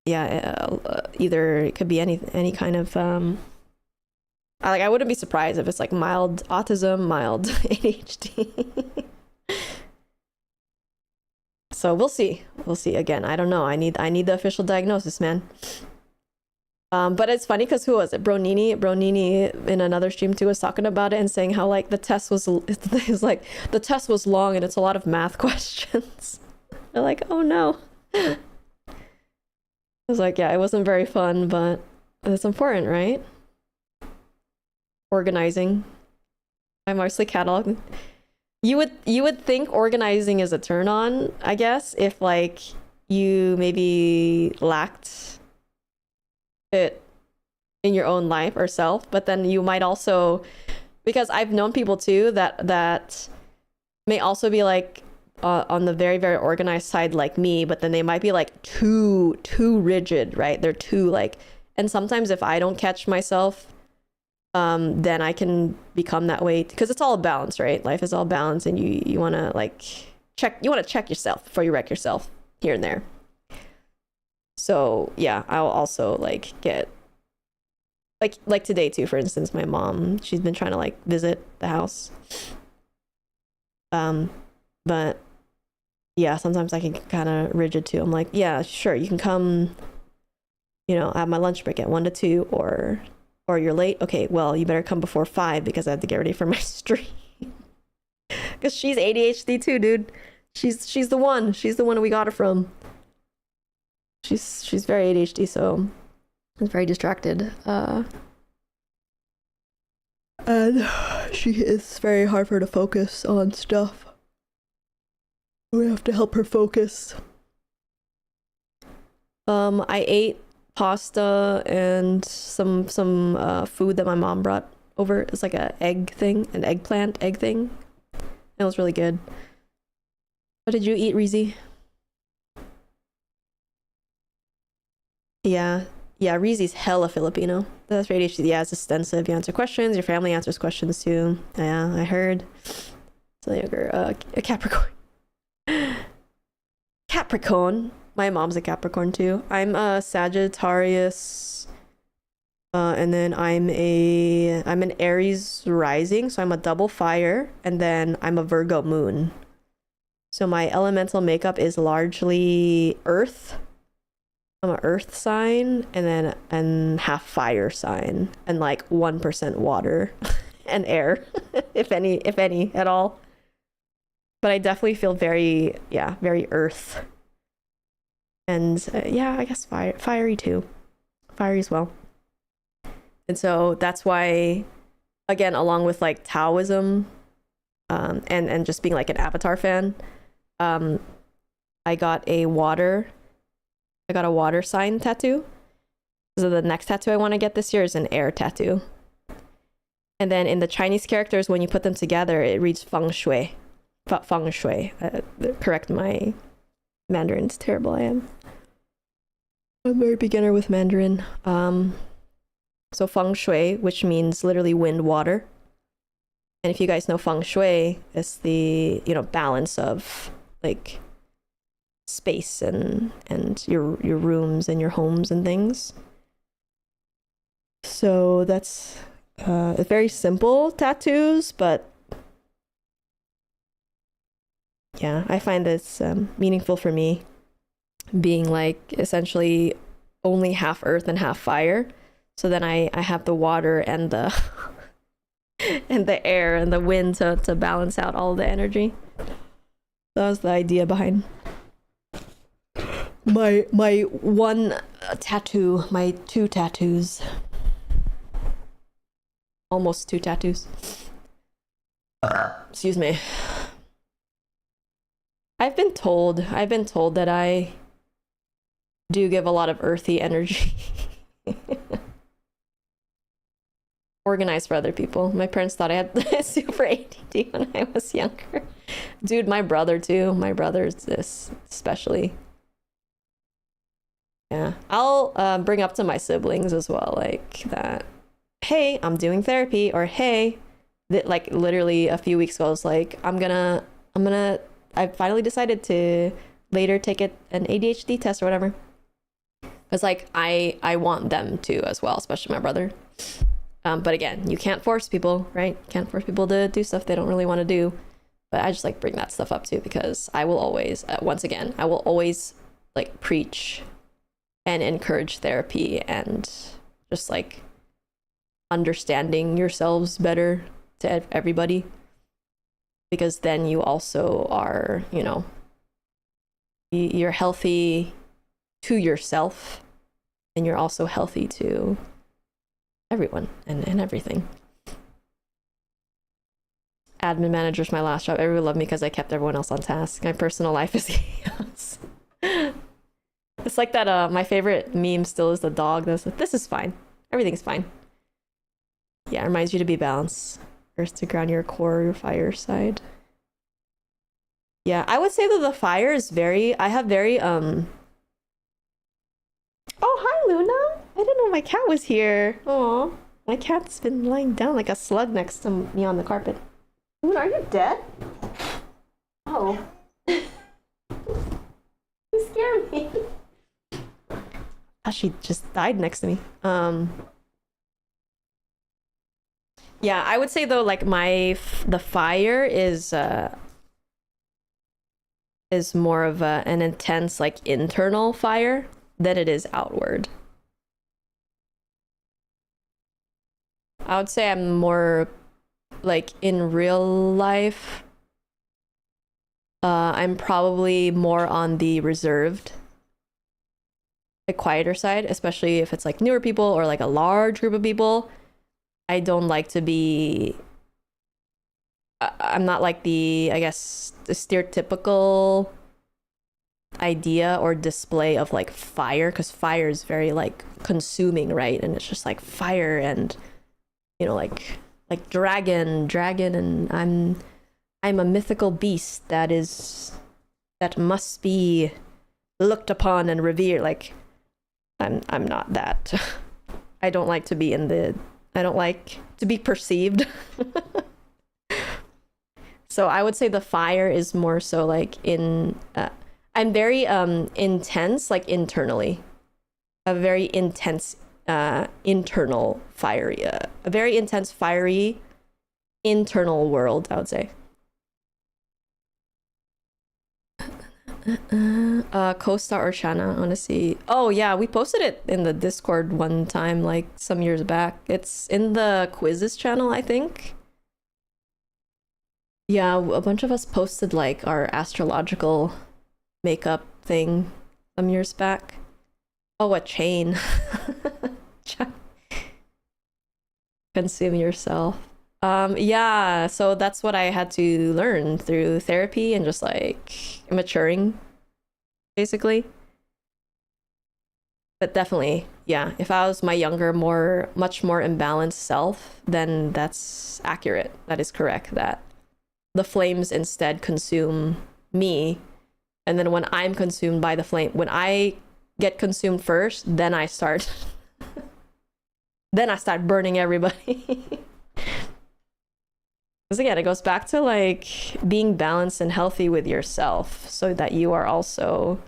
either it could be any kind of like, I wouldn't be surprised if it's like mild autism, mild ADHD. So we'll see. Again, I don't know. I need the official diagnosis, man. But it's funny because who was it? Bronini in another stream too was talking about it and saying how like the test was long and it's a lot of math questions. They're like, oh no. I was like, yeah, it wasn't very fun, but it's important, right? Organizing. I mostly catalog. You would think organizing is a turn on, I guess, if like you maybe lacked it in your own life or self, but then you might also, because I've known people too that may also be like on the very, very organized side like me, but then they might be like too rigid, right? They're too like, and sometimes if I don't catch myself, then I can become that way, because it's all balance, right? Life is all balance, and you want to like check yourself before you wreck yourself here and there. So yeah, I'll also like get like today too, for instance, my mom, she's been trying to like visit the house, but yeah, sometimes I can get kind of rigid too. I'm like, yeah, sure, you can come, you know, I have my lunch break at 1 to 2, or you're late. Okay, well, you better come before 5 because I have to get ready for my stream. Because she's ADHD too, dude. She's the one we got her from. She's very ADHD, so she's very distracted. And she is very hard for her to focus on stuff. We have to help her focus. I ate pasta and some food that my mom brought over. It's like an egg thing, an egg thing. It was really good. What did you eat, Reezy? Yeah, Reezy's hella Filipino. That's right. Yeah, it's extensive. You answer questions. Your family answers questions too. Yeah, I heard. So you're a Capricorn. Capricorn. My mom's a Capricorn too. I'm a Sagittarius, and then I'm an Aries rising, so I'm a double fire, and then I'm a Virgo moon. So my elemental makeup is largely earth. I'm an earth sign, and half fire sign, and like 1% water and air, if any at all. But I definitely feel very earth. And I guess fiery too. Fiery as well. And so that's why, again, along with like Taoism, and just being like an Avatar fan, I got a water sign tattoo. So the next tattoo I want to get this year is an air tattoo. And then in the Chinese characters, when you put them together, it reads feng shui. Feng shui. Correct my Mandarin. It's terrible. I'm very beginner with Mandarin. So feng shui, which means literally wind, water. And if you guys know feng shui, it's the, balance of like space and your rooms and your homes and things. So that's very simple tattoos, but yeah, I find this meaningful for me, being like essentially only half earth and half fire. So then I have the water and the and the air and the wind to balance out all the energy. That was the idea behind my one tattoo, my 2 tattoos. Almost 2 tattoos. Excuse me. I've been told that I do give a lot of earthy energy. Organized for other people. My parents thought I had super ADD when I was younger. Dude, my brother too. My brother's this especially. Yeah, I'll bring up to my siblings as well, like that. Hey, I'm doing therapy, or hey, that like literally a few weeks ago, I was like, I finally decided to later take an ADHD test or whatever. It's like I want them to as well, especially my brother. But again, you can't force people, right? Can't force people to do stuff they don't really want to do. But I just like bring that stuff up too, because I will always, once again, I will always like preach and encourage therapy and just like understanding yourselves better to everybody. Because then you also are, you know, you're healthy to yourself, and you're also healthy to everyone and everything. Admin manager's my last job. Everyone loved me because I kept everyone else on task. My personal life is chaos. It's like that, my favorite meme still is the dog that's like, this is fine. Everything's fine. Yeah, it reminds you to be balanced. Earth to ground your core, your fire side. Yeah, I would say that the fire is I have very, Oh, hi, Luna. I didn't know my cat was here. Aw, my cat's been lying down like a slug next to me on the carpet. Luna, are you dead? Oh. You scared me. Oh, she just died next to me. Yeah, I would say though, like the fire is more of an intense like internal fire than it is outward. I would say I'm more like in real life. I'm probably more on the reserved, the quieter side, especially if it's like newer people or like a large group of people. I don't like to be. I'm not like the, I guess, the stereotypical idea or display of like fire, because fire is very like consuming, right? And it's just like fire and, you know, like dragon, and I'm a mythical beast that must be looked upon and revered. Like I'm not that. I don't like to be I don't like to be perceived. So I would say the fire is more so like I'm very intense, like internally. A very intense internal fiery, a very intense fiery internal world, I would say. Costa or Shana, honestly. Oh yeah, we posted it in the Discord one time, like some years back. It's in the quizzes channel, I think. Yeah, a bunch of us posted like our astrological makeup thing some years back. Oh, a chain. Consume yourself. Yeah, so that's what I had to learn through therapy and just like maturing, basically. But definitely, yeah, if I was my younger, much more imbalanced self, then that's accurate. That is correct, that the flames instead consume me. And then when I'm consumed by the flame, when I get consumed first, then I start burning everybody. Because again, it goes back to like being balanced and healthy with yourself so that you are also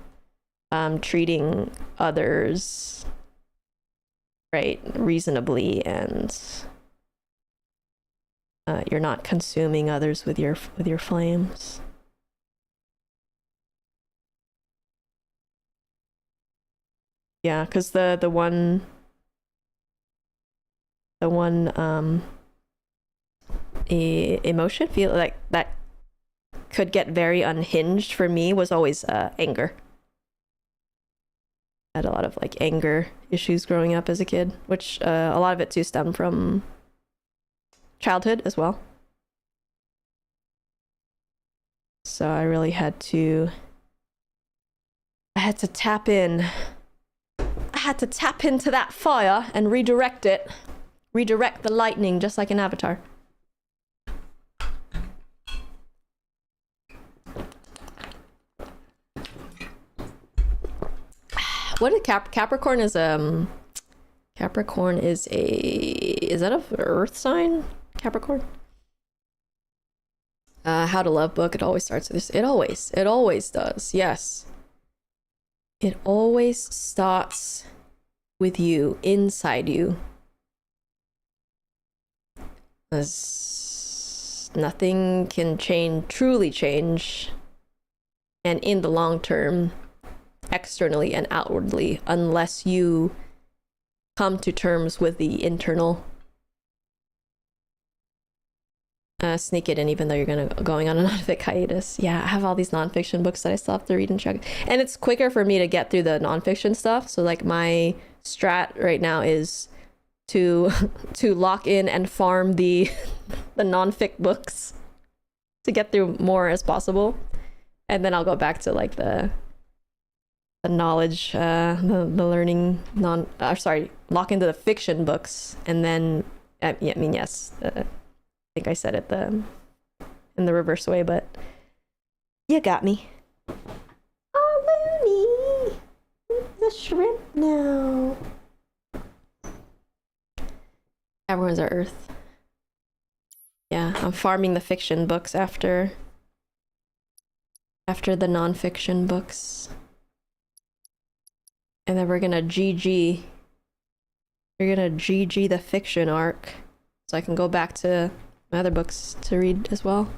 treating others right reasonably, and you're not consuming others with your flames. Yeah, because the one emotion feel like that could get very unhinged for me was always anger. I had a lot of like anger issues growing up as a kid, which a lot of it too stemmed from childhood as well. So I really had to tap in. I had to tap into that fire and redirect it. Redirect the lightning just like an avatar. What did Capricorn is Capricorn is that a earth sign? Capricorn? How to Love book. It always starts with this. It always does. Yes. It always starts with you, inside you. Because nothing can truly change, and in the long term, externally and outwardly, unless you come to terms with the internal. Sneak it in even though you're going on a non-fic hiatus. Yeah, I have all these non-fiction books that I still have to read and check. And it's quicker for me to get through the non-fiction stuff. So like my strat right now is to lock in and farm the non-fic books to get through more as possible. And then I'll go back to like the knowledge, the learning lock into the fiction books. And then, yes. I think I said it in the reverse way, but you got me. Oh, Looney! The shrimp now. Everyone's our Earth. Yeah, I'm farming the fiction books after the non-fiction books. And then we're gonna GG. We're gonna GG the fiction arc. So I can go back to my other books to read as well.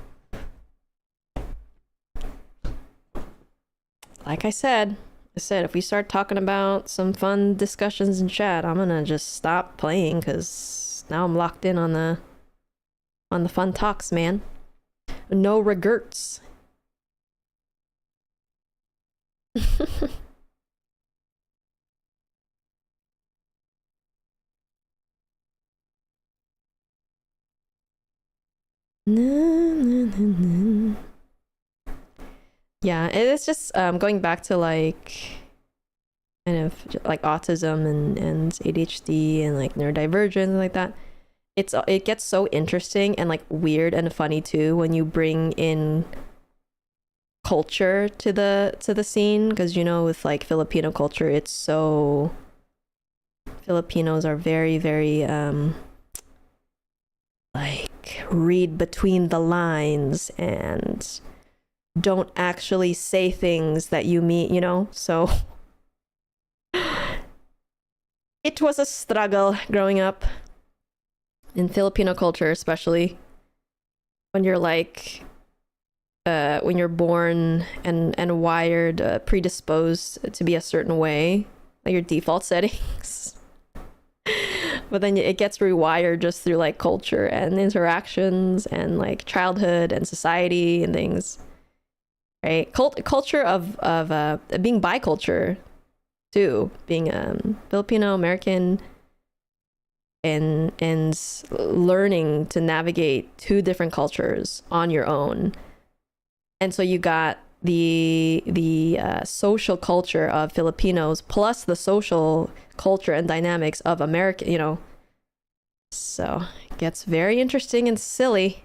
Like I said, if we start talking about some fun discussions in chat, I'm gonna just stop playing because now I'm locked in on the fun talks, man. No regrets. Yeah, it's just going back to like kind of like autism and ADHD and like neurodivergence and like that. It gets so interesting and like weird and funny too when you bring in culture to the scene, because with like Filipino culture, it's so Filipinos are very, very like read between the lines and don't actually say things that you mean, so it was a struggle growing up in Filipino culture, especially when you're like when you're born and wired predisposed to be a certain way, like your default settings. But then it gets rewired just through like culture and interactions and like childhood and society and things, right? Culture of being biculture too, being Filipino American and learning to navigate two different cultures on your own. And so you got the social culture of Filipinos plus the social culture and dynamics of American, so it gets very interesting and silly.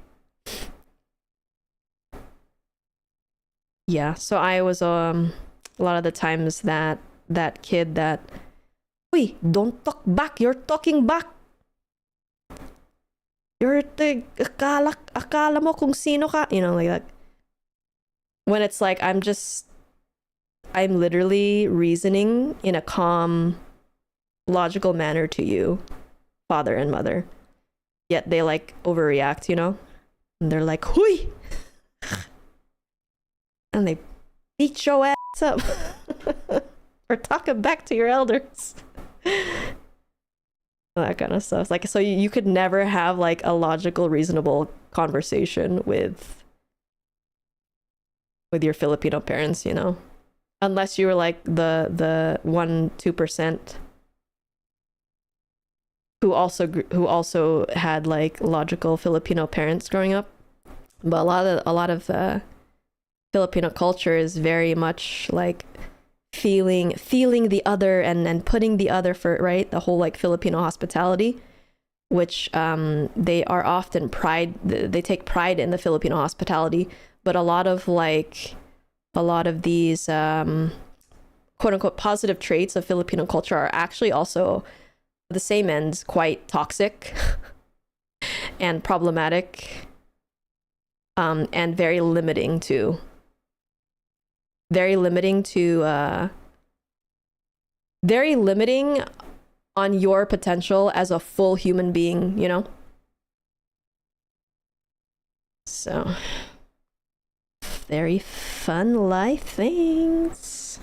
Yeah, so I was a lot of the times that kid that, "Uy, don't talk back, you're talking back. You're akala mo kung sino ka," like that. When it's like I'm literally reasoning in a calm, logical manner to you, father and mother, yet they like overreact, and they're like, "Hui," and they beat your ass up for talking back to your elders. That kind of stuff. It's like, so you could never have like a logical, reasonable conversation with your Filipino parents, unless you were like the 1-2% who also had like logical Filipino parents growing up. But a lot of Filipino culture is very much like feeling the other and putting the other for, right? The whole like Filipino hospitality, which they are often they take pride in the Filipino hospitality, but a lot of these quote unquote positive traits of Filipino culture are actually also the same ends quite toxic and problematic, and very limiting to very limiting on your potential as a full human being, you know? So, very fun life things.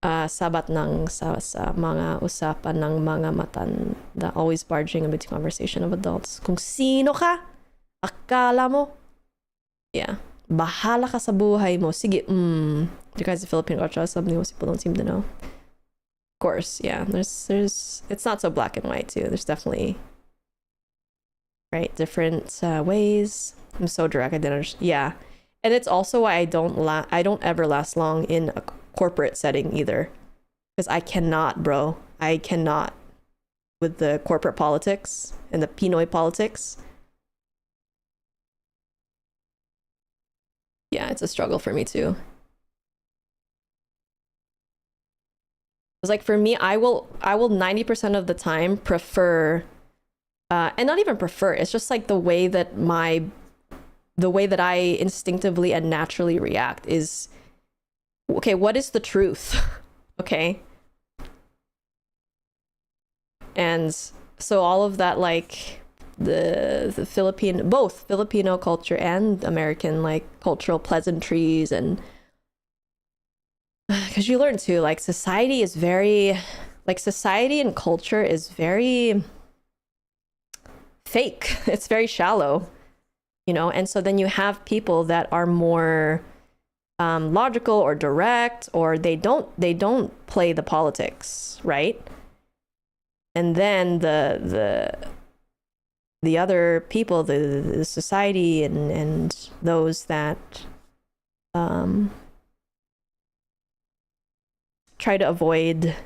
Sabat ng sa mga usapan ng mga matanda, always barging in between conversation of adults. Kung sino ka, akala mo, yeah, bahala ka sa buhay mo. Sige, you guys, the Filipino culture, something most people don't seem to know. Of course, yeah, there's it's not so black and white too. There's definitely, right, different ways. I'm so direct, I didn't understand. Yeah, and it's also why I don't ever last long in a corporate setting either, because I cannot with the corporate politics and the Pinoy politics. Yeah, it's a struggle for me too. It's like for me, I will 90% of the time prefer, and not even prefer, it's just like the way that I instinctively and naturally react is, okay, what is the truth? Okay. And so all of that, like the both Filipino culture and American like cultural pleasantries, and because you learn too, like society and culture is very fake. It's very shallow, you know? And so then you have people that are more logical or direct, or they don't play the politics, right? And then the other people, the society and those that try to avoid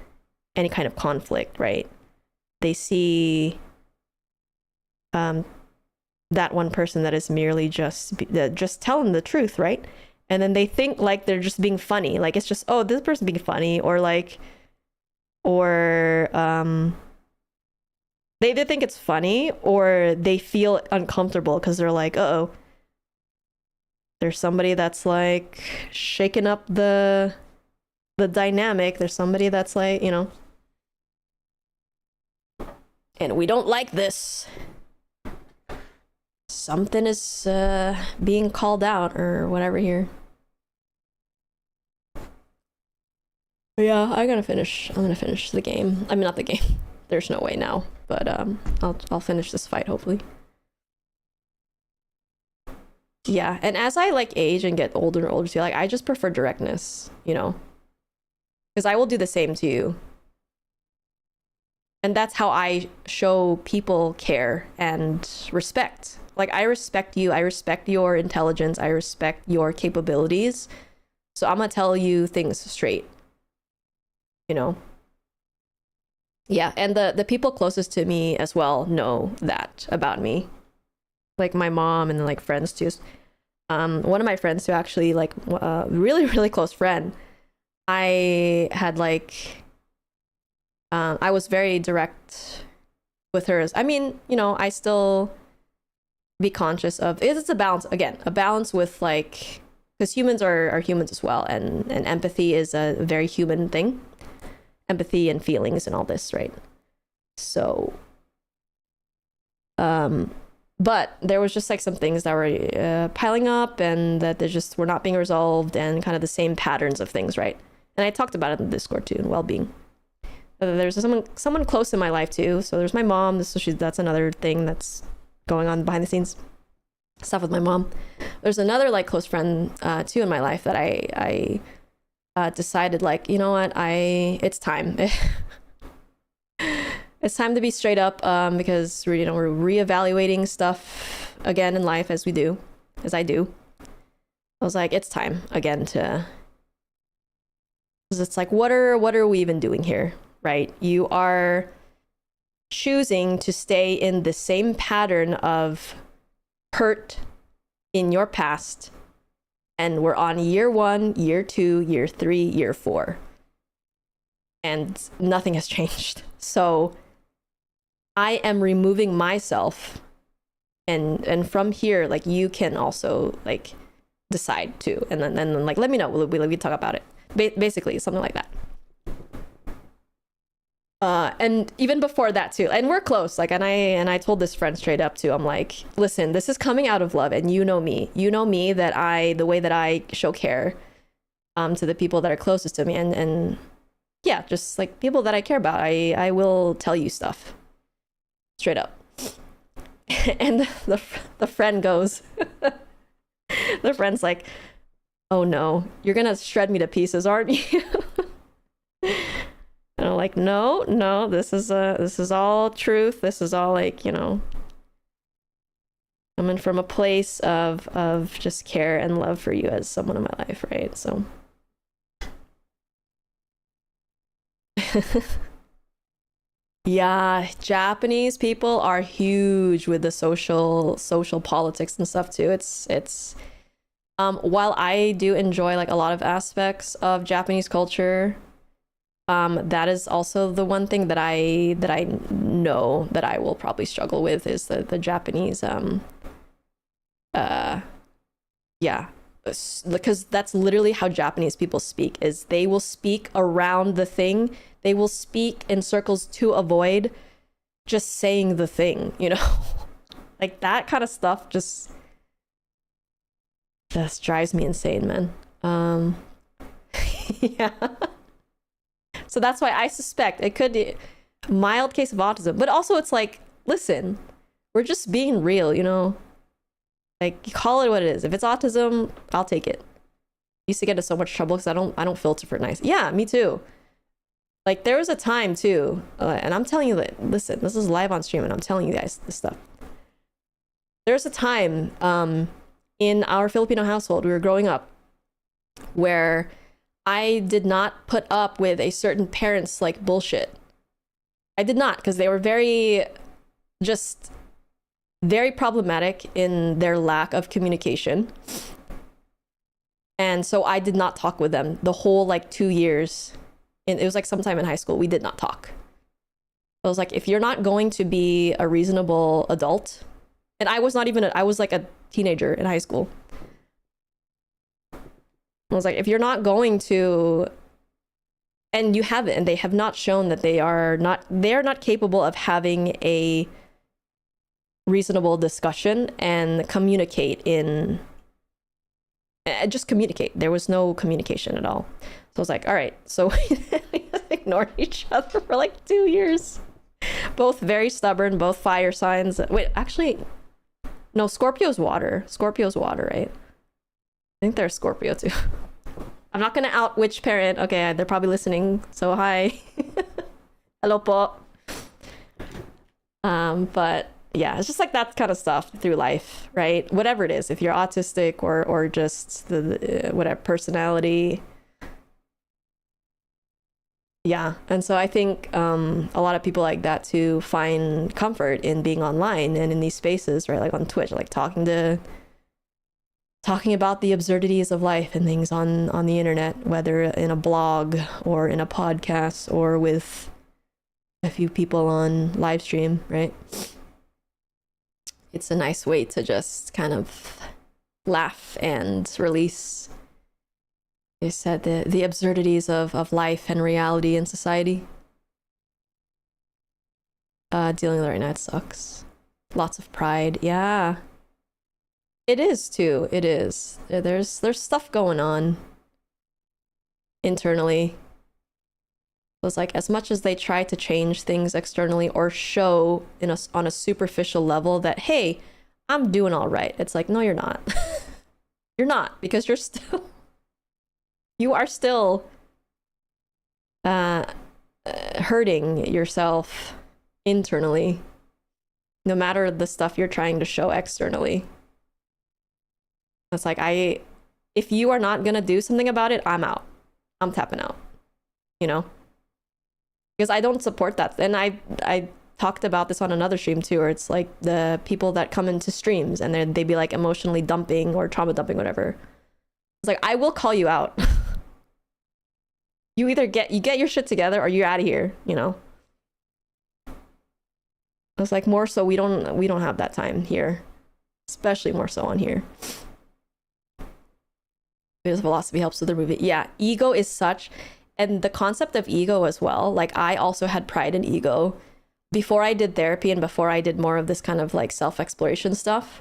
any kind of conflict, right? They see that one person that is merely just telling the truth, right? And then they think like they're just being funny, like it's just, oh, this person's being funny, or like, or they either think it's funny or they feel uncomfortable because they're like, uh-oh, there's somebody that's like shaking up the dynamic. There's somebody that's like, you know, and we don't like this. Something is being called out or whatever here. But yeah, I'm gonna finish the game. I mean, not the game. There's no way now, but I'll finish this fight hopefully. Yeah, and as I like age and get older and older too, like I just prefer directness, you know, because I will do the same to you. And that's how I show people care and respect. Like, I respect you. I respect your intelligence. I respect your capabilities. So I'm going to tell you things straight. You know? Yeah, and the people closest to me as well know that about me. Like my mom and like friends too. One of my friends who actually like a really, really close friend, I had like... I was very direct with her. I mean, you know, I still be conscious of, it's a balance, again, a balance with like, because humans are humans as well, and empathy is a very human thing. Empathy and feelings and all this, right? So, but there was just like some things that were piling up and that they just were not being resolved, and kind of the same patterns of things, right? And I talked about it in the Discord too, in well-being. There's someone close in my life too. So there's my mom. That's another thing that's going on behind the scenes stuff with my mom. There's another like close friend too in my life that I decided, like, you know what, it's time. It's time to be straight up, because we're reevaluating stuff again in life, as I do. I was like, it's time again to, because it's like, what are we even doing here, right? You are choosing to stay in the same pattern of hurt in your past, and we're on year 1, year 2, year 3, year 4, and nothing has changed. So I am removing myself, and from here, like, you can also like decide to, and then like let me know, we talk about it, basically something like that. And even before that too, and we're close, like, and I told this friend straight up too, I'm like, listen, this is coming out of love, and you know me that the way that I show care to the people that are closest to me, and yeah, just like people that I care about, I will tell you stuff straight up. And the friend goes, the friend's like, oh no, you're gonna shred me to pieces, aren't you? And I'm like, no, this is all truth. This is all, like, you know, coming from a place of just care and love for you as someone in my life, right? So yeah, Japanese people are huge with the social politics and stuff too. It's while I do enjoy like a lot of aspects of Japanese culture, that is also the one thing that I know that I will probably struggle with is the Japanese yeah, because that's literally how Japanese people speak, is they will speak around the thing. They will speak in circles to avoid just saying the thing, you know? Like that kind of stuff just drives me insane, man. Yeah. So that's why I suspect it could be a mild case of autism, but also it's like, listen, we're just being real, you know? Like, you call it what it is. If it's autism, I'll take it. I used to get into so much trouble because I don't filter for it nice. Yeah, me too. Like, there was a time too, and I'm telling you that, listen, this is live on stream, and I'm telling you guys this stuff. There's a time in our Filipino household, we were growing up, where I did not put up with a certain parent's like bullshit. I did not, because they were very problematic in their lack of communication. And so I did not talk with them the whole like 2 years. And it was like sometime in high school, we did not talk. I was like, if you're not going to be a reasonable adult, and I was like a teenager in high school. I was like, if you're not going to, and you haven't, and they have not shown that they are not capable of having a reasonable discussion and communicate just communicate. There was no communication at all. So I was like, all right, so we ignored each other for like 2 years. Both very stubborn, both fire signs. Wait, actually, no, Scorpio's water, right? I think they're Scorpio too. I'm not gonna out which parent. Okay, they're probably listening. So hi. Hello po. But yeah, it's just like that kind of stuff through life, right? Whatever it is, if you're autistic or just the whatever personality. Yeah, and so I think a lot of people like that too find comfort in being online and in these spaces, right? Like on Twitch, like talking about the absurdities of life and things on the internet, whether in a blog or in a podcast or with a few people on live stream, right? It's a nice way to just kind of laugh and release, you said, the absurdities of life and reality in society. Dealing with it right now, it sucks. Lots of pride, yeah. It is too. It is. There's stuff going on internally. It was like, as much as they try to change things externally or show on a superficial level that, hey, I'm doing all right. It's like, no, you're not. You're not, because you are still hurting yourself internally. no matter the stuff you're trying to show externally. It's like, if you are not gonna do something about it, I'm out. I'm tapping out, you know? Because I don't support that. And I talked about this on another stream too, where it's like the people that come into streams and they'd be like emotionally dumping or trauma dumping, whatever. It's like, I will call you out. You either get your shit together or you're out of here, you know? It's like, more so we don't have that time here, especially more so on here. Because philosophy helps with the movie. Yeah, ego is such, and the concept of ego as well. Like, I also had pride in ego before I did therapy and before I did more of this kind of like self-exploration stuff.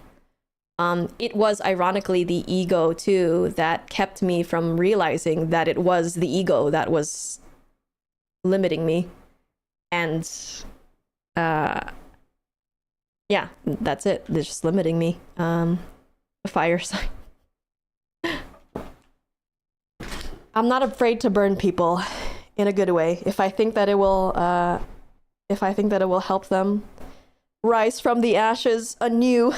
It was ironically the ego too that kept me from realizing that it was the ego that was limiting me. And yeah, that's it. They're just limiting me. A fire sign. I'm not afraid to burn people in a good way. If I think that it will help them rise from the ashes anew,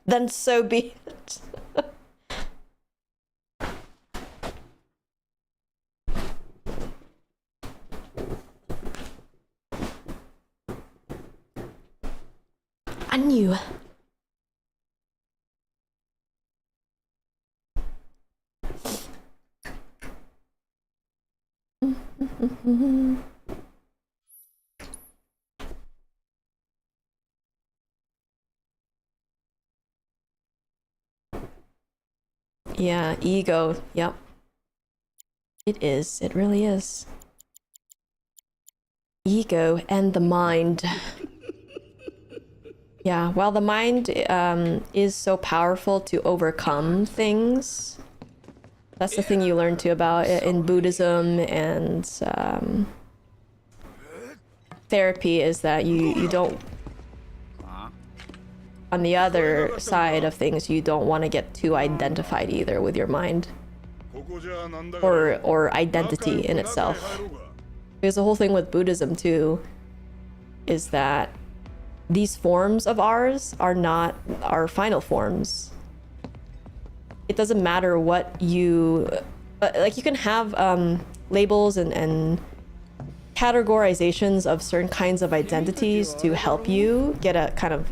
then so be it. Anew. Yeah, ego. Yep. It is. It really is. Ego and the mind. Yeah, while the mind is so powerful to overcome things, that's the thing you learn too about in Buddhism and therapy, is that you don't, on the other side of things, you don't want to get too identified either with your mind or identity in itself. Because the whole thing with Buddhism too is that these forms of ours are not our final forms. It doesn't matter what you like. You can have labels and categorizations of certain kinds of identities to help you get a kind of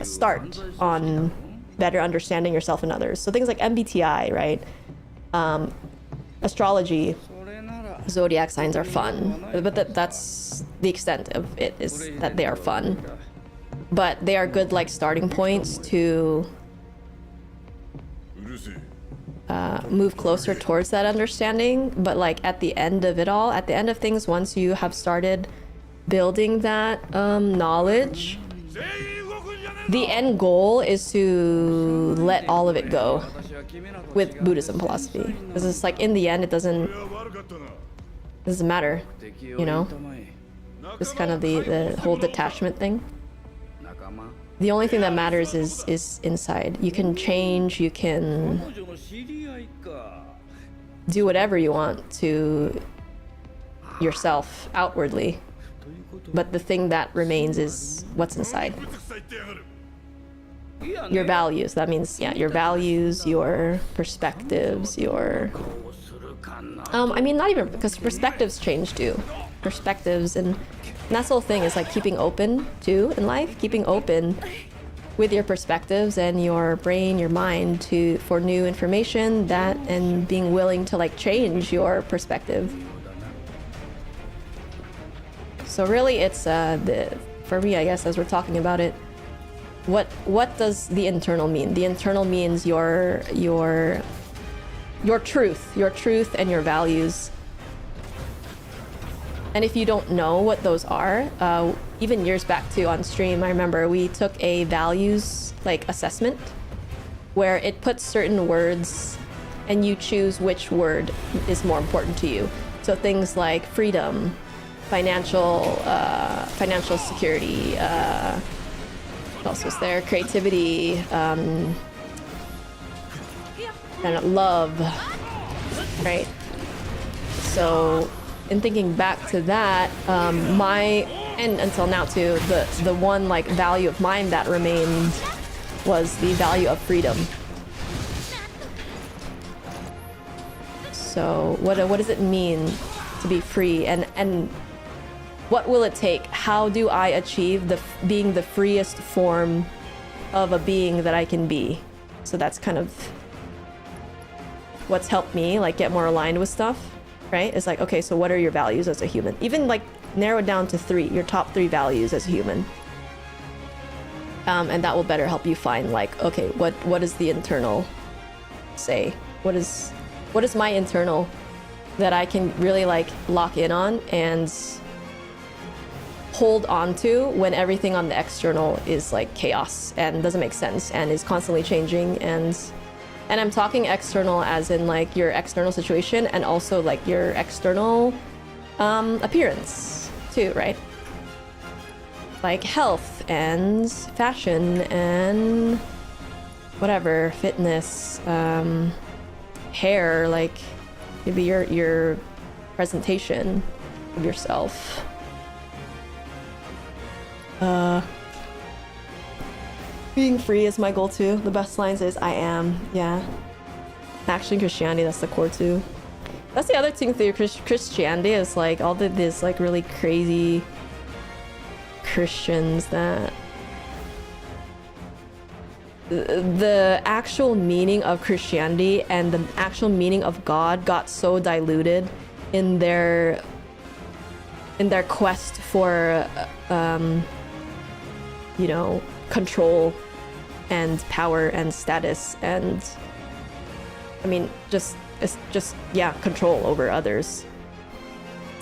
start on better understanding yourself and others. So things like MBTI, right? Astrology, zodiac signs are fun, but that's the extent of it, is that they are fun. But they are good like starting points to move closer towards that understanding. But like at the end of it all, at the end of things, once you have started building that knowledge, the end goal is to let all of it go with Buddhism philosophy. Because it's like, in the end, it doesn't matter, you know? Just kind of the whole detachment thing. The only thing that matters is inside. You can change, you can do whatever you want to yourself outwardly, but the thing that remains is what's inside. Your values. That means, yeah, your values, your perspectives, your I mean, not even, because perspectives change too. Perspectives, and that's the whole thing, is like keeping open too in life, keeping open with your perspectives and your brain, your mind for new information, that, and being willing to like change your perspective. So really it's for me, I guess, as we're talking about it, what does the internal mean? The internal means your truth and your values. And if you don't know what those are, even years back too on stream, I remember we took a values like assessment where it puts certain words and you choose which word is more important to you. So things like freedom, financial security, what else was there? Creativity, kind of love, right? So in thinking back to that, my And until now too, the one like value of mine that remained was the value of freedom. So what does it mean to be free, and what will it take? How do I achieve being the freest form of a being that I can be? So that's kind of what's helped me like get more aligned with stuff, right? It's like, okay, so what are your values as a human? Even like narrow it down to 3, your top 3 values as a human. And that will better help you find like, okay, what is the internal say? What is my internal that I can really like lock in on and hold on to when everything on the external is like chaos and doesn't make sense and is constantly changing. And I'm talking external as in like your external situation and also like your external appearance too, right? Like health and fashion and whatever, fitness, hair, like maybe your presentation of yourself. Being free is my goal too. The best lines is I am, yeah. Actually, Christianity, that's the core too. That's the other thing through Christianity is like all this like really crazy Christians that the actual meaning of Christianity and the actual meaning of God got so diluted in their quest for you know, control and power and status, and I mean it's just yeah, control over others.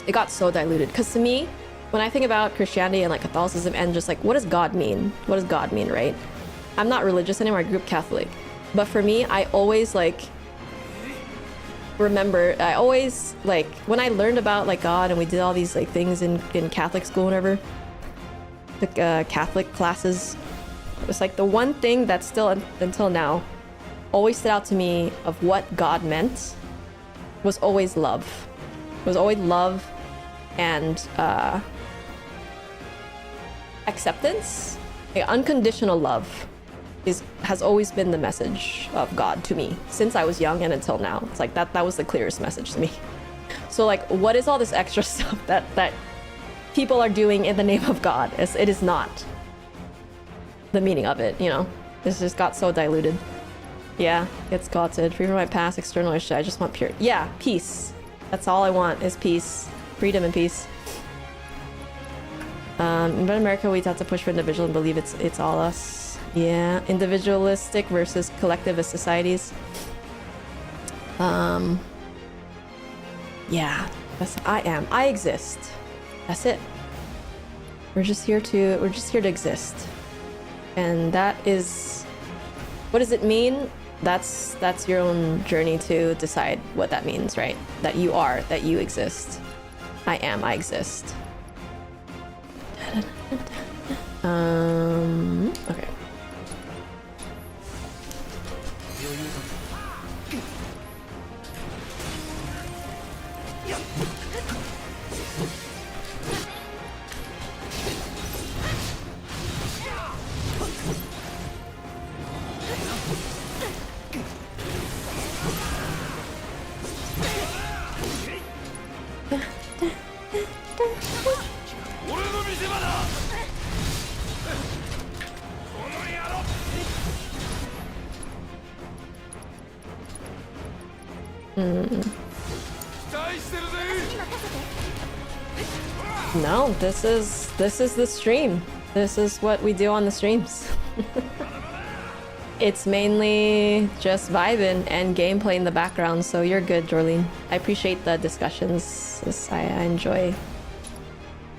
It got so diluted because to me, when I think about Christianity and like Catholicism and just like what does God mean? What does God mean, right? I'm not religious anymore, I grew up Catholic. But for me, I always like remember, I always like when I learned about like God and we did all these like things in Catholic school and whatever, the Catholic classes, it's like the one thing that still until now always stood out to me of what God meant was always love. It was always love and acceptance. Like, unconditional love has always been the message of God to me since I was young and until now. It's like that was the clearest message to me. So like what is all this extra stuff that people are doing in the name of God? It is not the meaning of it, you know. This just got so diluted. Yeah, gets gutted. Free from my past, external issue. I just want pure, yeah, peace. That's all I want is peace, freedom and peace. In America, we have to push for individual and believe it's all us. Yeah, individualistic versus collectivist societies. Yeah, that's I exist. That's it. We're just here to exist. And that is, what does it mean? That's your own journey to decide what that means, right? That you are, that you exist. I exist. Okay. No, this is the stream. This is what we do on the streams. It's mainly just vibing and gameplay in the background, so you're good, Jorleen. I appreciate the discussions. I enjoy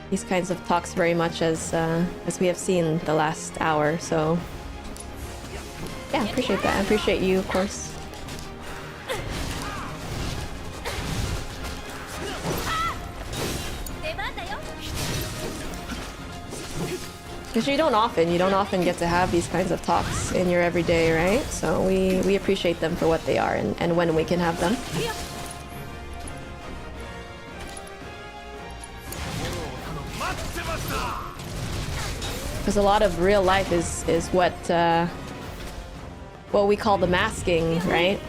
these kinds of talks very much, as we have seen the last hour. So yeah, I appreciate that. I appreciate you, of course. Because you don't often get to have these kinds of talks in your everyday, right? So we appreciate them for what they are and when we can have them. Because a lot of real life is what we call the masking, right?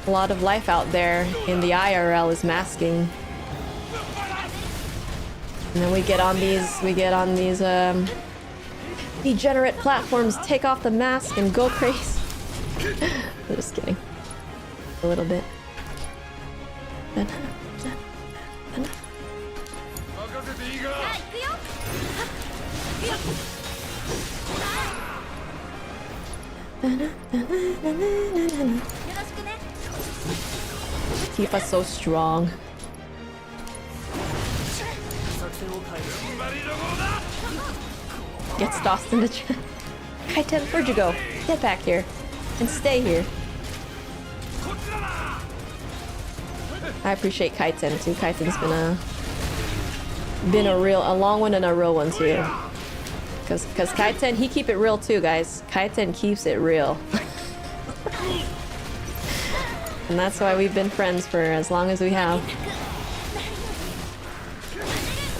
A lot of life out there in the IRL is masking. And then we get on these degenerate platforms, take off the mask and go crazy. I'm just kidding. A little bit. Keep us so strong. Gets tossed in the chat. Kaiten, where'd you go? Get back here. And stay here. I appreciate Kaiten too. Kaiten's been a long one and a real one too. Cause Kaiten, he keep it real too, guys. Kaiten keeps it real. And that's why we've been friends for as long as we have.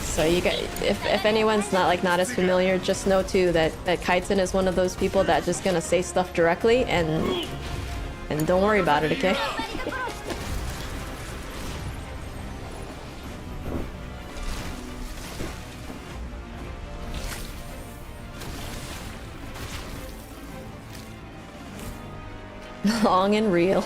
So you guys, if anyone's not as familiar, just know too that Kaiten is one of those people that just gonna say stuff directly and don't worry about it, okay? Long and real.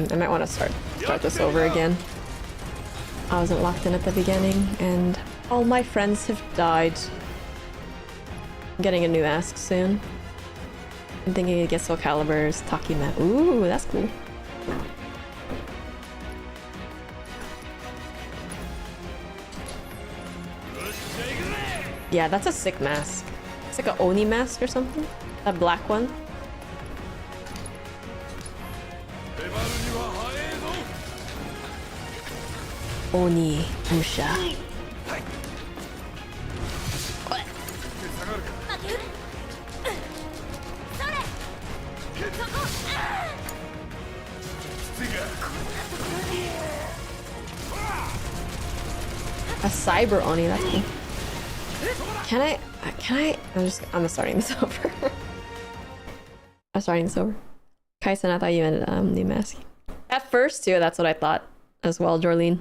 I might want to start this over again. I wasn't locked in at the beginning, and all my friends have died. I'm getting a new mask soon. I'm thinking it gets Soul Calibur's Takima. Ooh, that's cool. Yeah, that's a sick mask. It's like an Oni mask or something. That black one. Oni Musha. A cyber Oni, that's cool. Can I? I'm starting this over. I'm starting this over. Kaisen, I thought you meant new mask. At first too, that's what I thought as well, Jorlene.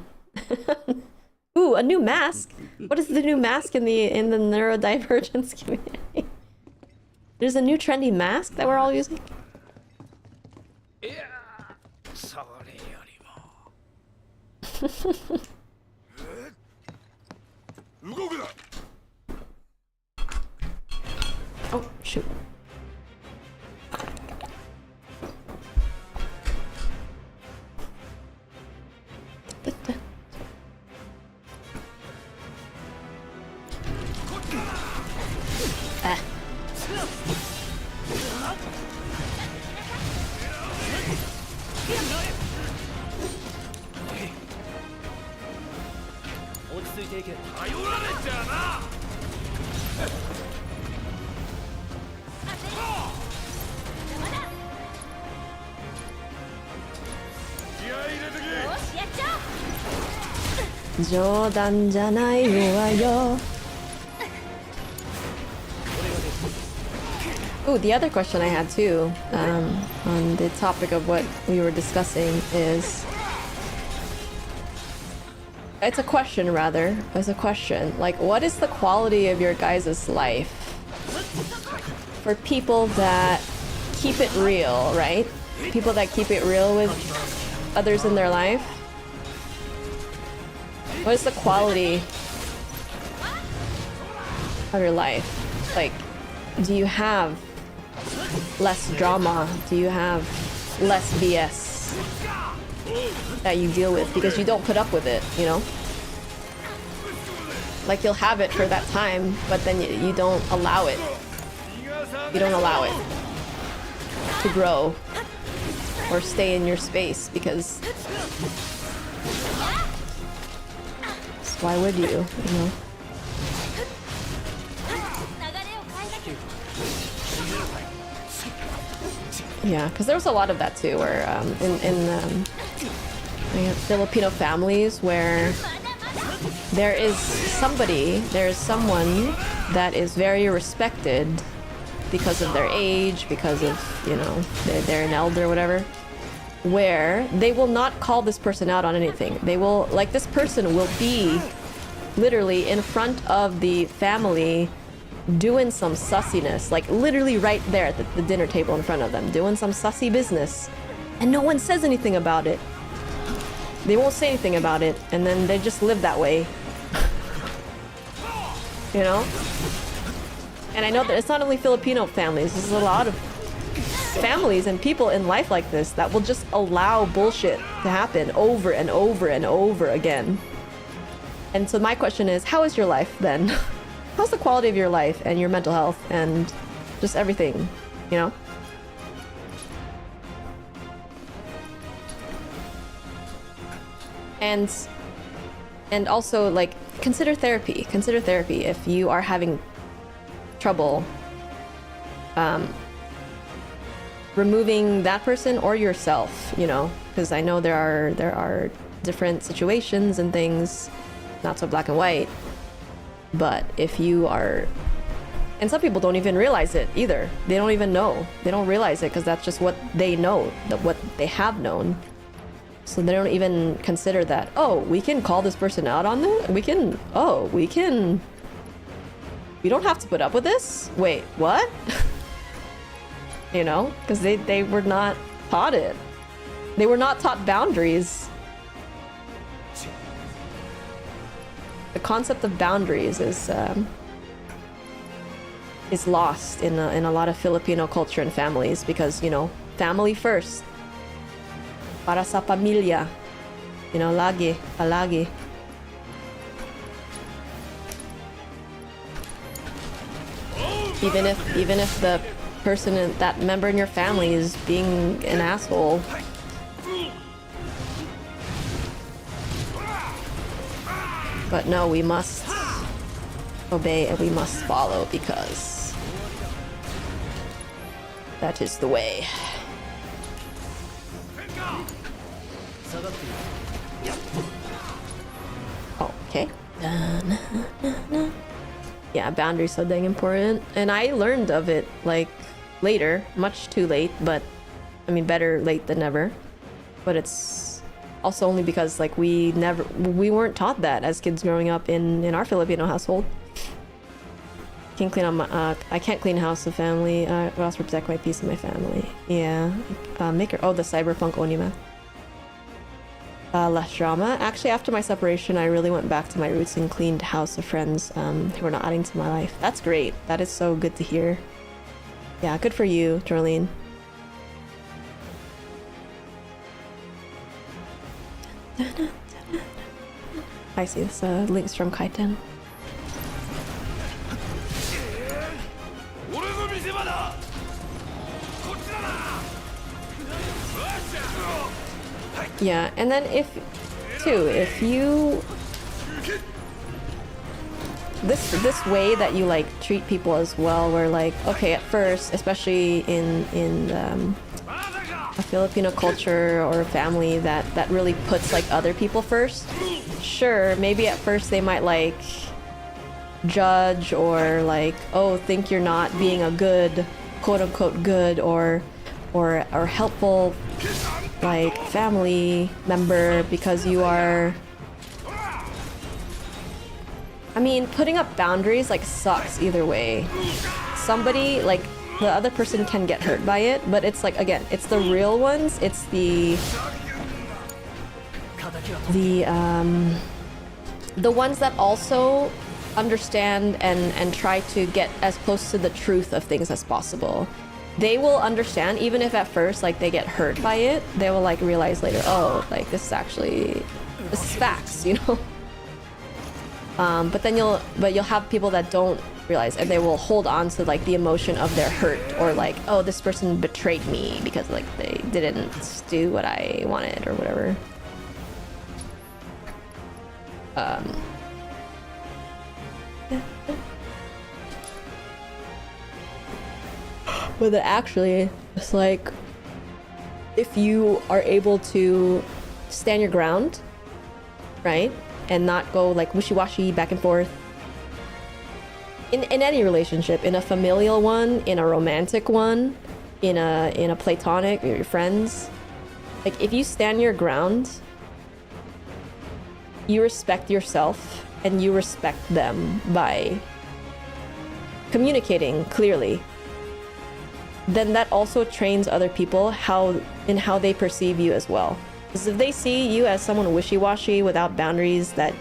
Ooh, a new mask. What is the new mask in the neurodivergence community? There's a new trendy mask that we're all using. Oh, shoot. Ooh, the other question I had too, on the topic of what we were discussing is... It's a question, rather. It's a question. Like, what is the quality of your guys' life? For people that keep it real, right? People that keep it real with others in their life. What is the quality of your life? Like, do you have less drama? Do you have less BS that you deal with because you don't put up with it, you know? Like you'll have it for that time, but then you don't allow it. You don't allow it to grow or stay in your space because why would you know? Yeah, because there was a lot of that too, where in Filipino families where there's someone that is very respected because of their age, because of, you know, they're an elder or whatever, where they will not call this person out on anything. They will, like, this person will be literally in front of the family doing some sussiness, like literally right there at the dinner table in front of them, doing some sussy business, and no one says anything about it. They won't say anything about it, and then they just live that way. You know? And I know that it's not only Filipino families, there's a lot of families and people in life like this that will just allow bullshit to happen over and over and over again. And so my question is, how is your life then? How's the quality of your life and your mental health and just everything, you know? And also, like, consider therapy. Consider therapy if you are having trouble removing that person or yourself, you know, because I know there are different situations and things, not so black and white, but if you are, and some people don't even realize it either. They don't even know. They don't realize it because that's just what they know, what they have known. So they don't even consider that, oh, we can call this person out on that? We don't have to put up with this? Wait, what? You know, because they were not taught it. They were not taught boundaries. The concept of boundaries is lost in a lot of Filipino culture and families because, you know, family first. Para sa pamilya. You know, palagi. Even if the person, that member in your family is being an asshole. But no, we must obey and we must follow because that is the way. Okay. Yeah, boundaries so dang important. And I learned of it, like, later. Much too late, but... I mean, better late than never. But it's also only because, like, we weren't taught that as kids growing up in our Filipino household. Can't clean up my... I can't clean house of family. I also protect my peace of my family. Yeah. Maker... Oh, the cyberpunk anime. Less drama. Actually, after my separation, I really went back to my roots and cleaned house of friends who were not adding to my life. That's great. That is so good to hear. Yeah, good for you, Jorlene. I see this links from Kaiten. Yeah, and then if you this way that you like treat people as well, where like, okay, at first, especially in a Filipino culture or a family that really puts like other people first, sure, maybe at first they might like judge or like, oh, think you're not being a good, quote unquote good or helpful like family member because you are... I mean, putting up boundaries like sucks either way. Somebody, like, the other person can get hurt by it, but it's like, again, it's the real ones, it's the ones that also understand and try to get as close to the truth of things as possible. They will understand, even if at first like they get hurt by it, they will like realize later, oh, like this is facts, you know? But then you'll have people that don't realize, and they will hold on to like the emotion of their hurt, or like, oh, this person betrayed me because like they didn't do what I wanted or whatever. But then actually, it's like, if you are able to stand your ground, right, and not go like wishy-washy back and forth in any relationship, in a familial one, in a romantic one, in a platonic with your friends, like if you stand your ground, you respect yourself and you respect them by communicating clearly, then that also trains other people how they perceive you as well. Because if they see you as someone wishy-washy without boundaries, that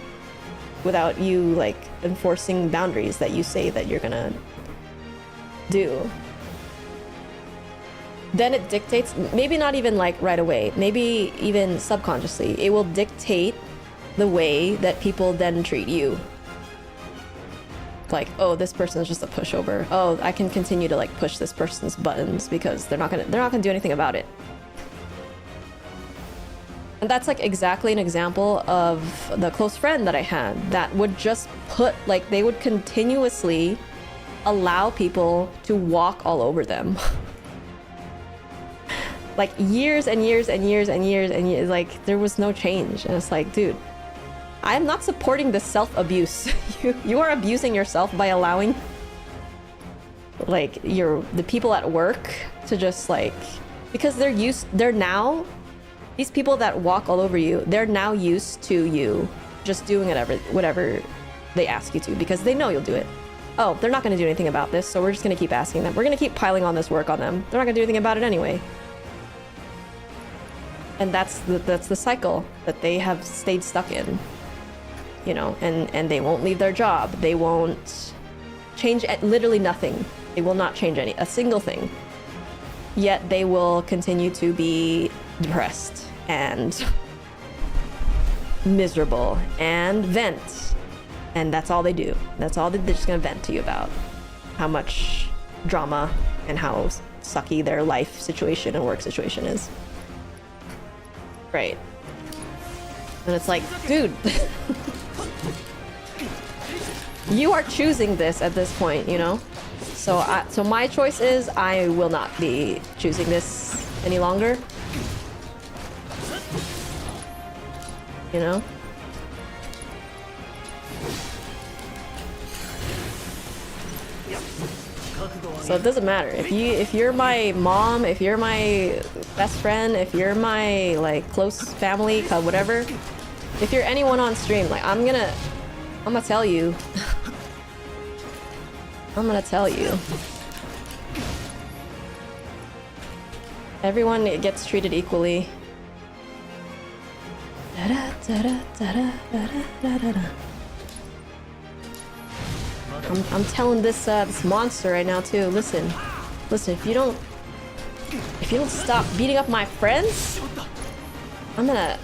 without you like enforcing boundaries that you say that you're gonna do, then it dictates, maybe not even like right away, maybe even subconsciously, it will dictate the way that people then treat you. Like, oh, this person is just a pushover. Oh, I can continue to like push this person's buttons because they're not gonna do anything about it. And that's like exactly an example of the close friend that I had that would just put, like, they would continuously allow people to walk all over them. Like years and years and years and years and years, like there was no change. And it's like, dude, I'm not supporting this self-abuse. You are abusing yourself by allowing like the people at work to just like, because they're now, these people that walk all over you, they're now used to you just doing whatever they ask you to, because they know you'll do it. Oh, they're not going to do anything about this, so we're just going to keep asking them. We're going to keep piling on this work on them. They're not going to do anything about it anyway. And that's the cycle that they have stayed stuck in. You know, and they won't leave their job. They won't change literally nothing. They will not change a single thing. Yet they will continue to be depressed and miserable and vent. And that's all they do. That's all they're just gonna vent to you about. How much drama and how sucky their life situation and work situation is. Right. And it's like, dude, you are choosing this at this point, you know? So my choice is I will not be choosing this any longer. You know? So it doesn't matter. If you're my mom, if you're my best friend, if you're my like close family, whatever, if you're anyone on stream, like I'm gonna tell you. I'm gonna tell you. Everyone gets treated equally. I'm telling this monster right now too. Listen, if you don't stop beating up my friends, I'm gonna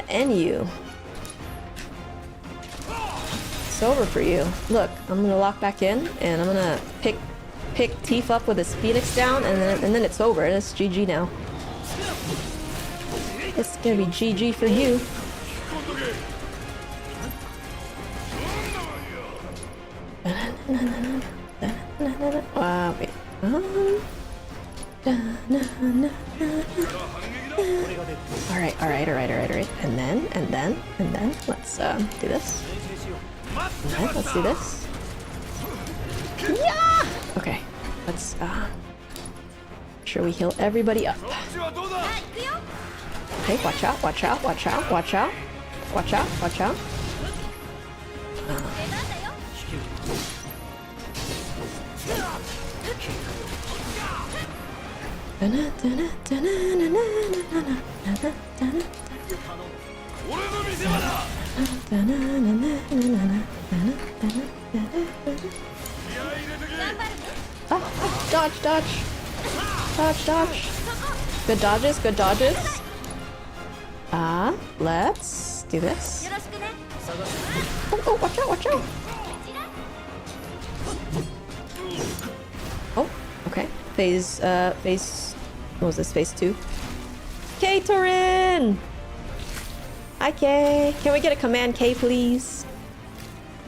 end you. It's over for you. Look, I'm gonna lock back in, and I'm gonna pick Teef up with his Phoenix down, and then it's over. It's GG now. It's gonna be GG for you. Wait. Alright. And then, let's do this. Alright, let's do this. Yeah! Okay, let's make sure we heal everybody up. Okay, watch out. Dodge. Good dodges. Let's do this. Oh, oh, watch out, watch out! Oh, okay. Phase, what was this? Phase 2? K-Torin! Hi, K. Can we get a command K, please?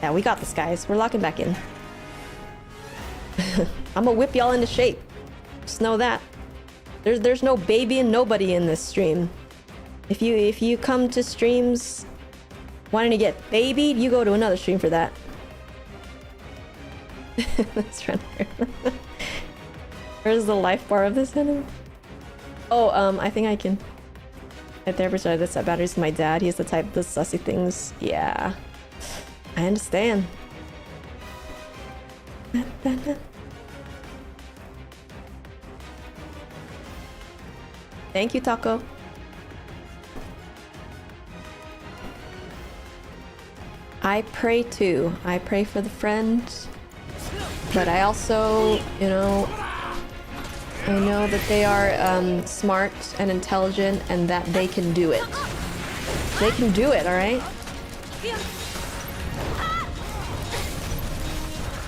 Yeah, we got this, guys. We're locking back in. I'm gonna whip y'all into shape. Just know that. There's no baby and nobody in this stream. If you come to streams wanting to get babied, you go to another stream for that. Let's run here. Where's the life bar of this enemy? Oh, I think I can. My therapist said this batteries my dad. He's the type of sussy things. Yeah. I understand. Thank you, Taco. I pray too. I pray for the friends. But I also, you know, I know that they are smart and intelligent and that they can do it. They can do it, alright?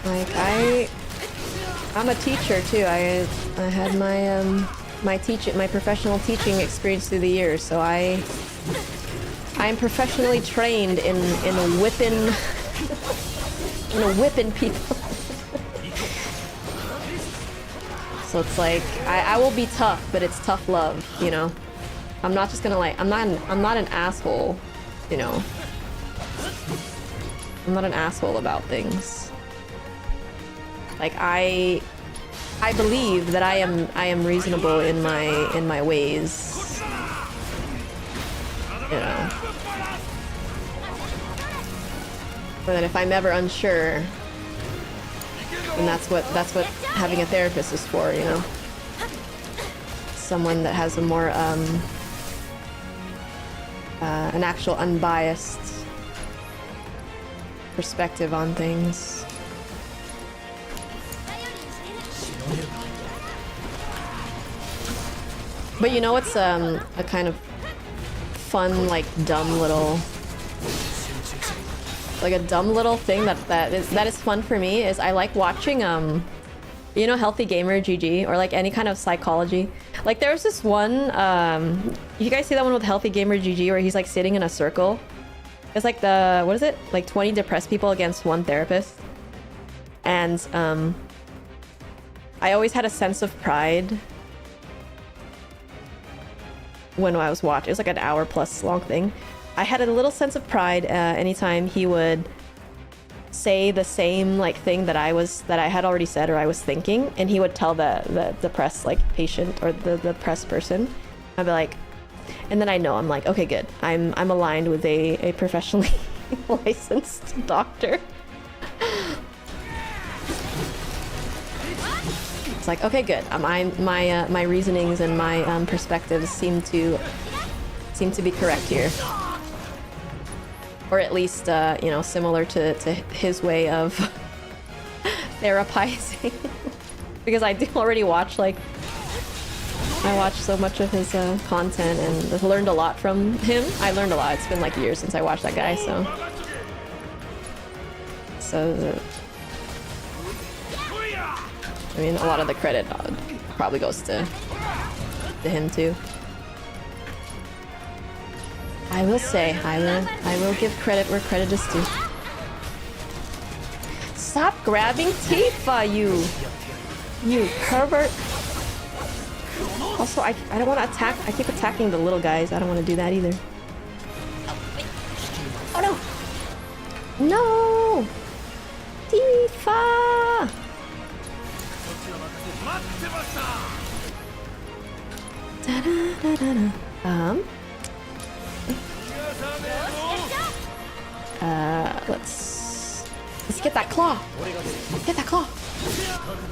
Like, I'm a teacher too. I had my my professional teaching experience through the years, so I'm professionally trained in whipping people. So it's like I will be tough, but it's tough love, you know. I'm not just gonna like I'm not an asshole, you know. I'm not an asshole about things. Like I believe that I am reasonable in my ways. You know. But then if I'm ever unsure, and that's what having a therapist is for, you know. Someone that has a more an actual unbiased perspective on things. But you know what's a kind of fun, like dumb little thing that is fun for me is I like watching you know, Healthy Gamer GG or like any kind of psychology. Like there was this one you guys see that one with Healthy Gamer GG where he's like sitting in a circle? It's like the what is it? Like 20 depressed people against one therapist. And I always had a sense of pride when I was watching. It was like an hour plus long thing. I had a little sense of pride anytime he would say the same like thing that I had already said or I was thinking, and he would tell the depressed like patient or the depressed person. I'd be like, and then I know I'm like, okay, good. I'm aligned with a professionally licensed doctor. It's like, okay, good. My reasonings and my perspectives seem to be correct here. Or at least, you know, similar to his way of therapizing. Because I do already watch, like, I watch so much of his content and learned a lot from him. I learned a lot. It's been like years since I watched that guy, so... I mean, a lot of the credit probably goes to him too. I will say, I will give credit where credit is due. Stop grabbing Tifa, you pervert. Also, I don't want to attack. I keep attacking the little guys. I don't want to do that either. Oh no! No! Tifa! Let's get that claw. Get that claw.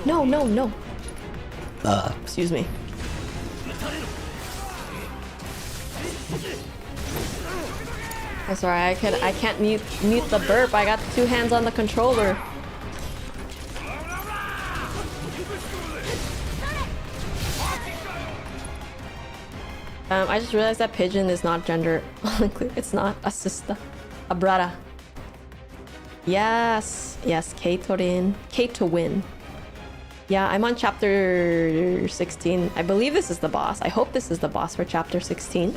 No, no, no. Excuse me. I'm sorry, I can't mute the burp. I got 2 hands on the controller. I just realized that pigeon is not gender inclusive. It's not a sister, a brother. Yes, yes, K-Torin. K to win. Yeah, I'm on chapter 16. I believe this is the boss. I hope this is the boss for chapter 16.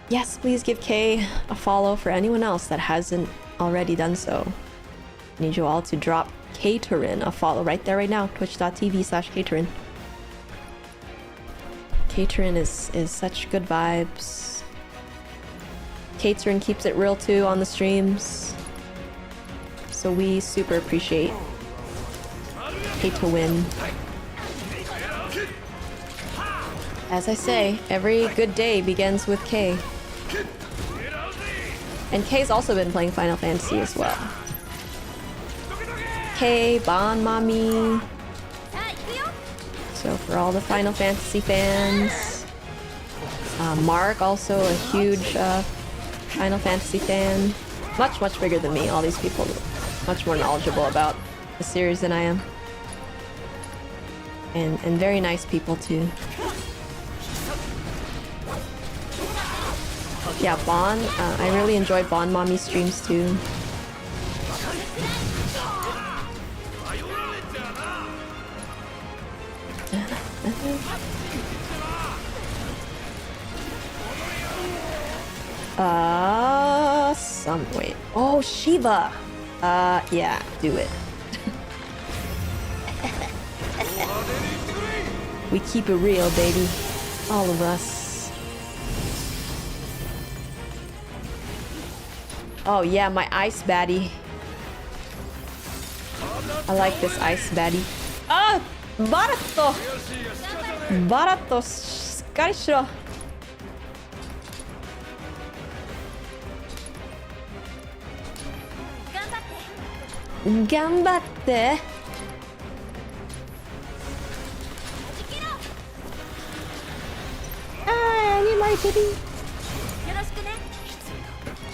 Yes, please give Kay a follow for anyone else that hasn't already done so. I need you all to drop K-Torin a follow right there, right now. Twitch.tv/K-Torin. K-Torin is such good vibes. K-Torin keeps it real too on the streams. So we super appreciate K to win. As I say, every good day begins with K. And K's also been playing Final Fantasy as well. K, Bon Mommy. So for all the Final Fantasy fans. Mark, also a huge Final Fantasy fan. Much, much bigger than me. All these people much more knowledgeable about the series than I am. And very nice people too. Yeah, Bon. I really enjoy Bon Mommy streams too. Wait. Oh, Shiva. Yeah, do it. We keep it real, baby. All of us. Oh yeah, my ice baddie. I like this ice baddie. Ah! Barato! Barato! Shikari shiro. Gambatte! Ah, I need my baby.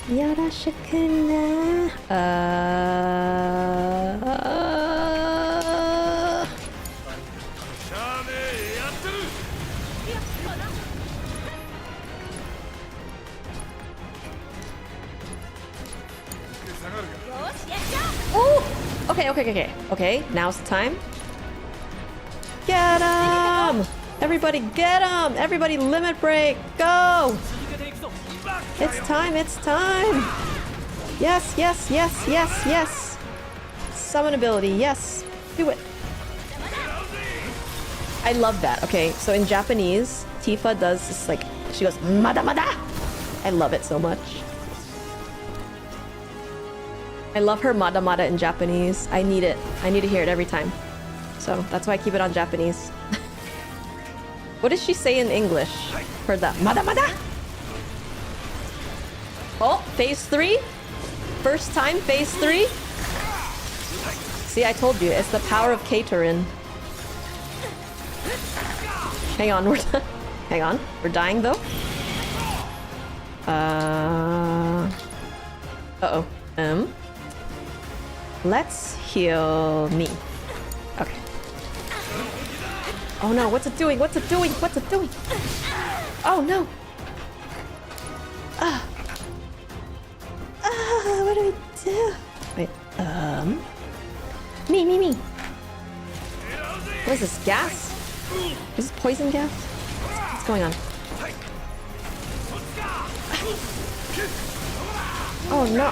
Yoroshiku Oh! Okay, now's the time. Get him! Everybody get him! Everybody limit break! Go! It's time! Yes! Summon ability, yes! Do it! I love that. Okay, so in Japanese, Tifa does this, like, she goes, Mada Mada! I love it so much. I love her Mada Mada in Japanese. I need it. I need to hear it every time. So that's why I keep it on Japanese. What does she say in English for that? Mada Mada! Oh, phase 3? First time, phase 3? See, I told you, it's the power of K-Torin. Hang on, hang on. We're dying though. Uh-oh. Let's heal me. Okay. Oh no, what's it doing? What's it doing? Oh no! What do we do? Wait, Me! What is this, gas? Is this poison gas? What's going on? Oh no!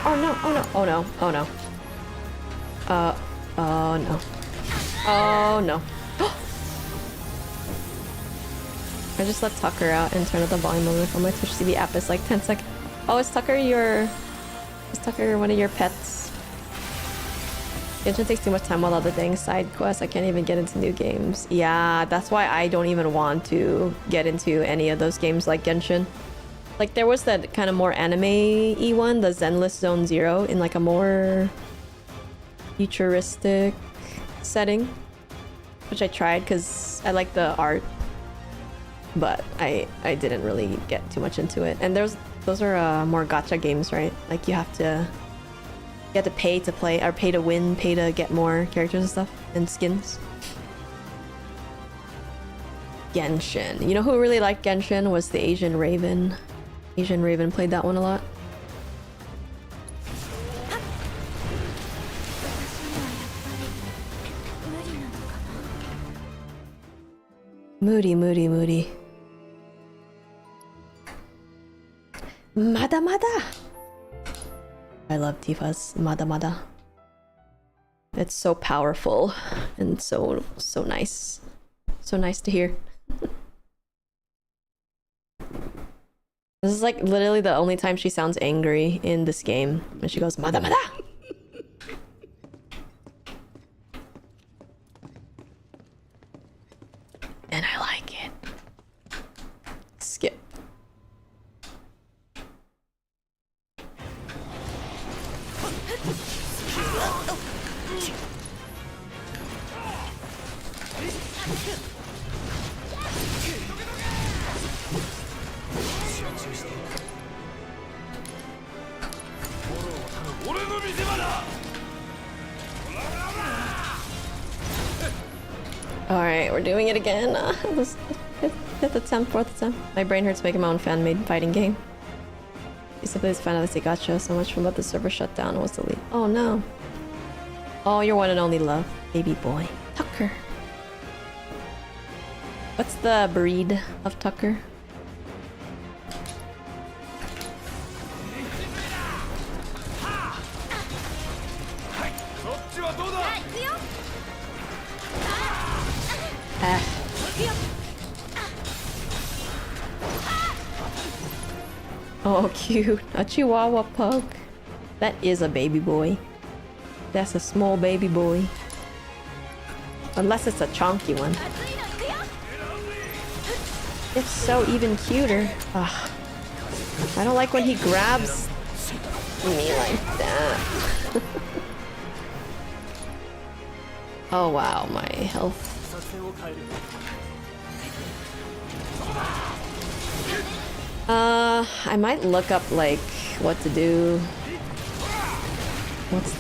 I just let Tucker out and turn up the volume on my Twitch TV app. It's like 10 seconds. Oh, is Tucker one of your pets? Genshin takes too much time while other things. Side quests, I can't even get into new games. Yeah, that's why I don't even want to get into any of those games like Genshin. Like, there was that kind of more anime-y one, the Zenless Zone Zero, in like a more futuristic setting, which I tried because I like the art, but I didn't really get too much into it. And those are more gacha games, right? Like you have to pay to play, or pay to win, pay to get more characters and stuff and skins. Genshin. You know who really liked Genshin was the Asian Raven. Asian Raven played that one a lot. Moody, moody, moody. Mada mada! I love Tifa's mada mada. It's so powerful and so nice. So nice to hear. This is like literally the only time she sounds angry in this game. When she goes, mada mada! And I like it. Skip. Alright, we're doing it again. Fifth attempt, fourth attempt. My brain hurts making my own fan-made fighting game. You simply just found out they gotcha so much from about the server shutdown. What's the lead? Oh no. Oh, your one and only love. Baby boy. Tucker. What's the breed of Tucker? Oh, cute. A Chihuahua pug. That is a baby boy. That's a small baby boy. Unless it's a chunky one. It's so even cuter. Ugh. I don't like when he grabs me like that. Oh wow, my health. I might look up like what to do. What's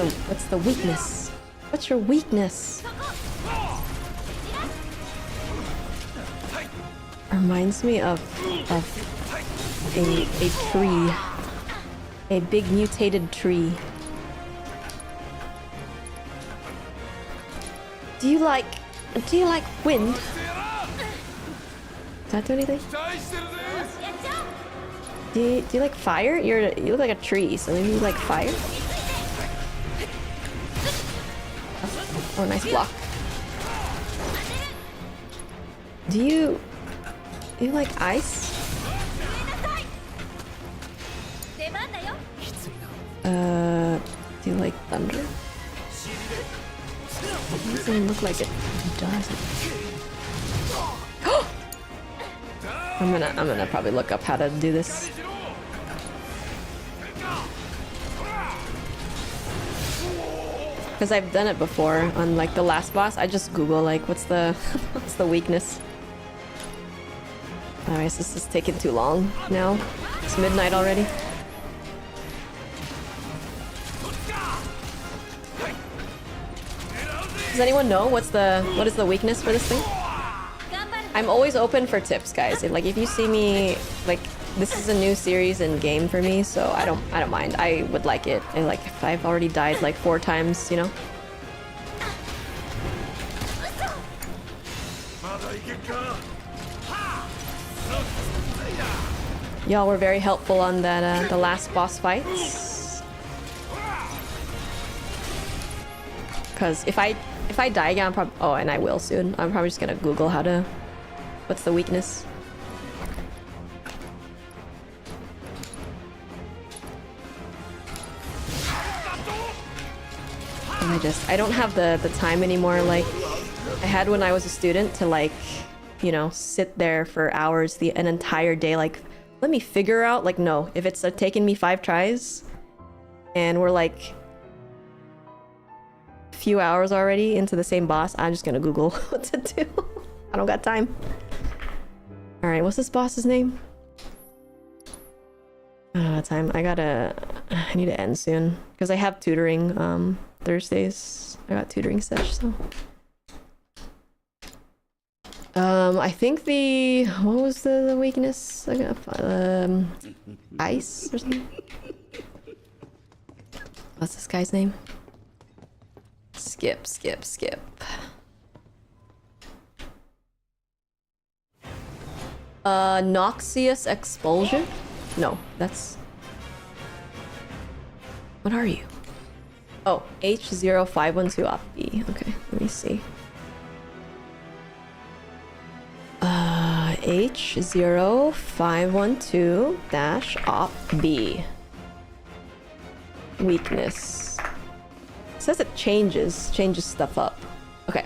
the weakness? What's your weakness? Reminds me of a tree. A big mutated tree. Do you like wind? Does that do anything? Do you like fire? You look like a tree, so maybe you like fire? Oh, nice block. Do you like ice? Do you like thunder? It doesn't look like it does. I'm gonna probably look up how to do this. Because I've done it before on like the last boss. I just Google like what's the what's the weakness. Alright, so this is taking too long now. It's midnight already. Does anyone know what is the weakness for this thing? I'm always open for tips, guys. If you see me, like, this is a new series in game for me, so I don't mind. I would like it. And like if I've already died like 4 times, you know. Y'all were very helpful on that the last boss fights. Cause if I die again, I'm probably and I will soon. I'm probably just gonna Google how to. What's the weakness? And I don't have the time anymore like I had when I was a student to like, you know, sit there for hours an entire day like let me figure out like no, if it's taken me 5 tries and we're like a few hours already into the same boss, I'm just gonna Google what to do. I don't got time. Alright, what's this boss's name? I don't have time. I need to end soon because I have tutoring Thursdays. I got tutoring sesh, so I think what was the weakness? Ice or something? What's this guy's name? Skip. Noxious expulsion? No, that's... What are you? Oh, H0512OpB. Okay, let me see. H0512-OpB. Weakness. It says it changes stuff up. Okay.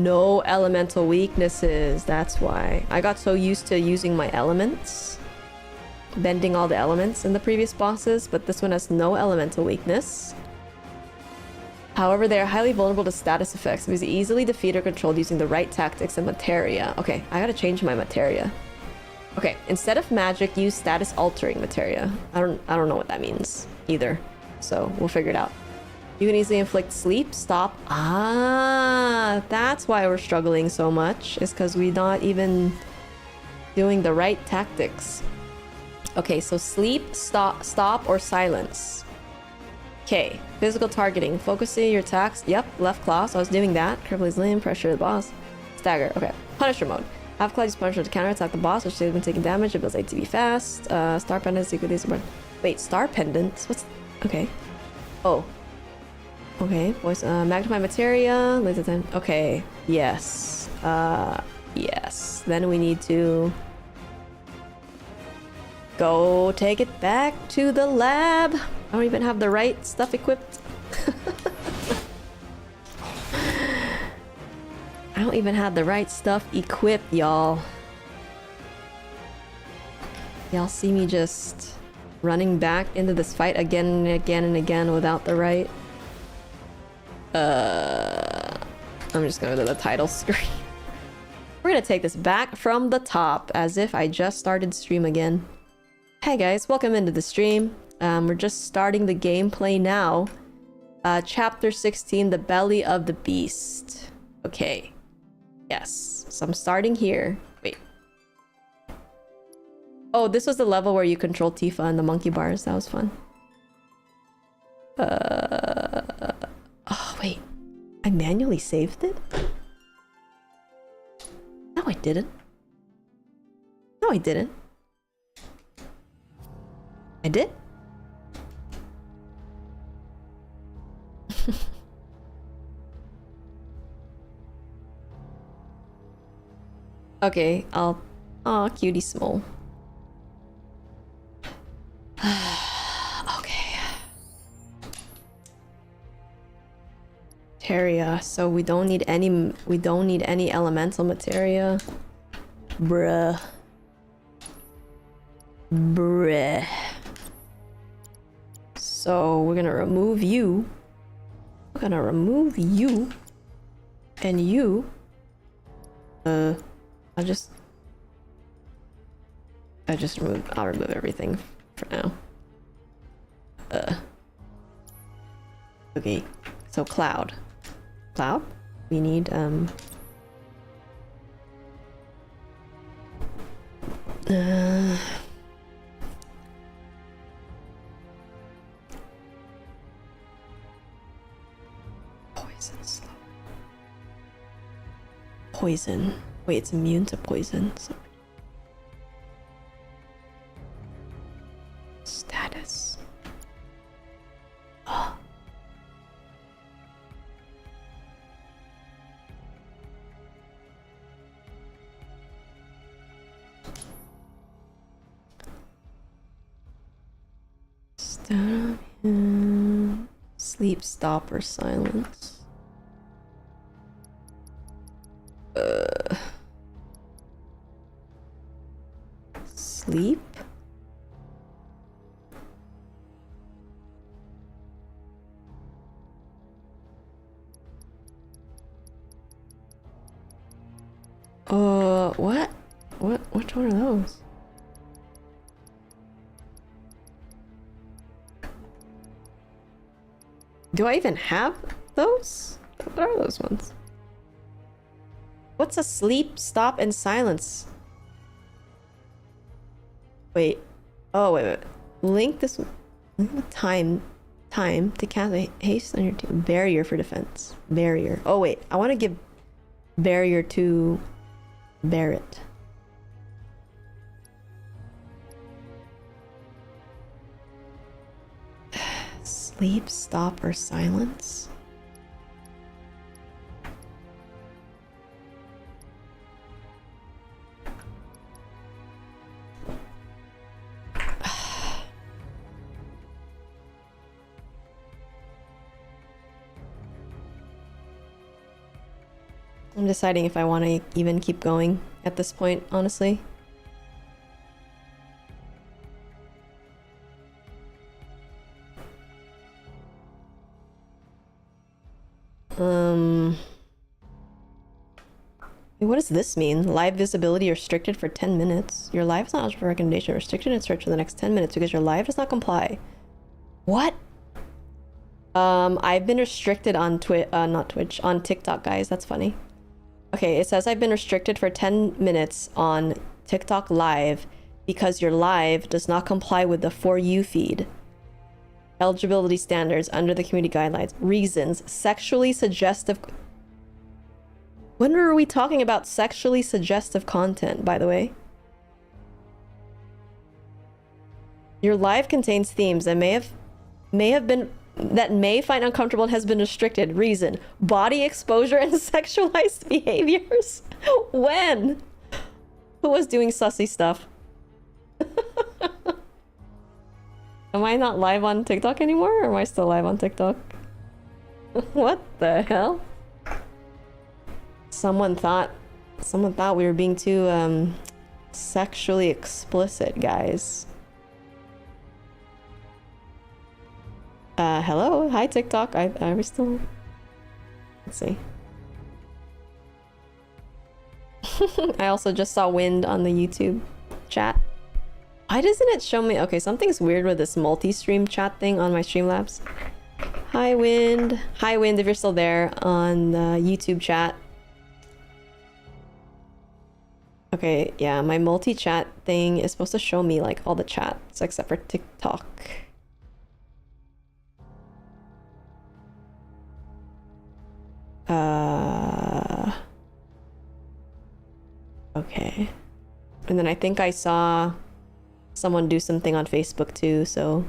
No elemental weaknesses. That's why. I got so used to using my elements. Bending all the elements in the previous bosses, but this one has no elemental weakness. However, they are highly vulnerable to status effects because easily defeated or controlled using the right tactics and materia. Okay, I gotta change my materia. Okay, instead of magic, use status altering materia. I don't know what that means either. So we'll figure it out. You can easily inflict sleep, stop. Ah, that's why we're struggling so much. Is because we're not even doing the right tactics. Okay, so sleep, stop, or silence. Okay, physical targeting. Focusing your attacks. Yep, left claw. So I was doing that. Carefully limb, pressure the boss. Stagger. Okay, Punisher mode. Half claw use Punisher to counterattack the boss, which they've been taking damage. It builds ATB fast. Star pendant. Secret these. Wait, star pendants? What's... Okay. Oh. Okay. Voice. Magnify materia. Laser time. Okay. Yes. Yes. Then we need to go take it back to the lab. I don't even have the right stuff equipped. I don't even have the right stuff equipped, y'all. Y'all see me just running back into this fight again and again and again without the right... I'm just gonna go to the title screen. We're gonna take this back from the top as if I just started stream again. Hey guys, welcome into the stream. We're just starting the gameplay now. Chapter 16, The Belly of the Beast. Okay. Yes. So I'm starting here. Wait. Oh, this was the level where you control Tifa and the monkey bars. That was fun. Oh, wait. I manually saved it? No, I didn't. No, I didn't. I did? Okay, I'll... Aw, cutie small. Okay. Materia. So we don't need any... We don't need any elemental materia. Bruh. Bruh. So we're gonna remove you. We're gonna remove you. And you. I'll remove everything for now. Okay. So Cloud. Cloud? We need poison slow. Poison. Wait, it's immune to poison. Sorry. Status. Oh. Sleep, stop, or silence. Sleep? What? Which one are those? Do I even have those? What are those ones? What's a sleep, stop, and silence? Wait. Oh, wait. Link this... Link the time. time to cast a haste on your team. Barrier for defense. Barrier. Oh wait, I want to give barrier to Barrett. Sleep, stop, or silence? I'm deciding if I want to even keep going at this point, honestly. What does this mean? Live visibility restricted for 10 minutes. Your live is not eligible for recommendation. Restricted in search for the next 10 minutes because your live does not comply. What? I've been restricted on not Twitch, on TikTok, guys. That's funny. Okay, it says I've been restricted for 10 minutes on TikTok live because your live does not comply with the For You feed. Eligibility standards under the community guidelines. Reasons. Sexually suggestive... When were we talking about sexually suggestive content, by the way? Your live contains themes that may find uncomfortable and has been restricted. Reason. Body exposure and sexualized behaviors. When? Who was doing sussy stuff? Am I not live on TikTok anymore? Or am I still live on TikTok? What the hell? Someone thought we were being too sexually explicit, guys. Hello, hi TikTok. Are we still? Let's see. I also just saw Wind on the YouTube chat. Why doesn't it show me? Okay, something's weird with this multi-stream chat thing on my Streamlabs. Hi Wind. Hi Wind, if you're still there on the YouTube chat. Okay, yeah, my multi-chat thing is supposed to show me like all the chats except for TikTok. Okay. And then I think I saw someone do something on Facebook too, so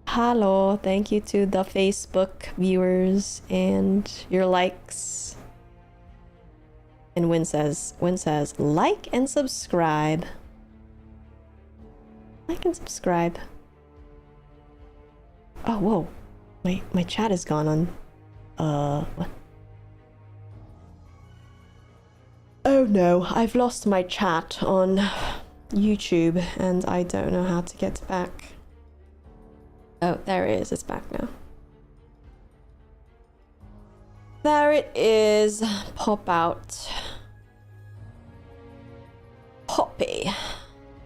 hello, thank you to the Facebook viewers and your likes. And Win says, like and subscribe. Like and subscribe. Oh, whoa. My chat is gone on. What? Oh no, I've lost my chat on YouTube and I don't know how to get it back. Oh, there it is. It's back now. There it is. Pop out. Poppy.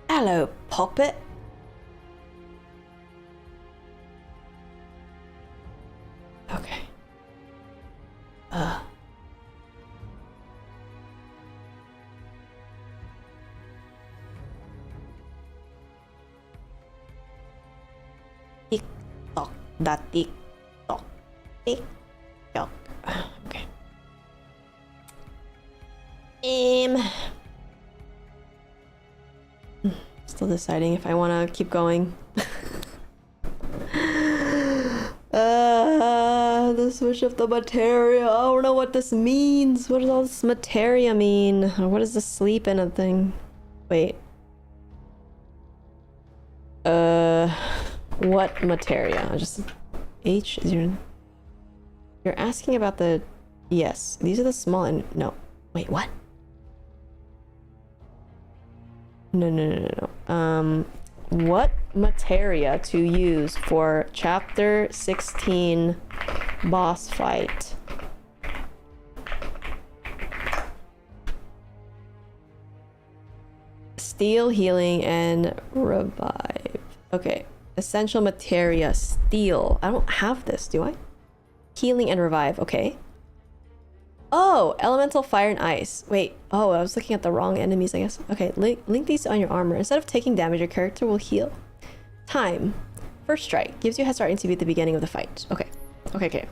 Hello, Poppet. Okay. Tick tock, da tick tock, tick tock. Okay. Still deciding if I want to keep going. The switch of the materia. I don't know what this means. What does all this materia mean? Or what is the sleep in a thing? Wait. What materia? Just H is your... You're asking about the... Yes, these are the small and... No. Wait, what? No. What materia to use for chapter 16 boss fight? Steel, healing, and revive. Okay. Essential materia, steel. I don't have this, do I? Healing and revive, okay. Oh, elemental fire and ice. Wait, oh, I was looking at the wrong enemies, I guess. Okay, link these on your armor. Instead of taking damage, your character will heal. Time. First strike. Gives you a head start instantly at the beginning of the fight. Okay. Okay, okay.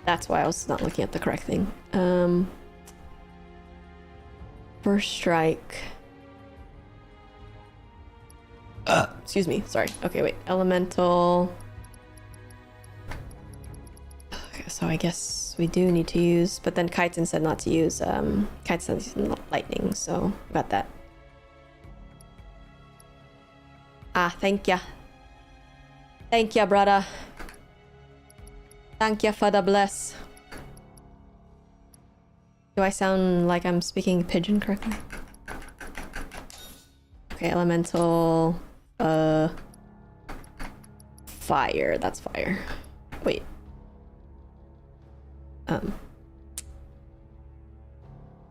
That's why I was not looking at the correct thing. First strike. Excuse me. Sorry. Okay, wait. Elemental. Okay, so I guess we do need to use, but then Kaiten said not to use. Kaiten said to use lightning, so got that. Ah, thank ya. Thank ya, brother. Thank ya for the bless. Do I sound like I'm speaking pigeon correctly? Okay, elemental. Fire. That's fire. Wait.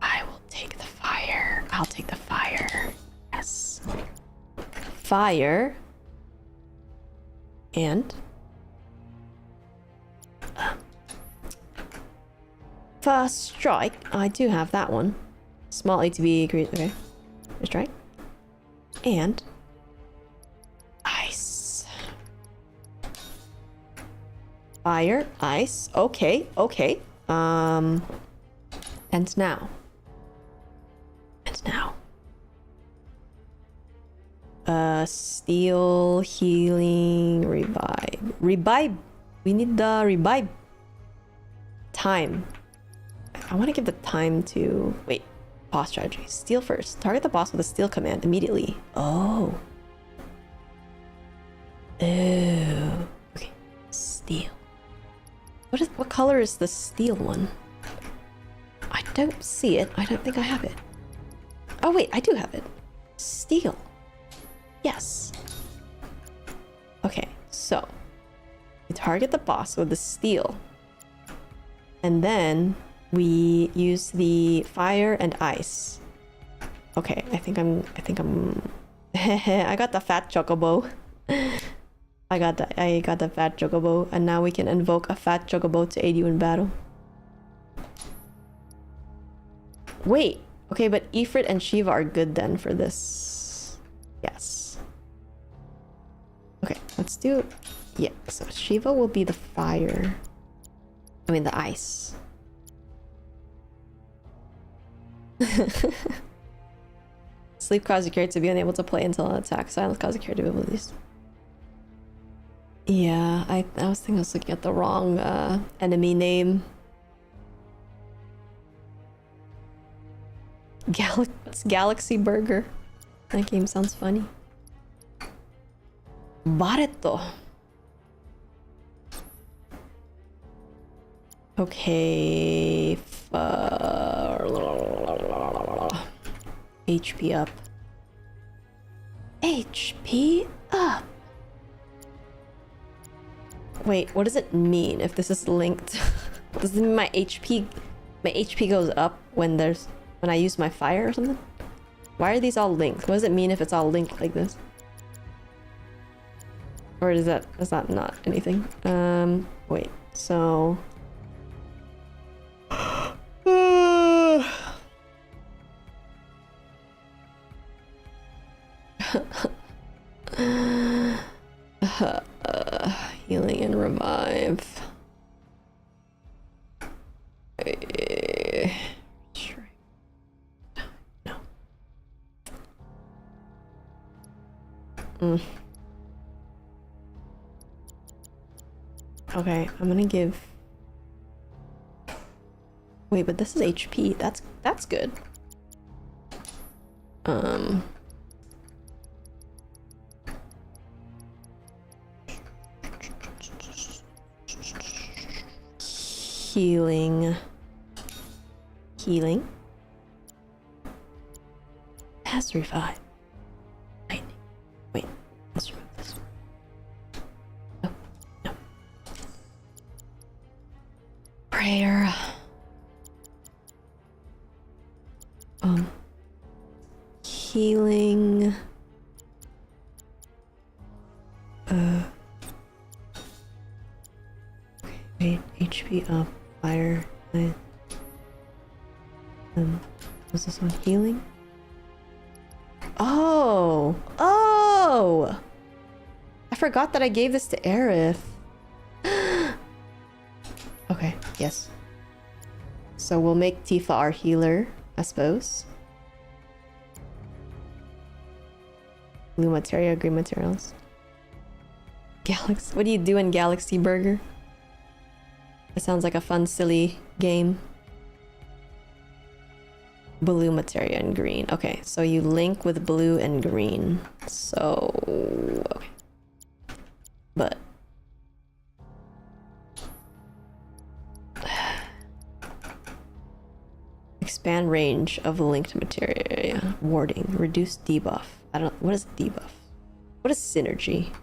I will take the fire. I'll take the fire. Yes. Fire. And first strike. I do have that one. Small ATB. Okay. First strike. And ice. Fire. Ice. Okay. Okay. And now. And now. Steel, healing, revive. Revive. We need the revive. Time. I want to give the time to... Wait. Boss strategy. Steel first. Target the boss with a steel command immediately. Oh. Oh. Okay. Steel. What color is the steel one? I don't see it. I don't think I have it. Oh wait, I do have it. Steel. Yes. Okay, so we target the boss with the steel. And then we use the fire and ice. Okay, I think I'm I got the fat chocobo. I got the fat chocobo, and now we can invoke a fat chocobo to aid you in battle. Wait, okay, but Ifrit and Shiva are good then for this. Yes. Okay, let's do... Yeah, so Shiva will be the fire. I mean the ice. Sleep causes your character to be unable to play until an attack. Silence causes your character to be able to use. Yeah, I was thinking I was looking at the wrong enemy name. Galaxy Burger. That game sounds funny. Baretto. Okay. HP up. HP up. Wait, what does it mean if this is linked? Does it mean my HP goes up when I use my fire or something? Why are these all linked? What does it mean if it's all linked like this? Or is that not anything? Wait, so healing and revive. Sure. No. Okay, I'm gonna give... Wait, but this is HP. That's good. Healing. Has revive. Lightning. Wait, let's remove this. No. Prayer. Healing. Wait, HP up, fire. Was this one healing? Oh! I forgot that I gave this to Aerith. Okay, yes. So we'll make Tifa our healer, I suppose. Blue materia, green materials. Galaxy. What do you do in Galaxy Burger? It sounds like a fun, silly game. Blue materia and green. Okay, so you link with blue and green. So, okay. But expand range of linked materia. Warding. Reduce debuff. I don't. What is debuff? What is synergy?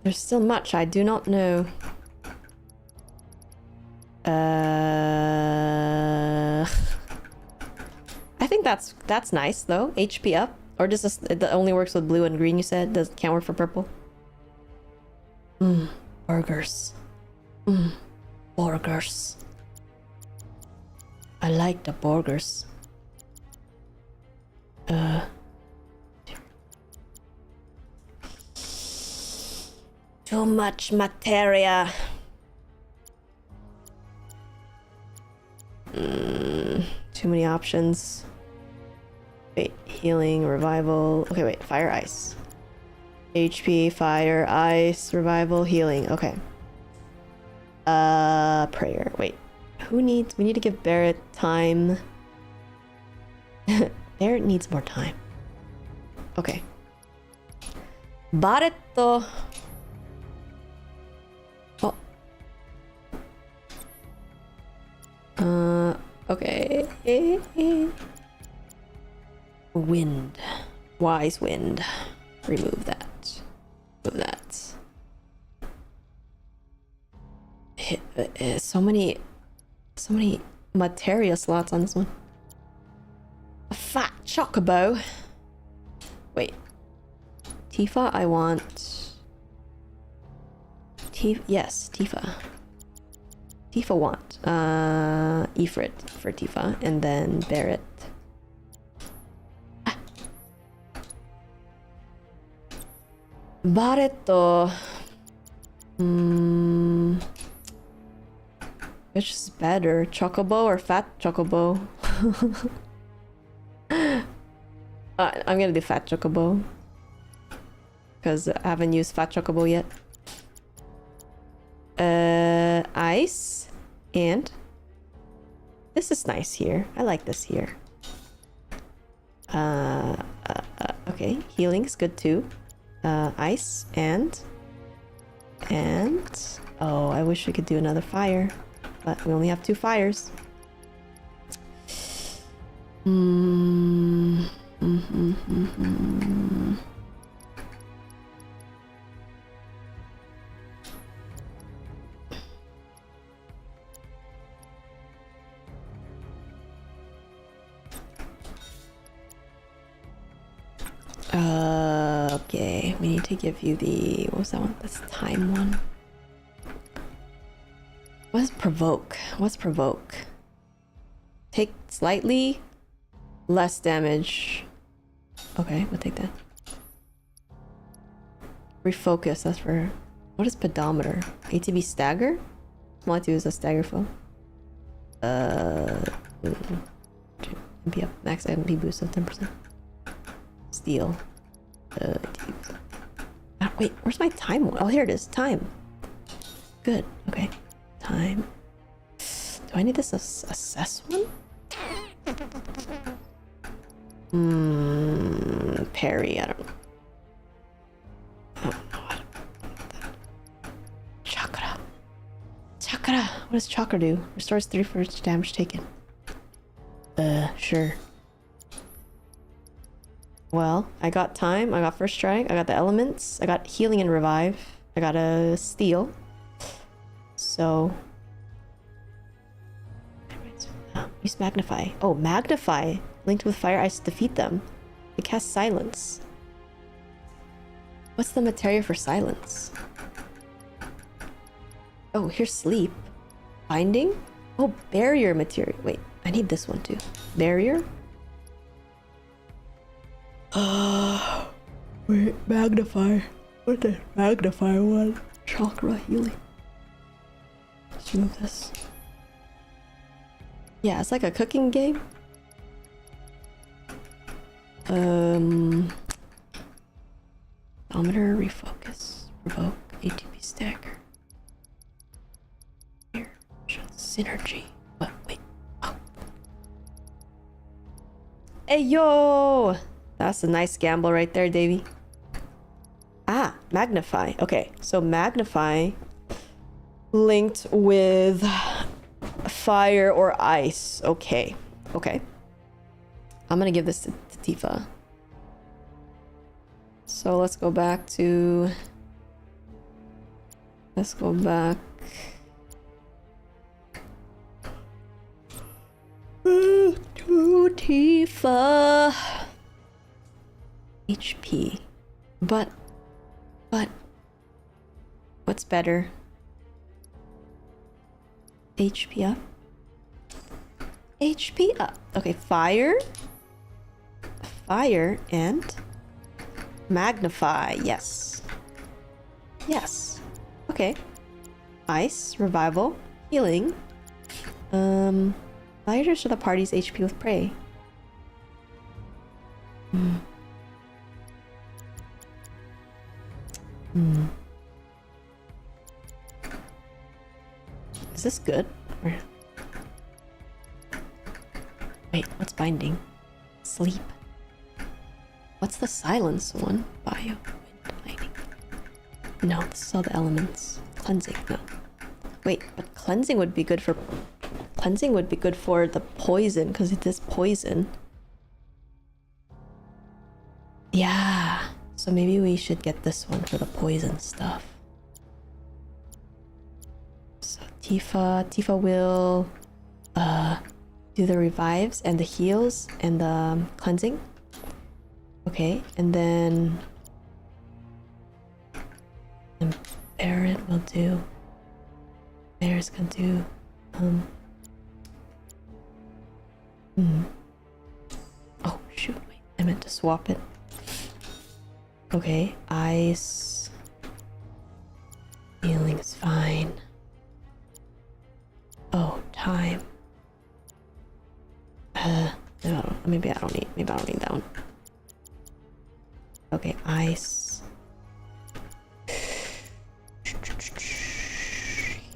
There's still much I do not know. I think that's nice though. HP up, or does this? It only works with blue and green. You said can't work for purple. Burgers. Burgers. I like the burgers. Too much materia. Too many options. Wait, healing, revival. Okay, wait, fire, ice. HP, fire, ice, revival, healing. Okay. Prayer. Wait. We need to give Barrett time. Barrett needs more time. Okay. Barretto. Oh. Okay. Wind. Wise wind. Remove that. Remove that. So many materia slots on this one. A fat chocobo. Wait. Tifa, I want. Yes, Tifa. Tifa want. Ifrit for Tifa, and then Barrett. Barretto. Which is better, Chocobo or Fat Chocobo? I'm gonna do Fat Chocobo. Because I haven't used Fat Chocobo yet. Ice. And this is nice here. I like this here. Okay, healing is good too. Ice and oh, I wish we could do another fire, but we only have 2 fires. Okay, we need to give you the, what was that one? This time one. What's provoke? What's provoke? Take slightly less damage. Okay, we'll take that. Refocus, that's for, what is pedometer? ATB stagger? Small ATB is a stagger flow. MP up, max MP boost of 10%. Steal. Wait, where's my time one? Oh, here it is. Time. Good. Okay. Time. Do I need this assess one? Parry. I don't know. Chakra. Chakra. What does chakra do? Restores 3 for each damage taken. Sure. Well, I got time, I got first strike, I got the elements, I got healing and revive, I got a steal. So... use magnify. Oh, magnify! Linked with fire ice to defeat them. They cast silence. What's the materia for silence? Oh, here's sleep. Binding? Oh, barrier material. Wait, I need this one too. Barrier? Wait, magnify. What the magnify one? Chakra healing. Let's move this. Yeah, it's like a cooking game. Odometer, refocus, revoke, ATP stacker. Here, synergy. What? Wait. Oh. Hey yo! That's a nice gamble right there, Davey. Ah, magnify. Okay, so magnify linked with fire or ice. Okay. Okay. I'm gonna give this to Tifa. So let's go back to... Let's go back... to Tifa. HP. But... What's better? HP up? HP up. Okay, fire. Fire and... Magnify, yes. Yes. Okay. Ice, revival, healing. Lighter to the party's HP with prey. Is this good? Or... Wait, what's binding? Sleep. What's the silence one? Bio, wind, lightning. No, this is all the elements. Cleansing, no. Wait, but cleansing would be good for... Cleansing would be good for the poison, because it is poison. Yeah. So maybe we should get this one for the poison stuff. So Tifa will... do the revives and the heals and the cleansing. Okay, and then Barrett will do. Bears can do. Oh shoot! Wait, I meant to swap it. Okay, ice. Healing is fine. Oh, time. No, maybe I don't need that one. Okay, ice.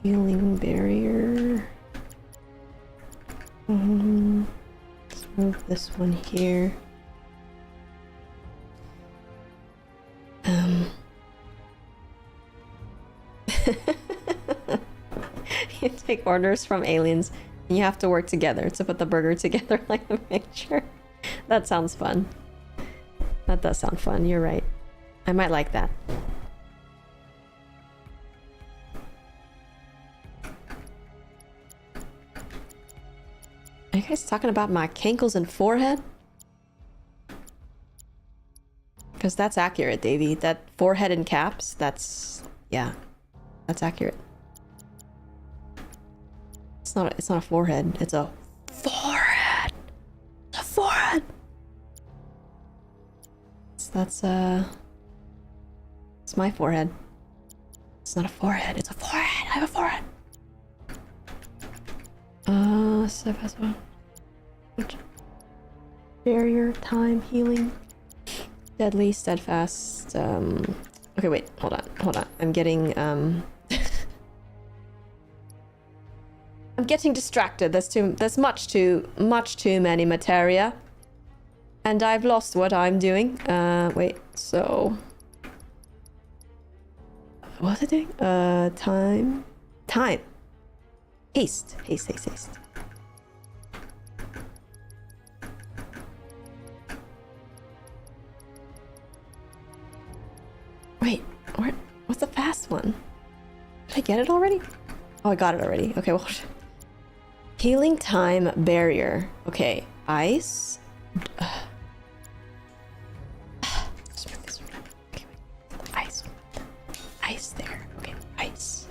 Healing barrier. Let's move this one here. You take orders from aliens and you have to work together to put the burger together like a picture. That sounds fun. That does sound fun, you're right. I might like that. Are you guys talking about my cankles and forehead? Because that's accurate, Davey. That forehead and caps, that's... yeah. That's accurate. It's not a forehead, it's a forehead! It's a forehead! That's it's my forehead. It's not a forehead, it's a forehead! I have a forehead! Stuff as well. Barrier, time, healing. Deadly, steadfast, okay, wait, hold on. I'm getting, I'm getting distracted. There's much too many materia. And I've lost what I'm doing. Wait, so... What was I doing? Time. Haste. Wait, what's the fast one? Did I get it already? Oh, I got it already. Okay, well... Healing time barrier. Okay, ice. Just move this one. Okay, wait. Ice. Ice there. Okay, ice.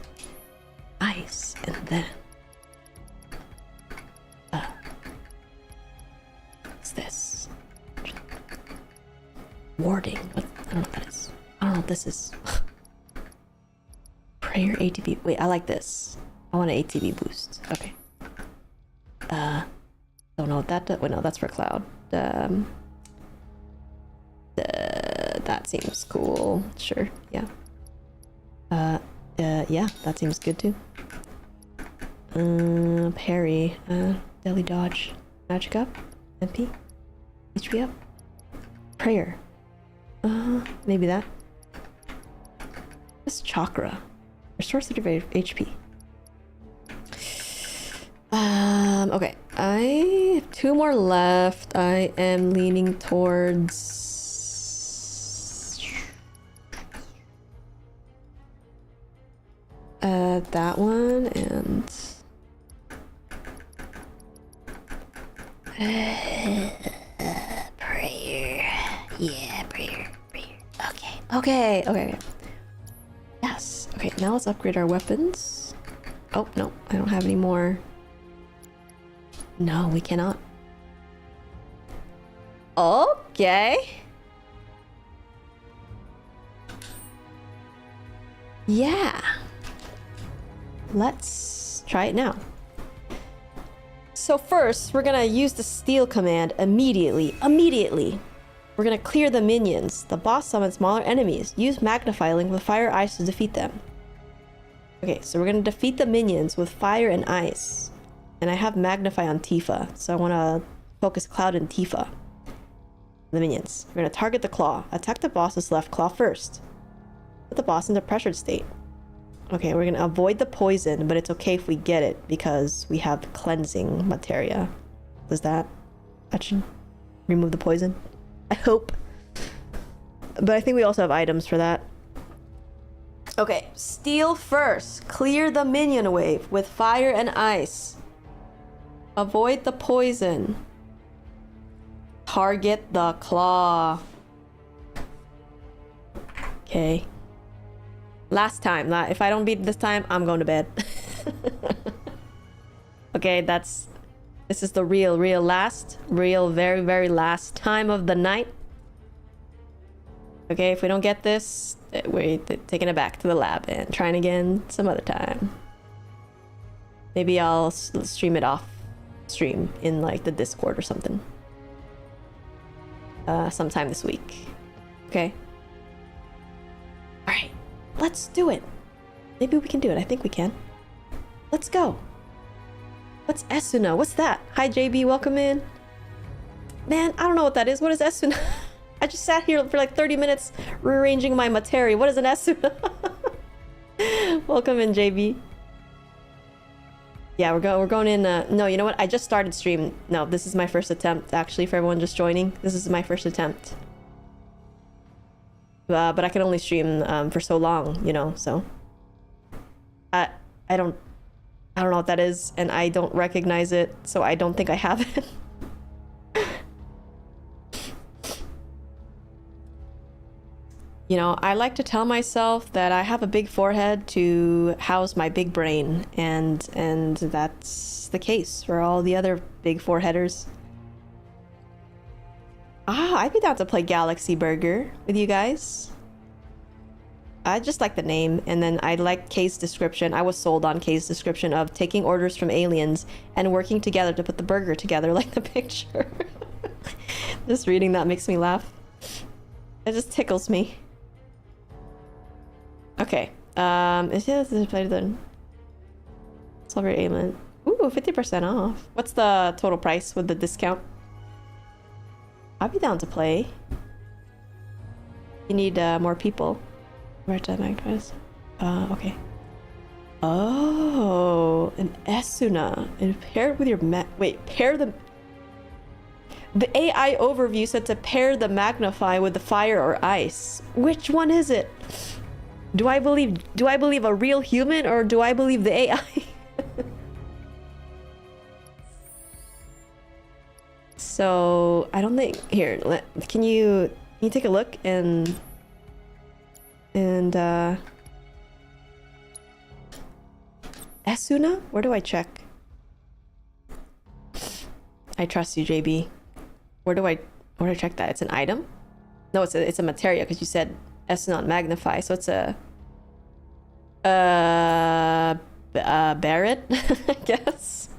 Ice, and then... what's this? Warding. I don't know what that I don't know what this is. Prayer ATB. Wait, I like this. I want an ATB boost. Okay. Don't know what that does. Wait, no, that's for cloud. That seems cool. Sure, yeah. Yeah, that seems good too. Parry. Daily dodge. Magic up. MP. HP up. Prayer. Maybe that. This chakra. Restores 35 HP. Okay. I have 2 more left. I am leaning towards that one and prayer. Yeah, prayer. Okay. Yes. Okay, now let's upgrade our weapons. Oh, no, I don't have any more. No, we cannot. Okay. Yeah. Let's try it now. So first, we're gonna use the steal command immediately. We're gonna clear the minions. The boss summons smaller enemies. Use Magnify Link with fire ice to defeat them. Okay, so we're gonna defeat the minions with fire and ice. And I have Magnify on Tifa, so I wanna focus Cloud and Tifa. The minions. We're gonna target the claw. Attack the boss's left claw first. Put the boss into pressured state. Okay, we're gonna avoid the poison, but it's okay if we get it because we have cleansing materia. Does that should remove the poison? I hope. But I think we also have items for that. Okay, steal first. Clear the minion wave with fire and ice. Avoid the poison. Target the claw. Okay. Last time. If I don't beat it this time, I'm going to bed. Okay, this is the real very, very last time of the night. Okay, if we don't get this, we're taking it back to the lab and trying again some other time. Maybe I'll stream it off stream in like the Discord or something. Sometime this week. Okay. Alright, let's do it. Maybe we can do it. I think we can. Let's go. What's Esuna? What's that? Hi JB, welcome in. Man, I don't know what that is. What is Esuna? I just sat here for like 30 minutes rearranging my materia. What is an Esuna? Welcome in JB. Yeah, we're going in. No, you know what? I just started stream. No, this is my first attempt, actually, for everyone just joining. This is my first attempt. But I can only stream for so long, you know, so. I don't know what that is, and I don't recognize it, so I don't think I have it. You know, I like to tell myself that I have a big forehead to house my big brain, and that's the case for all the other big foreheaders. I'd be down to play Galaxy Burger with you guys. I just like the name, and then I like Kay's description. I was sold on Kay's description of taking orders from aliens and working together to put the burger together like the picture. Just reading that makes me laugh. It just tickles me. Okay. Is it better than Celebrate Alien? Ooh, 50% off. What's the total price with the discount? I'll be down to play. You need more people. Where's that magnet? Okay. Oh, an Esuna. And paired with your pair the AI overview said to pair the Magnify with the fire or ice. Which one is it? Do I believe a real human or do I believe the AI? So I don't think here. Can you take a look and Esuna? Where do I check? I trust you, JB. Where do I check that? It's an item? No, it's a materia because you said S not magnify, so it's a Barrett, I guess.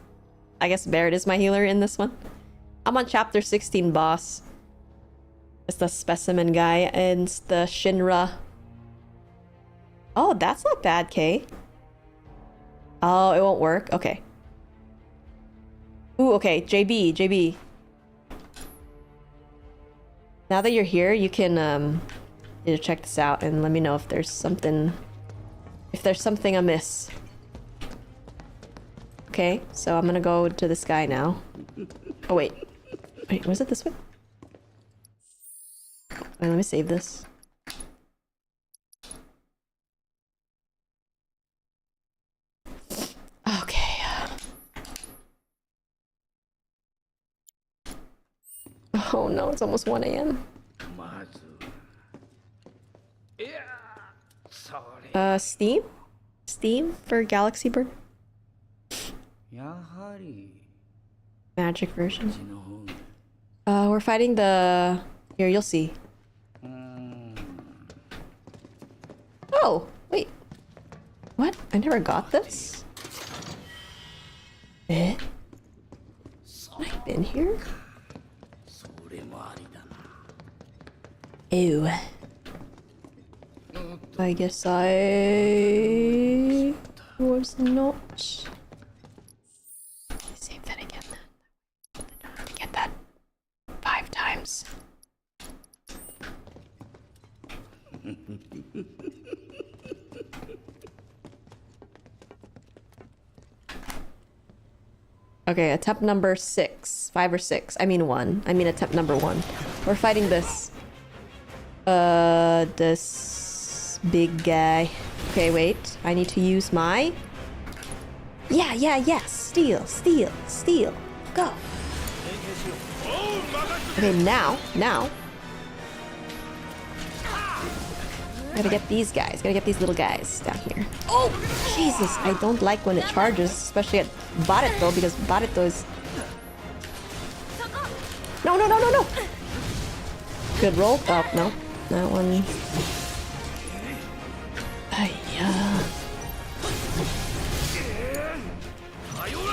I guess Barrett is my healer in this one. I'm on chapter 16, boss. It's the specimen guy and it's the Shinra. Oh, that's not bad, Kay. Oh, it won't work. Okay. Ooh, okay. JB. Now that you're here, you can check this out and let me know if there's something amiss. Okay, so I'm gonna go to this guy now. Oh wait, was it this way? Wait, let me save this. Okay. Oh no, it's almost 1 a.m. Steam? Steam for Galaxy Bird? Magic version. We're fighting the... Here, you'll see. Oh, wait. What? I never got this? Eh? I've been here? Ew. I guess I was not. Save that again then. I have to get that 5 times. Okay, attempt number 6. 5 or 6. I mean 1. I mean attempt number 1. We're fighting this. This big guy. Okay, wait. I need to use my... Yeah. Steal. Go. Okay, now. Gotta get these guys. Gotta get these little guys down here. Oh, Jesus. I don't like when it charges, especially at Barreto, because Barreto is... No. Good roll. Oh, no. That one.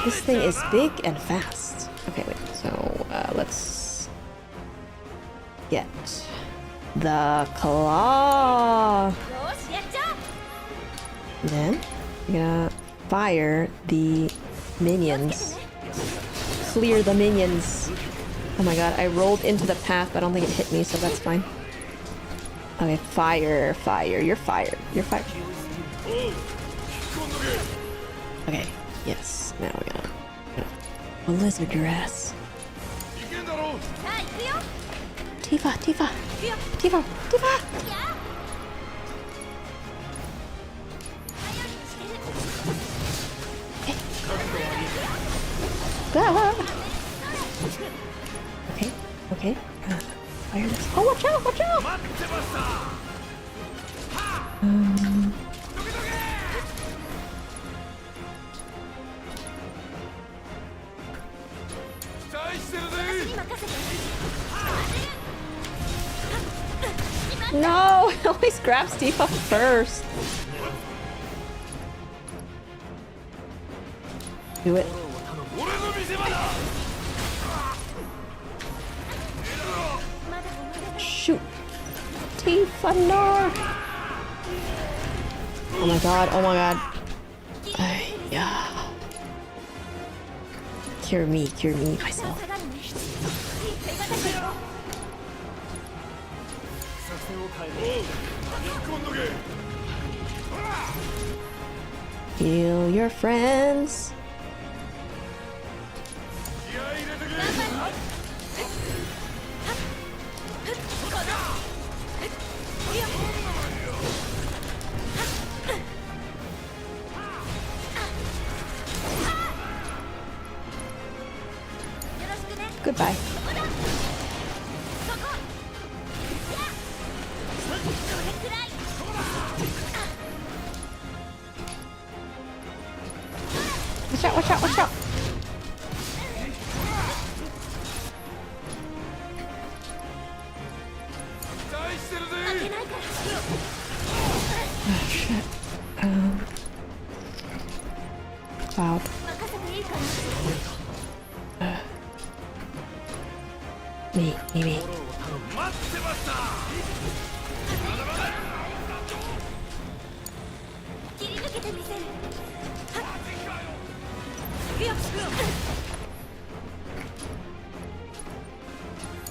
This thing is big and fast. Okay, wait. So, let's get the claw. Then, we're gonna fire the minions. Clear the minions. Oh my god, I rolled into the path, but I don't think it hit me, so that's fine. Okay, fire. You're fired. Okay, yes. Now we're gonna lizard your ass. Tifa! Okay. Fire this. Oh, watch out! No! It always grabs Tifa first. Do it. Shoot. Tifa, no! Oh my god. Yeah. Cure me myself. Heal your friends. Goodbye. Watch out. てみせる。次をつくよ。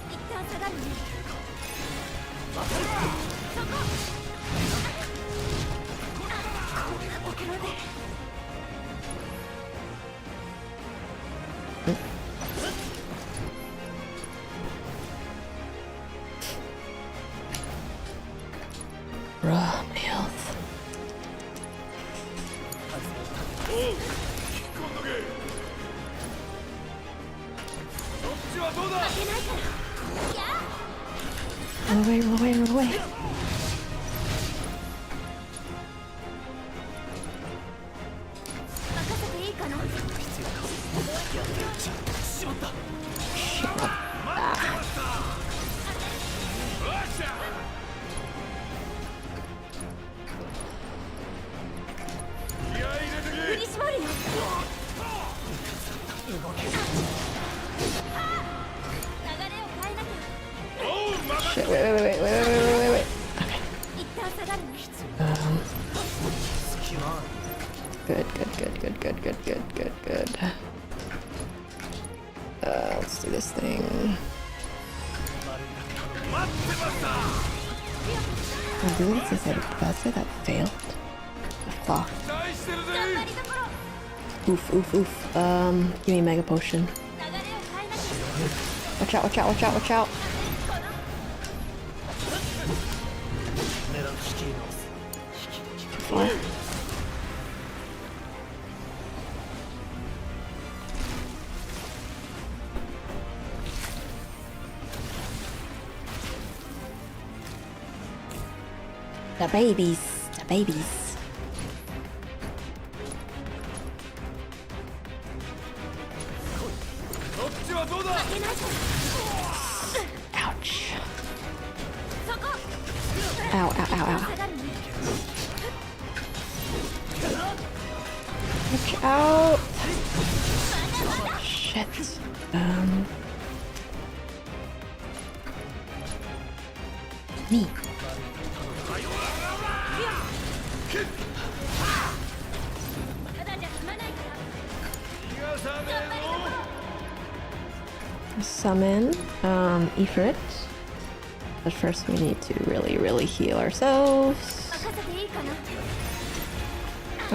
一旦下がるね。そこ。こんなところで。Raw health. 負けないから。やあ。 Run away, run away, run away. 任せていいかな。振り絞るよ。流れを変えなきゃ。 Shit, wait. 一旦下がるね。Good. Let's do this thing. Oh, did it say that failed? The claw. 頑張りどころ。 Oof. Give me mega potion. 流れを変えなきゃ。 Watch out. Far. The babies. 負けないから。 Ouch. そこ。 Ow. 下がるね。 Watch out. Shit. Me. ただじゃ済まないから。頑張りどころ。 Summon Ifrit. But first we need to really heal ourselves. 任せていいかな。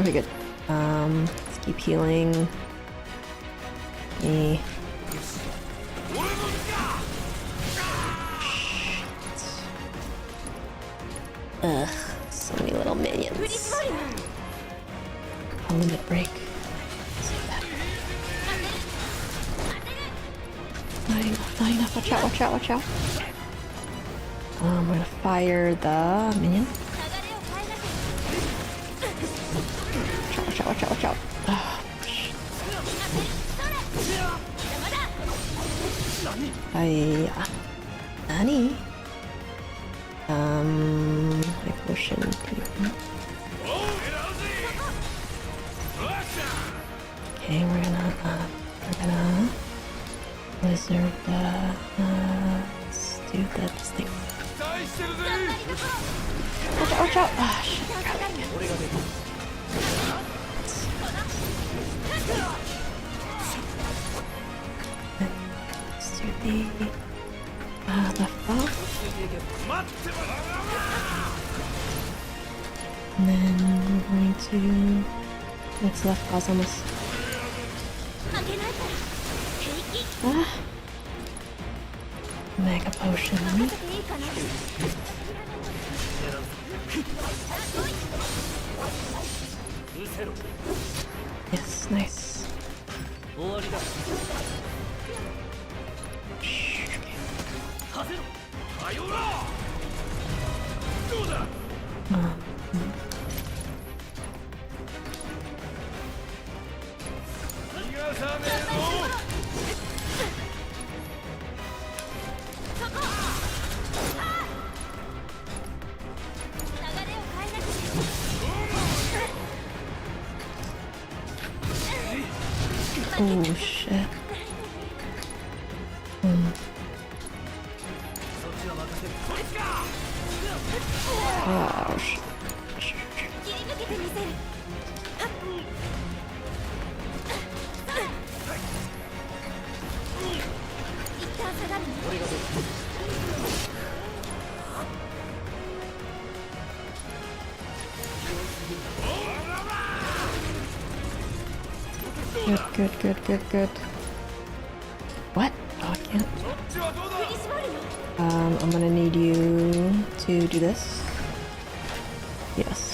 Okay, good. Let's keep healing. Me. Ugh, so many little 振り minions. 絞るよ。 A limit break. Not enough. Watch out. We're gonna fire the minion. 流れを変えなきゃ。 Watch out. Oh, 邪魔だ。Nani? My potion. Okay, we're gonna wizard let's do this thing. 頑張りどころ。 Watch out! Ah, shit. 一旦下がるね。 Let's do the left off. And then we're going to what's left pause almost. 負けないから。平気。 Ah. Mega potion. 任せていいかな。 Yes, nice. Oh shit. Oh shit. 切り抜けてみせる。Good, good, good, good, good. What? Oh, I can't. I'm gonna need you to do this. Yes.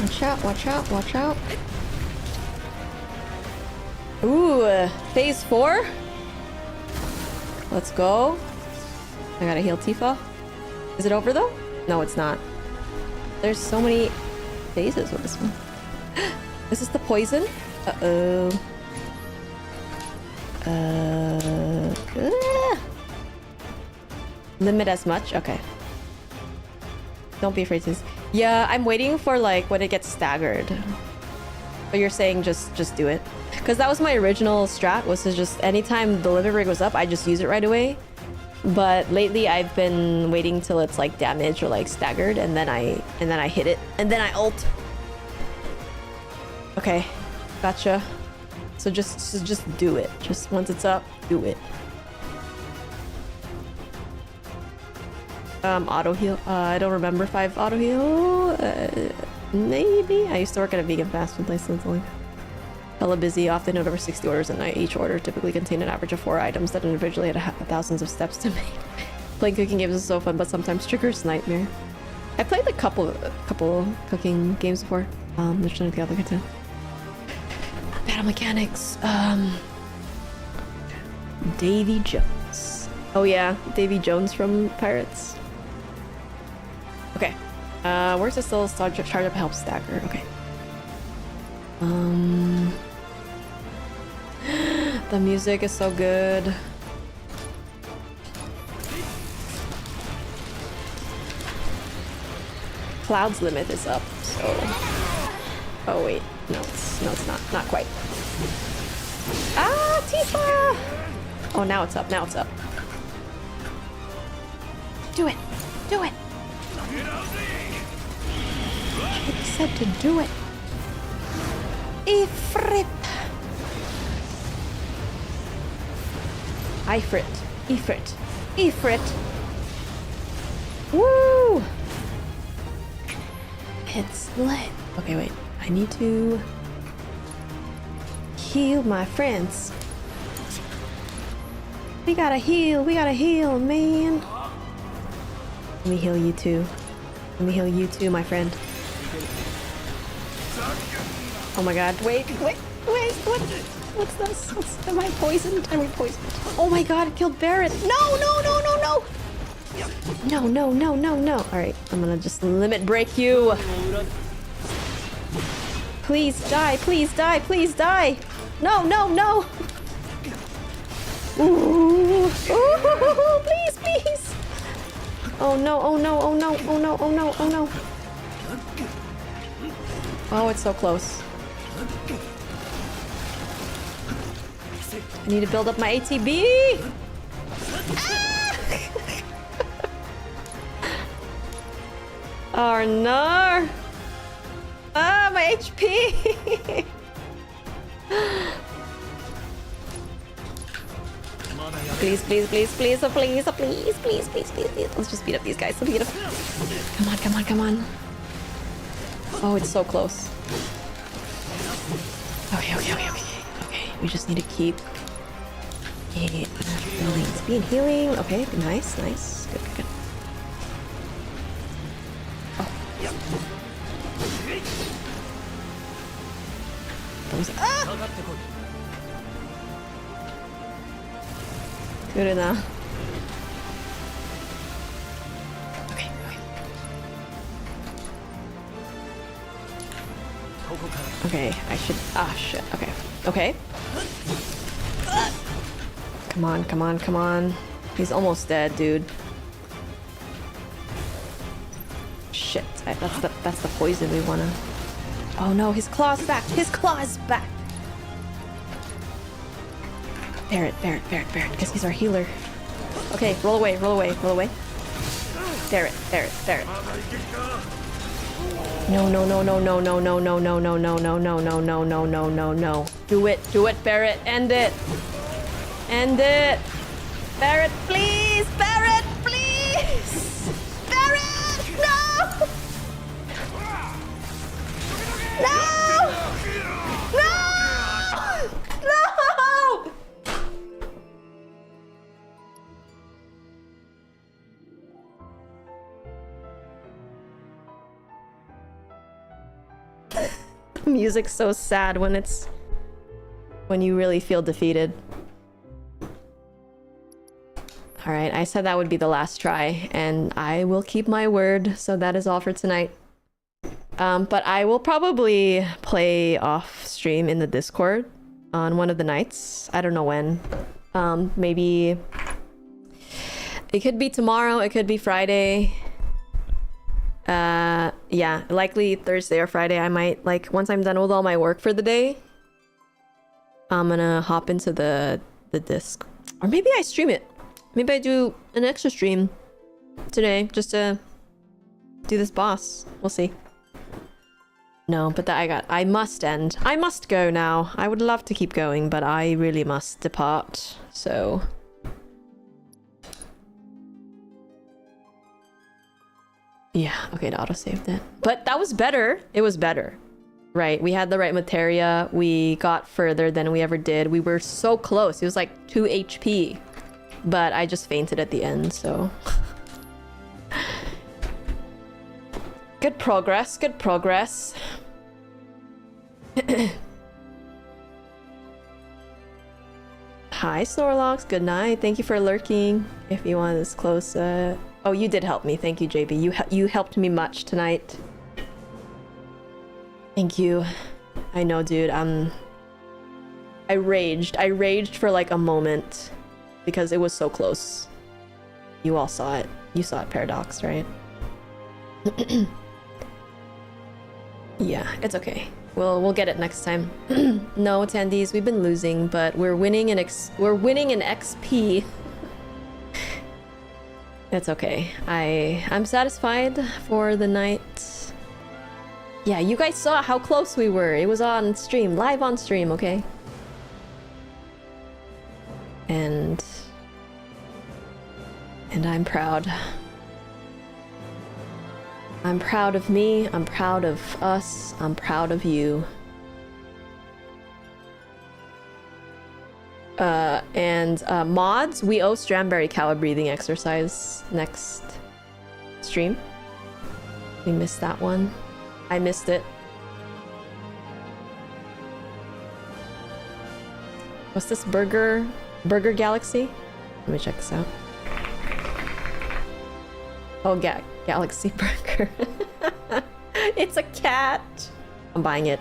Watch out, watch out, watch out. Ooh, phase 4? Let's go. I gotta heal Tifa. Is it over though? No, it's not. There's so many phases with this one. This is the poison? Uh-oh. Limit as much? Okay. Don't be afraid to... Yeah, I'm waiting for like when it gets staggered. But you're saying just do it. Because that was my original strat, was to just anytime the limit break was up, I just use it right away. But lately I've been waiting till it's like damaged or like staggered, and then I hit it. And then I ult. Okay. Gotcha. So just do it. Just once it's up, do it. Auto heal. I don't remember if I've auto heal. Maybe. I used to work at a vegan fast food place, so it's like hella busy. Often had over 60 orders a night. Each order typically contained an average of 4 items that individually had thousands of steps to make. Playing cooking games is so fun, but sometimes triggers nightmare. I played a couple cooking games before. They're trying to the other good too. Battle mechanics. Davy Jones. Oh yeah, Davy Jones from Pirates. Okay. Where's the still charge up help stagger? Okay. The music is so good. Cloud's limit is up, so... Oh wait, no, it's not. Not quite. Ah, Tifa! Oh, now it's up, now it's up. Do it! Do it! It said to do it. Ifrit! Ifrit. Ifrit. Ifrit! Woo! It's lit. Okay, wait. I need to heal my friends. We gotta heal, man. Let me heal you too. Let me heal you too, my friend. Oh my god, wait, what? What's this? Am I poisoned? Am I poisoned? Oh my god, it killed Barret. No! No. Alright, I'm gonna just limit break you. Please die, please die, please die. No. Ooh, please. Oh no. Oh, it's so close. I need to build up my ATB. Oh no! Ah, my HP! Please. Let's just beat up these guys. Come on. Oh, it's so close. Okay. We just need to keep healing. Okay, nice. Good. Good enough. Okay, okay. Okay, I should... Ah, shit. Okay. Okay. Come on, come on, come on. He's almost dead, dude. Shit. That's the poison we wanna... Oh no, his claw's back! His claw is back! Barret, Barret, Barret, Barret, because he's our healer. Okay, roll away, roll away, roll away. Barret, Barret, Barret. No, no, no, no, no, no, no, no, no, no, no, no, no, no, no, no, no, no, no. Do it, Barret, end it. End it. Barret, please, Barret, please. Barret, no! No! No! No! The music's so sad when you really feel defeated. Alright, I said that would be the last try, and I will keep my word, so that is all for tonight. But I will probably play off stream in the Discord on one of the nights. I don't know when. Maybe... It could be tomorrow, it could be Friday. Yeah, likely Thursday or Friday. I might, like, once I'm done with all my work for the day, I'm gonna hop into the disc. Or maybe I stream it. Maybe I do an extra stream today just to do this boss. We'll see. No, but I must end. I must go now. I would love to keep going, but I really must depart. So... Yeah, okay, it auto-saved it. But that was better. It was better. Right, we had the right materia. We got further than we ever did. We were so close. It was like 2 HP. But I just fainted at the end, so... Good progress, good progress. Hi, Snorlox. Good night. Thank you for lurking. If you want this close, Oh, you did help me. Thank you, JB. You helped me much tonight. Thank you. I know, dude. I raged. I raged for like a moment because it was so close. You all saw it. You saw it, Paradox, right? Yeah, it's okay. We'll get it next time. No, attendees, we've been losing, but we're winning in XP. It's okay. I'm satisfied for the night. Yeah, you guys saw how close we were. It was on stream, live on stream, okay? And I'm proud. I'm proud of me, I'm proud of us, I'm proud of you. Mods, we owe Strawberry Cow a breathing exercise next stream. We missed that one. I missed it. What's this? Burger Galaxy? Let me check this out. Oh, Galaxy Burger. It's a cat. I'm buying it.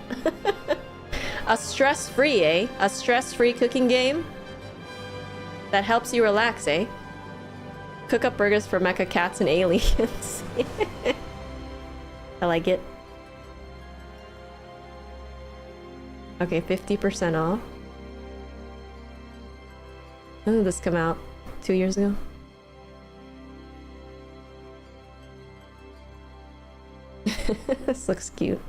A stress-free, eh? A stress-free cooking game that helps you relax, eh? Cook up burgers for mecha cats and aliens. I like it. Okay, 50% off. When did this come out? 2 years ago? This looks cute.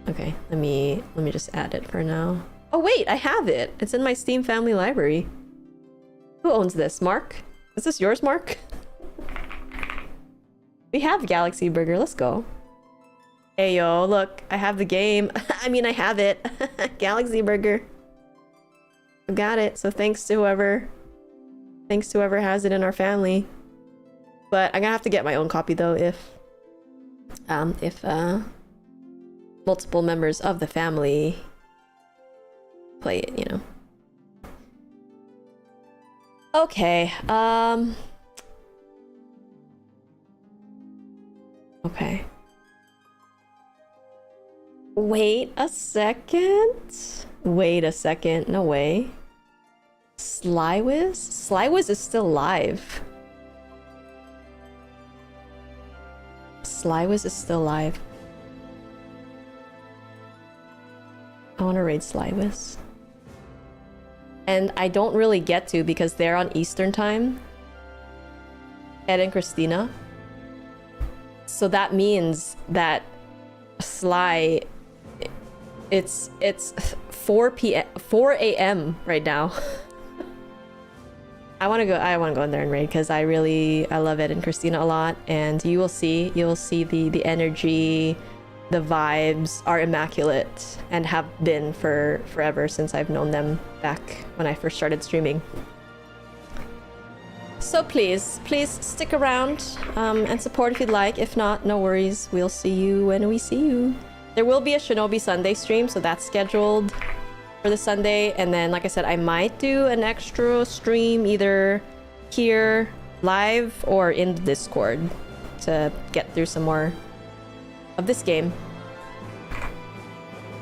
Okay, let me just add it for now. Oh wait, I have it. It's in my Steam family library. Who owns this? Mark? Is this yours, Mark? We have Galaxy Burger. Let's go. Hey yo, look, I have the game. I mean, I have it. Galaxy Burger. I got it. So thanks to whoever has it in our family. But I'm gonna have to get my own copy though if multiple members of the family play it, you know. Okay, okay. Wait a second. Wait a second. No way. Slywiz? Slywiz is still live. Slywiz is still live. I want to raid Slywiz. And I don't really get to because they're on Eastern time. Ed and Christina. So that means that Sly, it's 4 a.m. right now. I want to go in there and raid because I love Ed and Christina a lot, and you'll see the energy, the vibes are immaculate and have been for forever since I've known them back when I first started streaming. So please stick around and support if you'd like. If not, no worries. We'll see you when we see you. There will be a Shinobi Sunday stream, so that's scheduled for the Sunday. And then, like I said, I might do an extra stream either here live or in the Discord to get through some more of this game.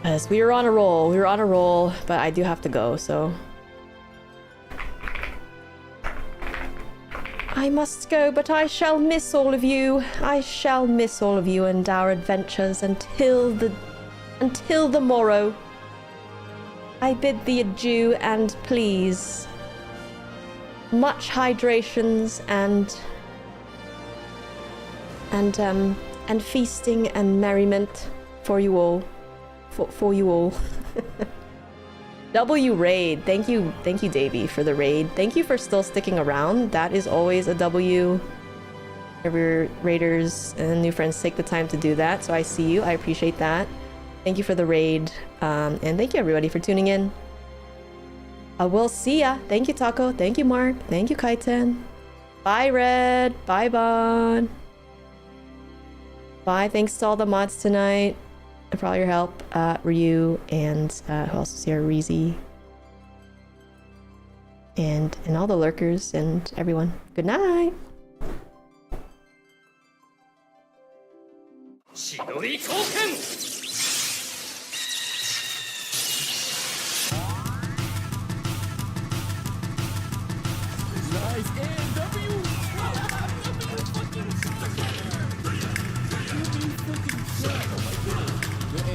Because we were on a roll, but I do have to go, so... I must go, but I shall miss all of you. I shall miss all of you and our adventures until the morrow. I bid thee adieu, and please, much hydrations and feasting and merriment for you all. For you all. W raid. Thank you, Davey, for the raid. Thank you for still sticking around. That is always a W. Every raiders and new friends take the time to do that, so I see you. I appreciate that. Thank you for the raid, and thank you everybody for tuning in. I will see ya. Thank you, Taco. Thank you, Mark. Thank you, Kaiten. Bye, Red. Bye, Bon. Bye. Thanks to all the mods tonight and for all your help, Ryu, and who else is here? Reezy. And all the lurkers and everyone. Good night.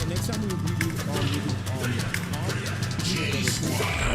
Next time we do